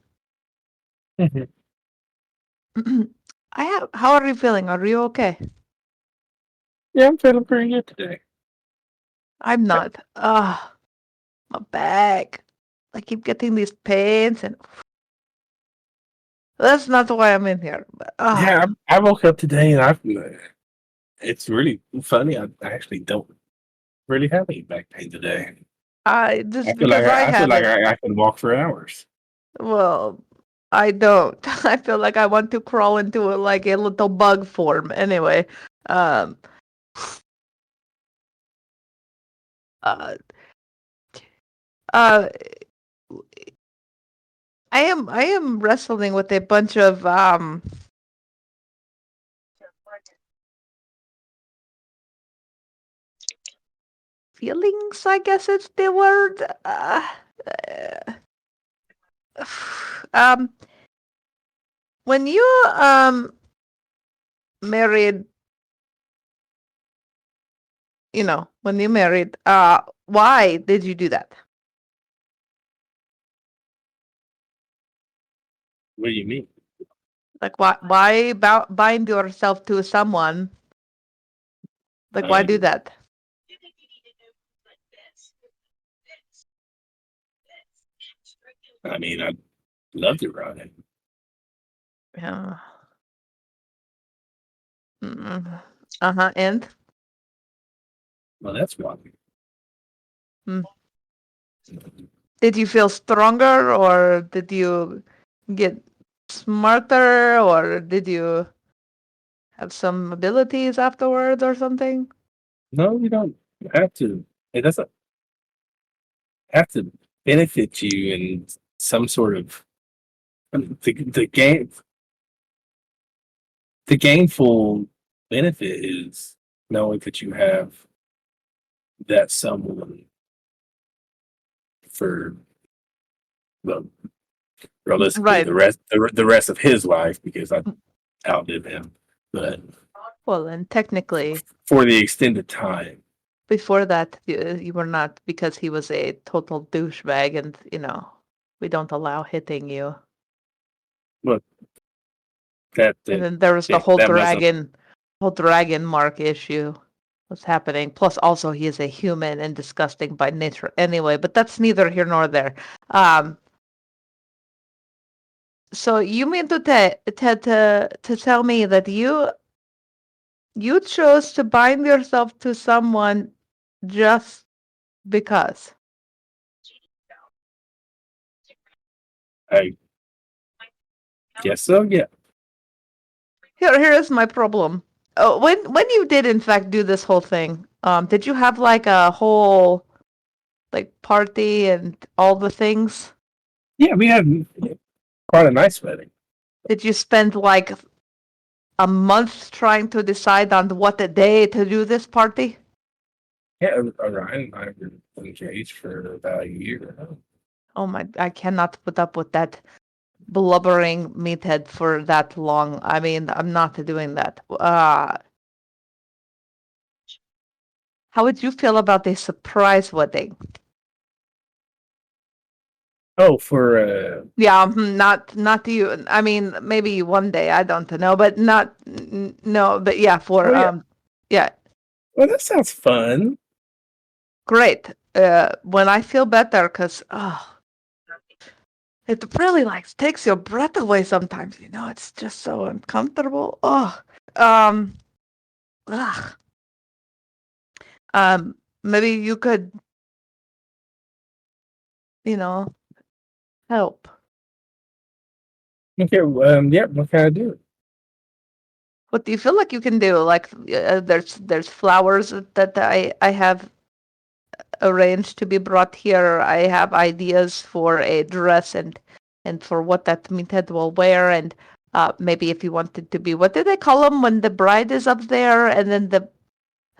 How are you feeling? Are you okay?
Yeah, I'm feeling pretty good today.
I'm not. My back. I keep getting these pains, and that's not why I'm in here. But,
Yeah, I woke up today and it's really funny. I actually don't really have any back pain today.
Just
I feel
because
like
I
I feel
have
like
it.
I can walk for hours.
Well, I don't. I feel like I want to crawl into like a little bug form. Anyway, uh, uh, I am wrestling with a bunch of feelings, I guess it's the word. When you married, when you married, why did you do that?
What do you mean?
Like, why bind yourself to someone? Like, why do that?
I mean, I loved it, Ryan.
Yeah. And
Well, that's why.
did you feel stronger, or did you get smarter, or did you have some abilities afterwards or something?
No, you don't have to. It doesn't have to benefit you in some sort of the game. The gainful benefit is knowing that you have that someone for well, realistically
Right.
the rest of his life because I outlived him, but
Well, and technically,
for the extended time.
before that, you were not, because he was a total douchebag, and we don't allow hitting you.
But
And then there was the
that must
whole dragon mark issue was happening. Plus, also he is a human and disgusting by nature anyway. But that's neither here nor there. So you mean to tell me that you chose to bind yourself to someone just because?
I guess so. Yeah.
Here is my problem. Oh, when you did in fact do this whole thing, did you have like a whole like party and all the things?
Yeah, we had quite a nice wedding.
Did you spend like a month trying to decide on what the day to do this party?
Yeah, Ryan and I were engaged for about a year.
Oh my, I cannot put up with that blubbering meathead for that long. I mean, I'm not doing that. How would you feel about a surprise wedding?
Oh, for
Yeah, not you. I mean, maybe one day. I don't know, but not no. But yeah, for
Oh, yeah.
yeah,
well, that sounds fun.
great. When I feel better, cause it really like takes your breath away sometimes. You know, it's just so uncomfortable. Oh, um, ugh. Maybe you could, you know, help.
Okay, yeah, what can I do?
What do you feel like you can do? Like, there's flowers that I have arranged to be brought here. I have ideas for a dress and for what that meathead will wear, and maybe if you wanted to be, what do they call them when the bride is up there and then the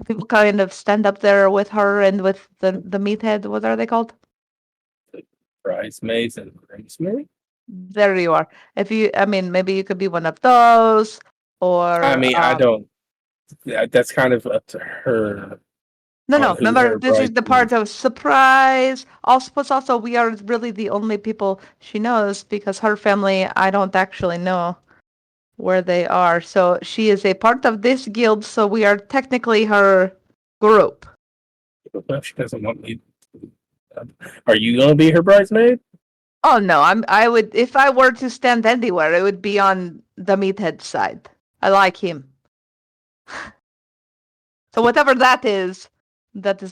people kind of stand up there with her and with the meathead? What are they called?
Bridesmaids and groomsmen?
There you are. If you, I mean, maybe you could be one of those, or
I mean, I don't. Yeah, that's kind of up to her on
no.
who
Remember,
her
this is
bride
the part
is.
of surprise. Also, plus also, we are really the only people she knows because her family, I don't actually know where they are. So she is a part of this guild. So we are technically her group.
Well, she doesn't want me. Are you gonna be her bridesmaid?
Oh no, I would if I were to stand anywhere, it would be on the meathead side. I like him. So whatever that is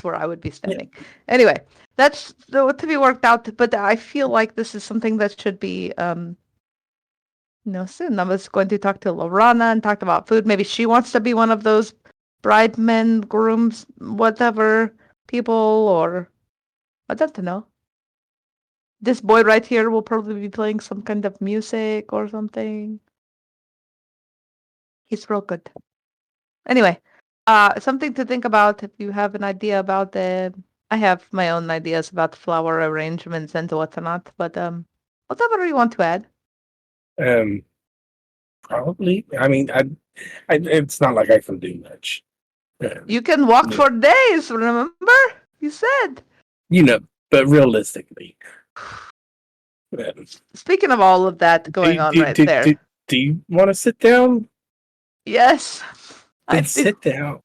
where I would be standing. Anyway, that's to be worked out, but I feel like this is something that should be soon. I was going to talk to Lorana and talk about food. Maybe she wants to be one of those bridemen, grooms, whatever people, or I don't know. This boy right here will probably be playing some kind of music or something. He's real good. Anyway, something to think about if you have an idea about the. I have my own ideas about flower arrangements and whatnot, but whatever you want to add.
Um, probably. I mean, it's not like I can do much.
You can walk
Yeah.
for days. Remember, you said.
You know, but realistically, um,
Speaking of all of that going on right there,
do you want to sit down?
yes, I
Then
do.
sit down.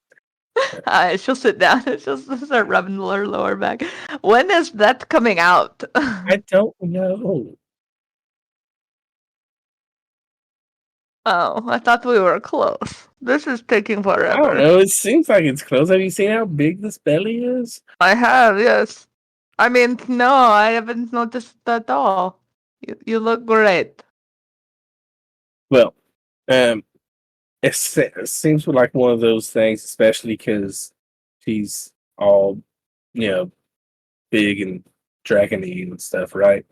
She'll sit down and she'll start rubbing her lower back. When is that coming out?
I don't know.
Oh, I thought we were close. This is taking
I don't
forever.
know. It seems like it's close. Have you seen how big this belly is?
I have, yes. I mean, no, I haven't noticed at all. You look great.
Well, um, it seems like one of those things, especially because she's all, you know, big and dragony and stuff, right?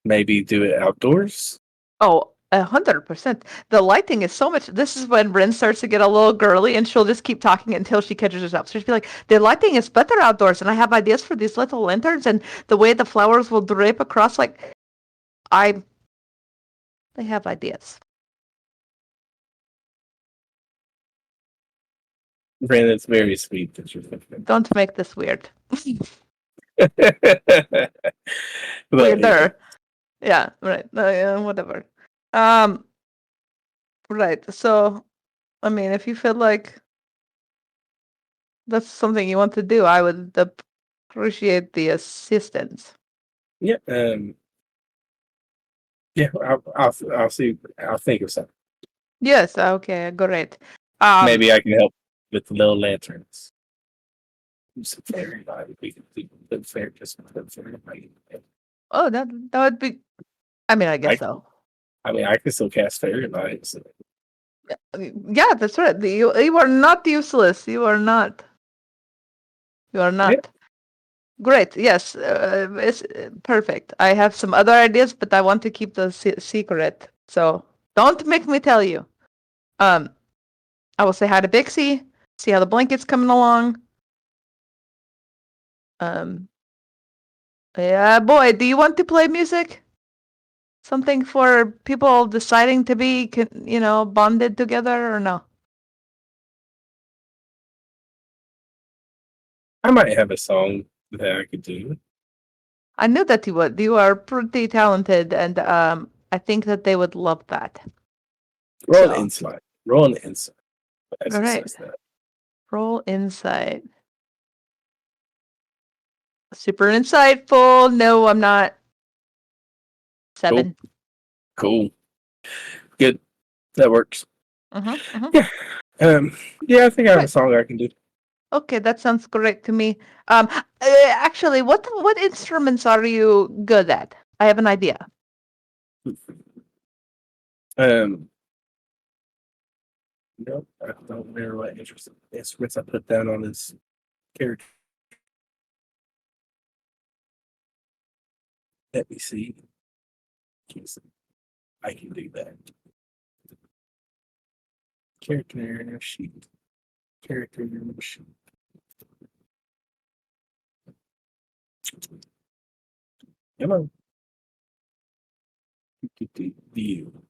Maybe do it outdoors.
Oh, 100%. The lighting is so much. This is when Rin starts to get a little girly, and she'll just keep talking until she catches herself. So she'll be like, "The lighting is better outdoors, and I have ideas for these little lanterns, and the way the flowers will drape across." Like, they have ideas.
Brandon, it's very sweet that you're thinking.
Don't make this weird.
But,
Weirder. Yeah, right. Yeah, whatever. Right. So, I mean, if you feel like that's something you want to do, I would appreciate the assistance.
yeah, yeah. I'll see. I'll think of something.
Yes. Okay. Great.
Maybe I can help with the little lanterns. Do some fairy light. We can do the fairy, just put fairy light.
Oh, that would be. I mean, I guess so.
I mean, I can still cast fairy lights.
Yeah, that's right. You are not useless. You are not. You are not.
Yeah.
Great. Yes. It's perfect. I have some other ideas, but I want to keep the secret. So don't make me tell you. I will say hi to Bixie. See how the blanket's coming along. Yeah, boy. Do you want to play music? Something for people deciding to be, bonded together, or no?
I might have a song that I could do.
I knew that you would. You are pretty talented, and I think that they would love that.
Roll
So-
an insight. Roll an insight. As
All
it
right.
says that.
Roll insight. Super insightful. No, I'm not. 7.
Cool. Good. That works.
Mm-hmm, mm-hmm.
Yeah. Yeah, I think I have a
Right.
song I can do.
Okay, that sounds great to me. Actually, what instruments are you good at? I have an idea.
Nope, I don't remember what instruments I put down on his character. Let me see. I can do that. Character sheet. Character sheet. Come on. View.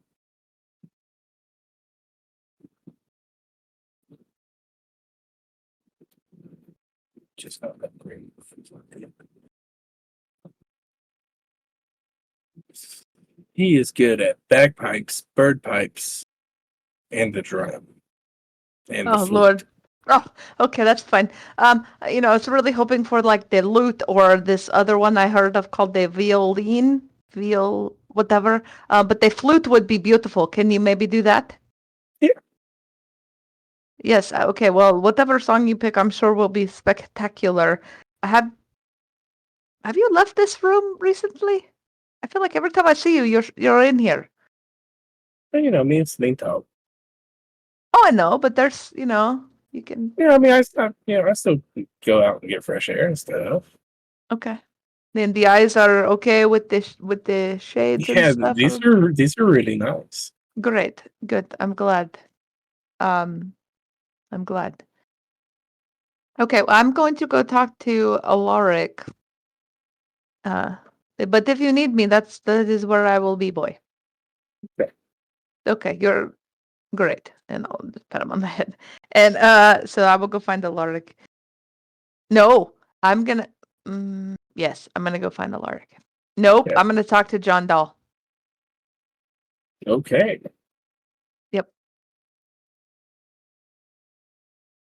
Just not that great. He is good at bagpipes, bird pipes, and the drum. And the
Oh
flute.
Lord. Oh, okay, that's fine. I was really hoping for like the lute or this other one I heard of called the whatever. But the flute would be beautiful. Can you maybe do that?
Yeah.
Yes. Okay. Well, whatever song you pick, I'm sure will be spectacular. Have you left this room recently? I feel like every time I see you, you're in here.
And, me and Sling talk.
Oh, I know, but there's, you can.
Yeah, I mean, I still go out and get fresh air and stuff.
Okay. Then the eyes are okay with the shades
Yeah,
and stuff.
these are really nice.
Great. Good. I'm glad. I'm glad. Okay, well, I'm going to go talk to Alaric. But if you need me, that is where I will be, boy.
Okay.
Okay, you're great. And I'll just pat him on the head. And so I will go find Alaric. No, I'm gonna yes, I'm gonna go find Alaric. Nope,
Yeah.
I'm gonna talk to John Dahl.
Okay.
Yep.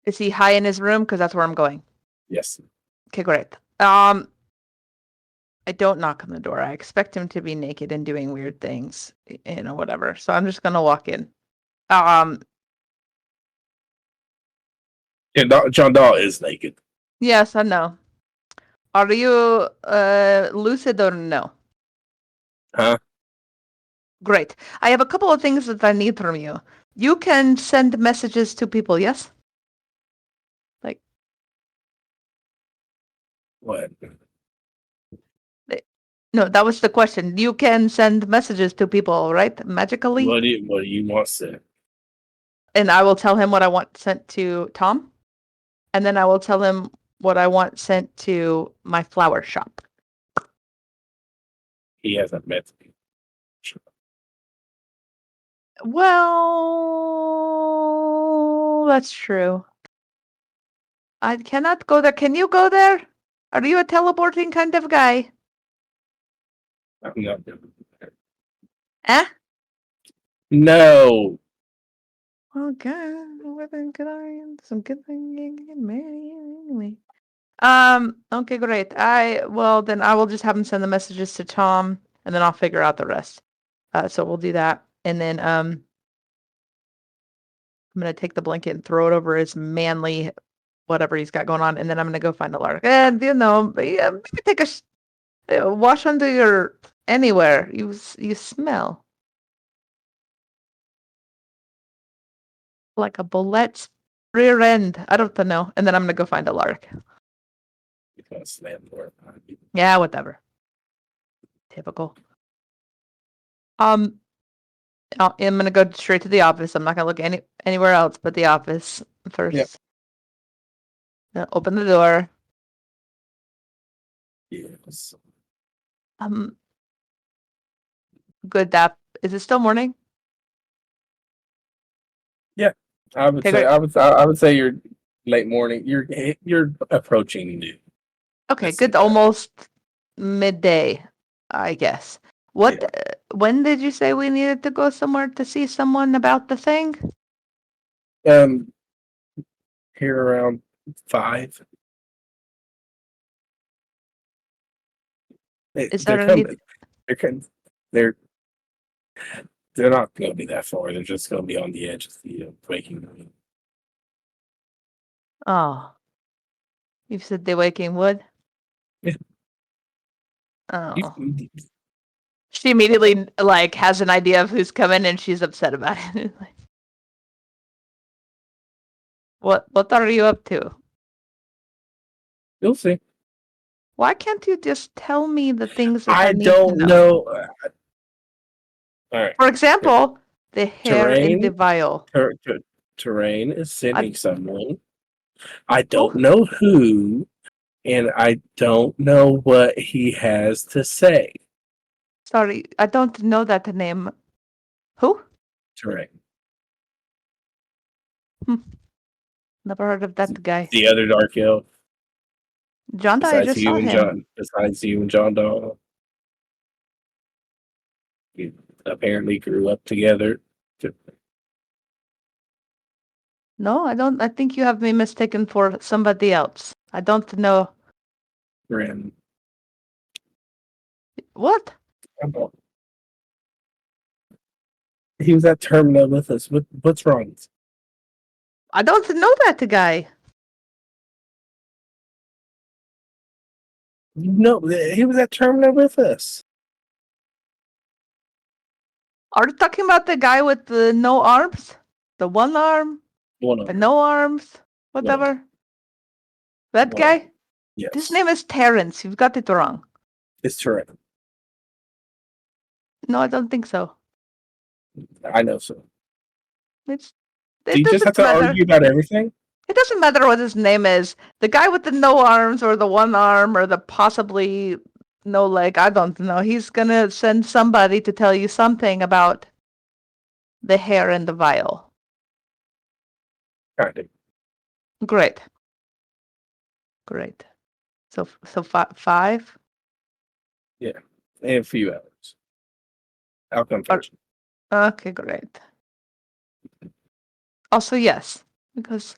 Is he high in his room? Because that's where I'm going.
Yes.
Okay, great. I don't knock on the door. I expect him to be naked and doing weird things, whatever. So I'm just gonna walk in.
Yeah, John Dahl is naked.
Yes, I know. Are you lucid or no?
Huh?
Great. I have a couple of things that I need from you. You can send messages to people, yes?
What?
No, that was the question. You can send messages to people, right? Magically?
What do you want sent?
And I will tell him what I want sent to Tom. And then I will tell him what I want sent to my flower shop.
He hasn't met me.
Well, that's true. I cannot go there. Can you go there? Are you a teleporting kind of guy?
I'm not doing that.
Eh?
No.
Okay. Some good thing anyway. Okay, great. Then I will just have him send the messages to Tom and then I'll figure out the rest. So we'll do that. And then I'm gonna take the blanket and throw it over his manly whatever he's got going on, and then I'm gonna go find Alaric. And maybe take a wash under your anywhere. You smell like a bullet's rear end. I don't know. And then I'm gonna go find Alaric.
He's gonna slam the door behind you.
Yeah, whatever. Typical. I'm gonna go straight to the office. I'm not gonna look anywhere else but the office first.
Yep.
Open the door.
Yes.
Good. Is it still morning?
I would
Okay,
say
great.
I would say you're late morning. You're approaching noon.
Okay,
Let's say
good.
that.
Almost midday, I guess. When did you say we needed to go somewhere to see someone about the thing?
Here around 5.
Is
They're
there any?
coming. They're they're not going to be that far. They're just going to be on the edge of the waking room.
Oh, you said the waking wood.
Yeah.
Oh, she immediately like has an idea of who's coming, and she's upset about it. What are you up to?
You'll see.
Why can't you just tell me the things that I
I
need
don't
to know?
know. All right.
For example, the hair in the
Terrain.
vial.
Terrain is sending
I-
someone. I don't know who, and I don't know what he has to say.
Sorry, I don't know that name. Who?
Terrain.
Never heard of that guy.
The other dark elf.
John, I just saw him.
Besides you and John Dahl. You apparently grew up together.
No, I don't. I think you have me mistaken for somebody else. I don't know.
Ren.
What?
He was at Terminal with us. What's wrong?
I don't know that guy.
No, he was at Terminal with us.
Are you talking about the guy with the no arms? The one arm? The no arms? Whatever. That
One
guy?
Yes.
His name is Terrence. You've got it wrong.
It's Terrain.
No, I don't think so.
I know so.
Do
Do you just have to argue about everything?
It doesn't matter what his name is. The guy with the no arms or the one arm or the possibly no leg, I don't know. He's gonna send somebody to tell you something about the hair in the vial.
Kind of.
Great. So 5?
In a few hours. I'll come fetch you.
Okay, great. Also, yes, because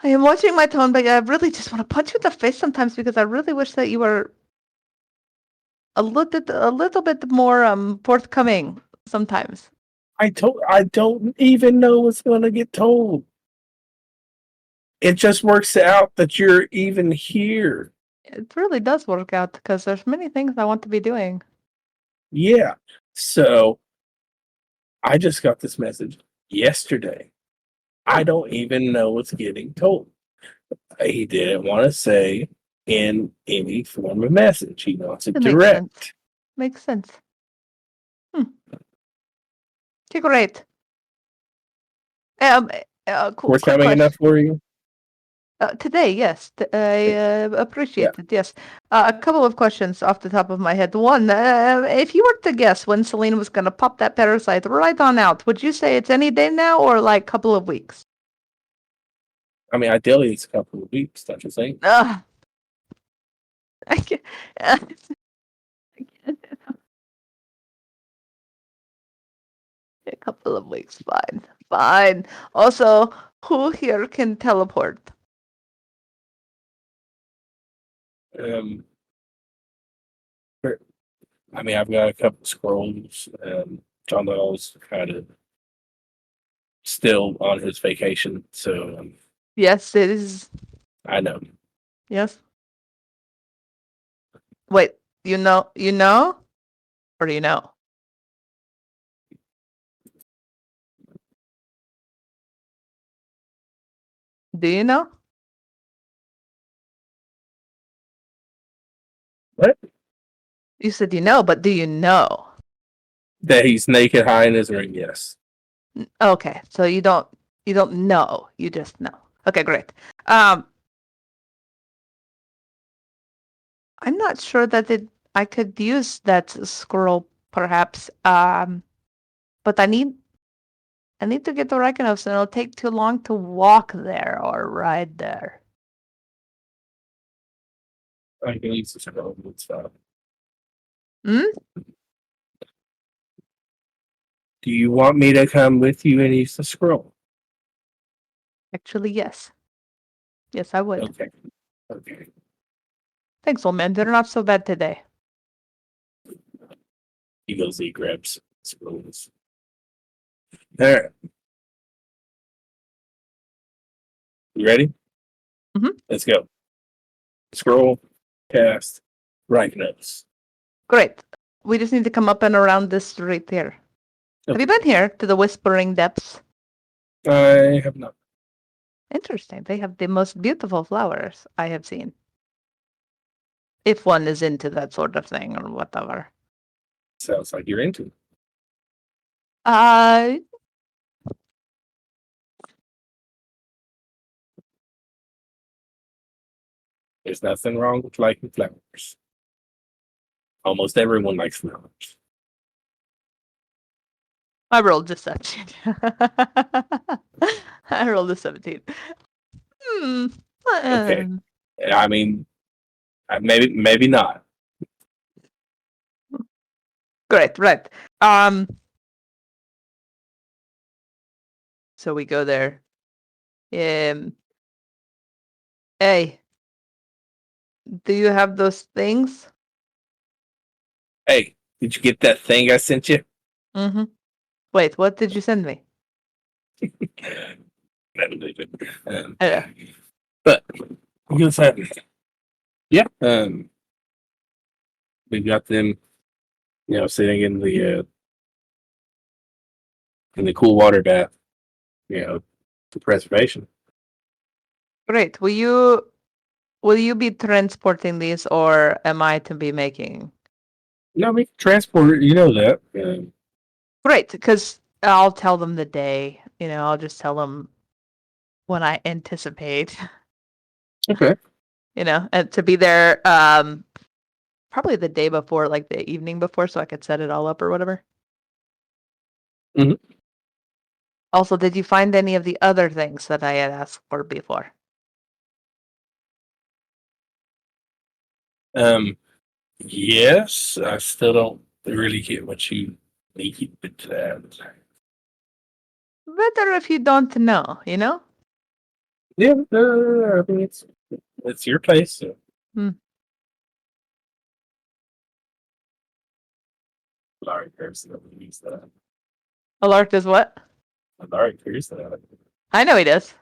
I am watching my tone, but I really just want to punch you in the face sometimes because I really wish that you were a little bit more forthcoming sometimes.
I don't even know what's going to get told. It just works out that you're even here.
It really does work out because there's many things I want to be doing.
Yeah. So I just got this message yesterday. I don't even know what's getting told. He didn't want to say in any form of message. He wants it direct.
Makes sense. Okay, great. Cool.
Forthcoming enough for you?
Today, yes. I appreciate it, yes. A couple of questions off the top of my head. One, if you were to guess when Selene was going to pop that parasite right on out, would you say it's any day now or like a couple of weeks?
I mean, ideally, it's a couple of weeks, don't you think?
I can't. A couple of weeks, fine. Also, who here can teleport?
I mean, I've got a couple scrolls. John Doll's kind of still on his vacation, so
Yes, it is.
I know.
Yes. Wait, you know? Or do you know? Do you know?
What?
You said you know, but do you know?
That he's naked high in his ring, yes.
Okay, so you don't know. You just know. Okay, great. I'm not sure that I could use that scroll perhaps. But I need to get to Reykjanes and it'll take too long to walk there or ride there.
I can use the scroll. It's fine.
Hmm?
Do you want me to come with you and use the scroll?
Actually, yes. Yes, I would.
Okay. Okay.
Thanks, old man. They're not so bad today.
He goes, he grabs scrolls. There. You ready?
Mhm.
Let's go. Scroll, cast, right notes.
Great. We just need to come up and around this right here. Have you been here to the Whispering Depths?
I have not.
Interesting. They have the most beautiful flowers I have seen. If one is into that sort of thing or whatever.
Sounds like you're into it.
Uh,
There's nothing wrong with liking flowers. Almost everyone likes flowers.
I rolled deception. I rolled a 17. Hmm.
Okay. I mean, maybe not.
Great, right. So we go there. Hey, do you have those things?
Hey, did you get that thing I sent you?
Mm-hmm. Wait, what did you send me?
That'll do it.
Yeah.
But here's that. Yeah. We've got them, sitting in the cool water bath, for preservation.
Great. Will you be transporting these, or am I to be making?
No, we can transport it. You know that.
Great, because I'll tell them the day. I'll just tell them when I anticipate.
Okay.
And to be there. Probably the day before, like the evening before, so I could set it all up or whatever.
Mhm.
Also, did you find any of the other things that I had asked for before?
Yes, I still don't really get what you need with that.
Better if you don't know,
Yeah, I mean it's your place. So. Larry cares that we use that.
Alark does what?
Larry cares that.
I know he does.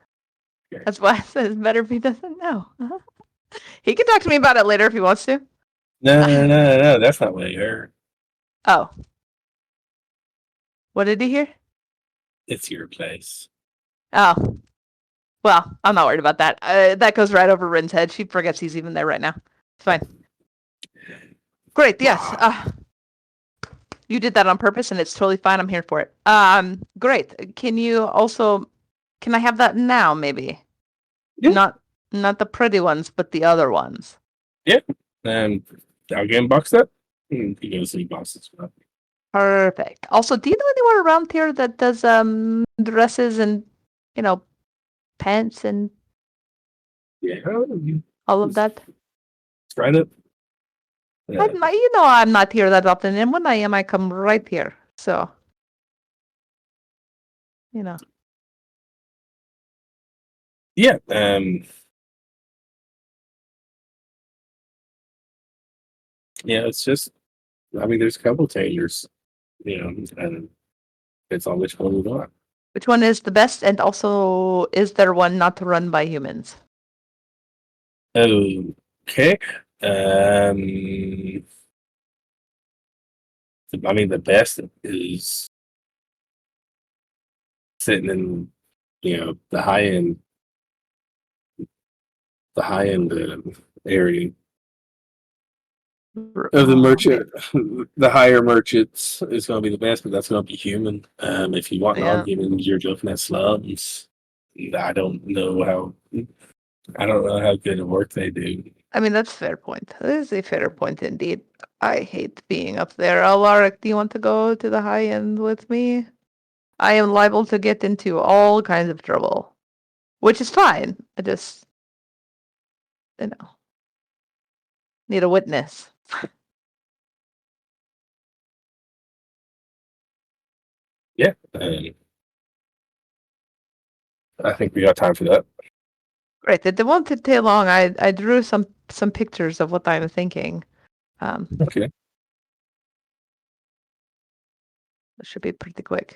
Okay.
That's why I said it's better if he doesn't know. He can talk to me about it later if he wants to.
No, that's not what I heard.
Oh. What did he hear?
It's your place.
Oh. Well, I'm not worried about that. That goes right over Rin's head. She forgets he's even there right now. It's fine. Great, yes. You did that on purpose, and it's totally fine. I'm here for it. Great. Can I have that now, maybe?
Yeah.
Not the pretty ones, but the other ones.
Yeah. I'll get him boxed up. He goes and he boxes up.
Perfect. Also, do you know anyone around here that does dresses and pants and
Yeah.
all of that?
Straight up.
I'm not here that often, and when I am, I come right here. So,
Yeah. Yeah, it's just there's a couple tailors, and it's on which one we want.
which one is the best? And also, is there one not run by humans?
Okay. The best is sitting in, the high end area of the merchant. The higher merchants is going to be the best, but that's going to be human. If you want
Yeah.
non-human, you're looking at slums. I don't know how good of work they do.
I mean, that's a fair point. That is a fair point indeed. I hate being up there. Alaric, do you want to go to the high end with me? I am liable to get into all kinds of trouble, which is fine. I just, Need a witness.
Yeah. I think we got time for that.
Great. It won't take long. I drew some pictures of what I'm thinking.
Okay.
It should be pretty quick.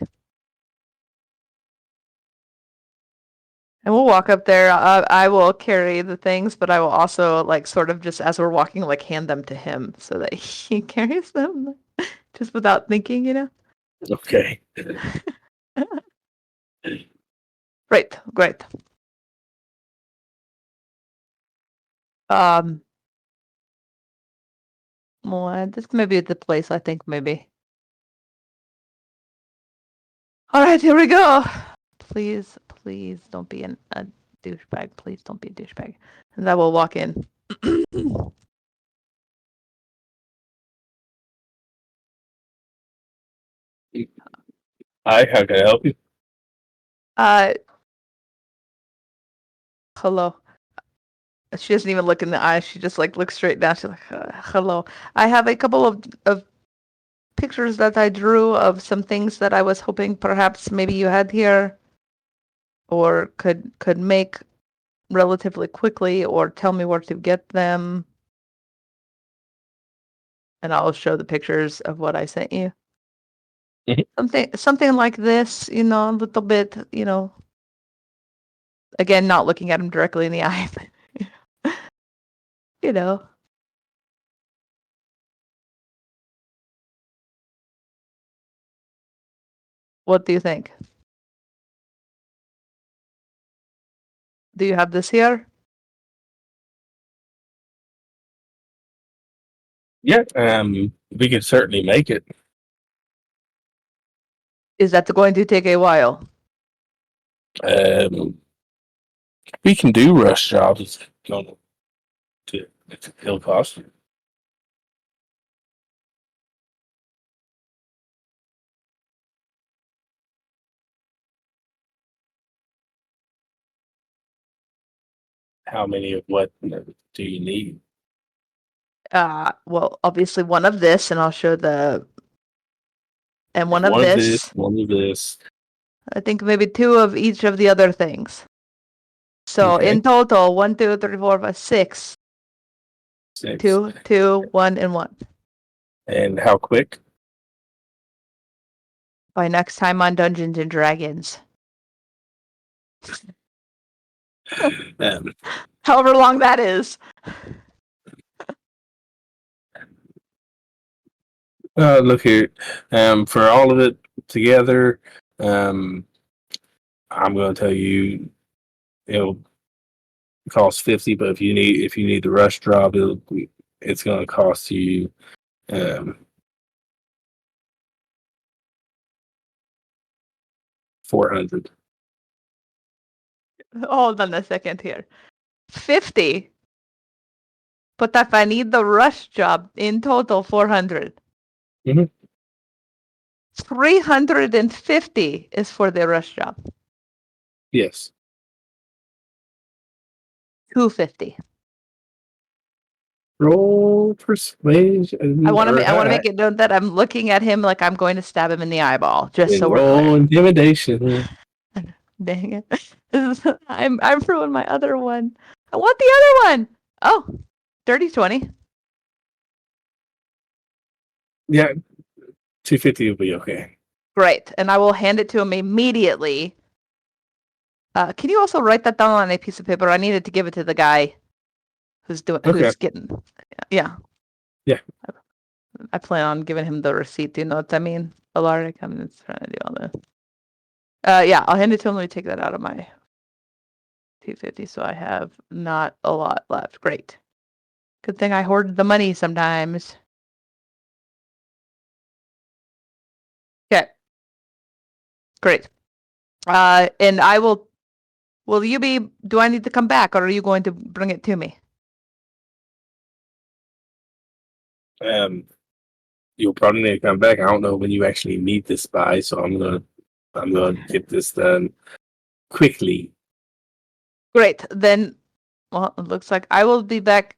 And we'll walk up there. I will carry the things, but I will also like sort of just as we're walking, like hand them to him so that he carries them just without thinking, you know?
Okay.
Great. Well, this may be the place, I think, maybe. All right, here we go. Please don't be a douchebag. Please don't be a douchebag. And I will walk in.
Hi, how can I help you?
Hello. She doesn't even look in the eyes. She just like looks straight down. She's like, hello. I have a couple of pictures that I drew of some things that I was hoping perhaps maybe you had here or could make relatively quickly or tell me where to get them. And I'll show the pictures of what I sent you. Something like this, you know, a little bit, you know. Again, not looking at him directly in the eye, but, you know. What do you think? Do you have this here?
Yeah, we could certainly make it.
Is that going to take a while?
We can do rush jobs. It'll cost. How many of what do you need?
Well, obviously one of this, and I'll show the, and one of
One
this.
one of this.
I think maybe 2 of each of the other things. So
Okay.
in total, 1, 2, 3, 4, 5, 6.
6.
2, 2, 1, and 1.
And how quick?
By next time on Dungeons and Dragons.
Um,
However long that is.
Look here. For all of it together, I'm going to tell you it'll cost 50. But if you need the rush job, it's going to cost you 400.
Hold on a second here. 50. But if I need the rush job, in total 400.
Mhm.
350 is for the rush job.
Yes.
250.
Roll persuasion.
I want to make it known that I'm looking at him like I'm going to stab him in the eyeball, just so we're
roll
clear.
intimidation.
Dang it! I'm ruining my other one. I want the other one. Oh, dirty 20.
Yeah, 250 will be okay.
Great, and I will hand it to him immediately. Can you also write that down on a piece of paper? I needed to give it to the guy who's getting. Yeah.
Yeah.
I plan on giving him the receipt. Do you know what I mean? Alaric, I'm just trying to do all this. Yeah, I'll hand it to him. Let me take that out of my 250, so I have not a lot left. Great. Good thing I hoarded the money sometimes. Okay. Great. And I will you be, do I need to come back or are you going to bring it to me?
You'll probably need to come back. I don't know when you actually need this by, so I'm gonna get this done quickly.
Great. Then, well, it looks like I will be back.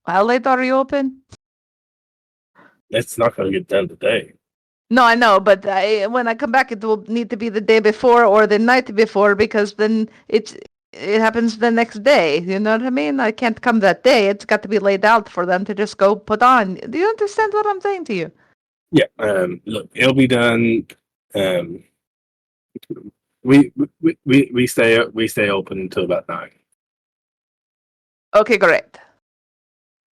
How late are you open?
It's not going to get done today.
No, I know, but when I come back, it will need to be the day before or the night before because then it happens the next day. You know what I mean? I can't come that day. It's got to be laid out for them to just go put on. Do you understand what I'm saying to you?
Yeah. Look, it'll be done. We stay open until about 9.
Okay, great.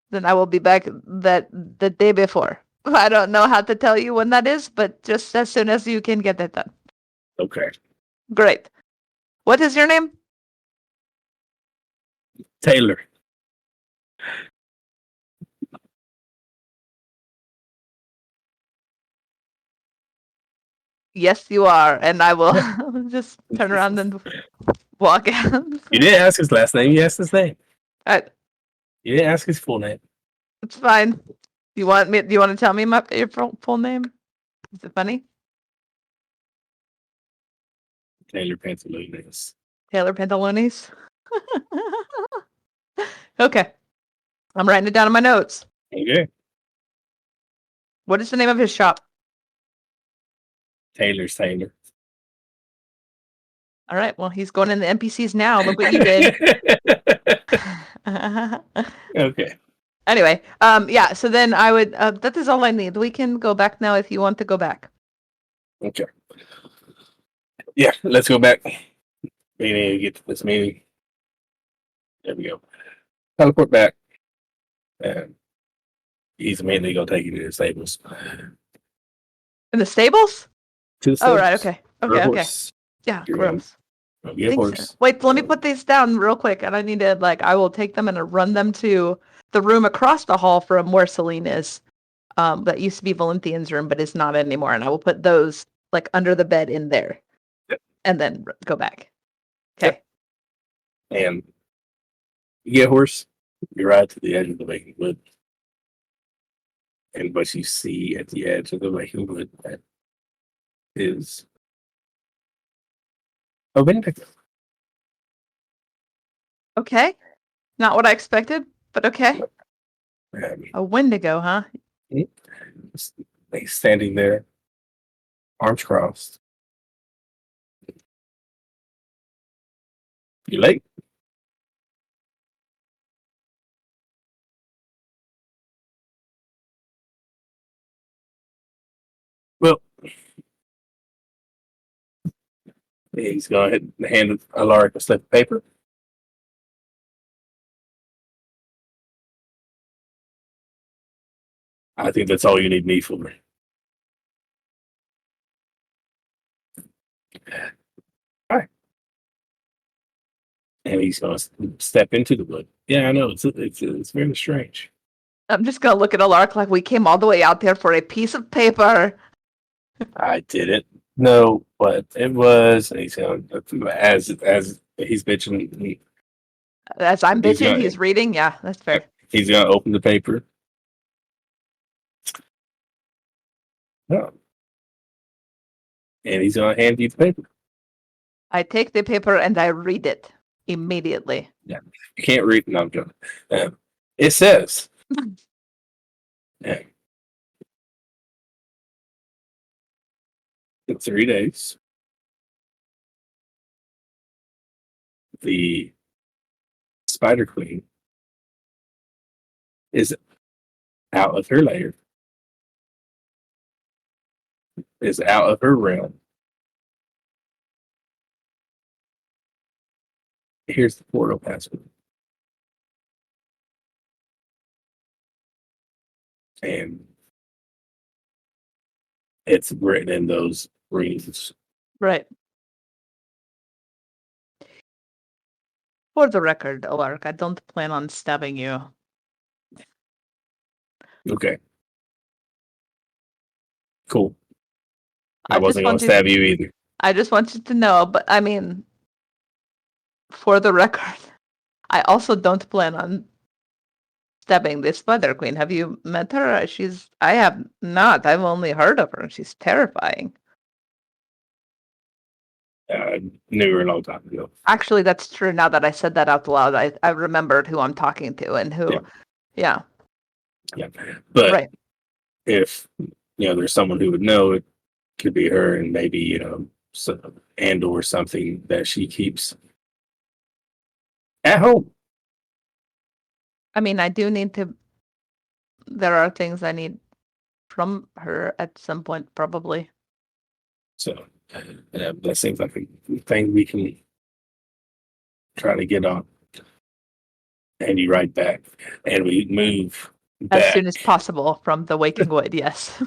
Then I will be back the day before. I don't know how to tell you when that is, but just as soon as you can get it done.
Okay.
Great. What is your name?
Taylor.
Yes, you are, and I will just turn around and walk out.
You didn't ask his last name. You asked his name. You didn't ask his full name.
It's fine. Do you want to tell me your full name? Is it funny?
Taylor Pantalones.
Taylor Pantalones. Okay. I'm writing it down in my notes.
Okay.
What is the name of his shop?
Taylor's Taylor.
All right. Well, he's going in the NPCs now. Look what you did.
Okay.
Anyway, yeah. So then I would. That is all I need. We can go back now if you want to go back.
Okay. Yeah, let's go back. We need to get to this meeting. There we go. Teleport back. And he's immediately going to take you to the stables.
In the stables?
To the
Oh,
stables.
right. Okay.
For a
Okay. Okay.
horse.
Yeah.
You're
Gross.
Go get a
Thanks.
horse.
Wait, let me put these down real quick, and I need to I will take them and run them to the room across the hall from where Celine is. That used to be Valenthian's room, but is not anymore, and I will put those under the bed in there,
Yep.
and then go back. Okay.
Yep. And you get a horse. You ride to the edge of the vacant wood, and what you see at the edge of the vacant wood that is a Wendigo.
Okay. Not what I expected, but okay. A Wendigo, huh?
He's standing there, arms crossed. You late? Well, he's going to hand Alaric a slip of paper. I think that's all you need me for. All right. And he's going to step into the wood. Yeah, I know. It's very strange.
I'm just gonna look at Alark like we came all the way out there for a piece of paper.
I didn't know what it was. And he's going as he's bitching.
As I'm
He's
bitching,
got
he's
it.
reading. Yeah, that's fair.
He's going to open the paper. Oh. And he's going to hand you the paper.
I take the paper and I read it immediately.
You can't read. No, I'm joking. It says. In 3 days, the Spider Queen is out of her lair, is out of her realm. Here's the portal password. And it's written in those runes.
Right. For the record, Alark, I don't plan on stabbing you.
Okay. Cool. I
just
wasn't going
want
to stab you either.
I just want you to know, but I mean, for the record, I also don't plan on stabbing this Spider Queen. Have you met her? I have not. I've only heard of her. She's terrifying.
Knew her a long time ago.
Actually, that's true. Now that I said that out loud, I remembered who I'm talking to and who
Yeah.
Yeah.
Yeah. But
Right.
if there's someone who would know, it could be her, and maybe and or something that she keeps at home.
I mean, I do need to. There are things I need from her at some point, probably.
So that seems like a thing we can try to get on. And you write back, and we move
As
back.
soon as possible from the Waking Wood, yes.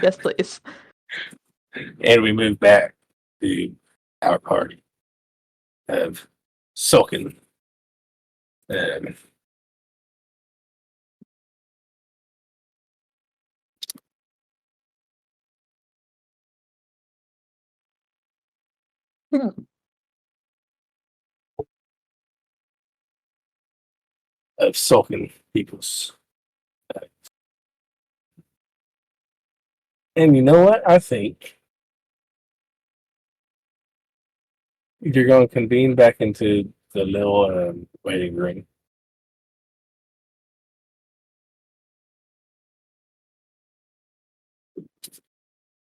Yes, please.
And we move back to our party of sulking of sulking peoples. And you know what? I think you're going to convene back into the little waiting room.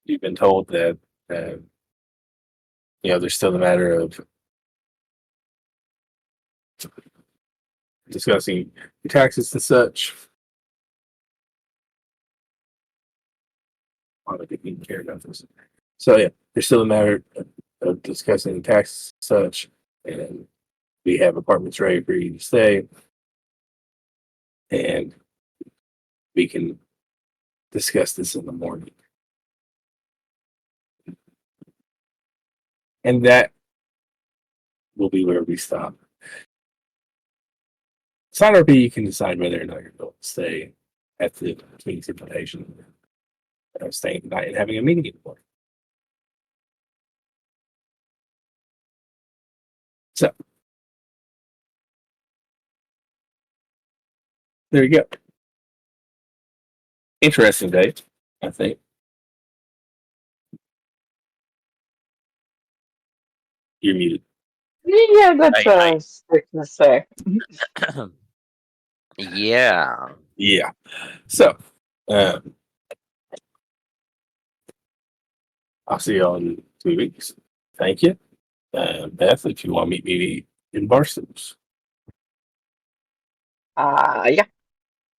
You've been told that there's still a matter of discussing your taxes and such. I don't think we care about this. So yeah, there's still a matter of discussing the taxes and such, and we have apartments ready for you to stay, and we can discuss this in the morning. And that will be where we stop. Sign RP, you can decide whether or not you're going to stay at the king's invitation, staying the night and having a meeting in the morning. So, there you go. Interesting day, I think. You're muted.
Yeah, that's to say.
Yeah.
Yeah. So, I'll see you all in 2 weeks. Thank you. Beth, if you want to meet me in Barstows.
Yeah.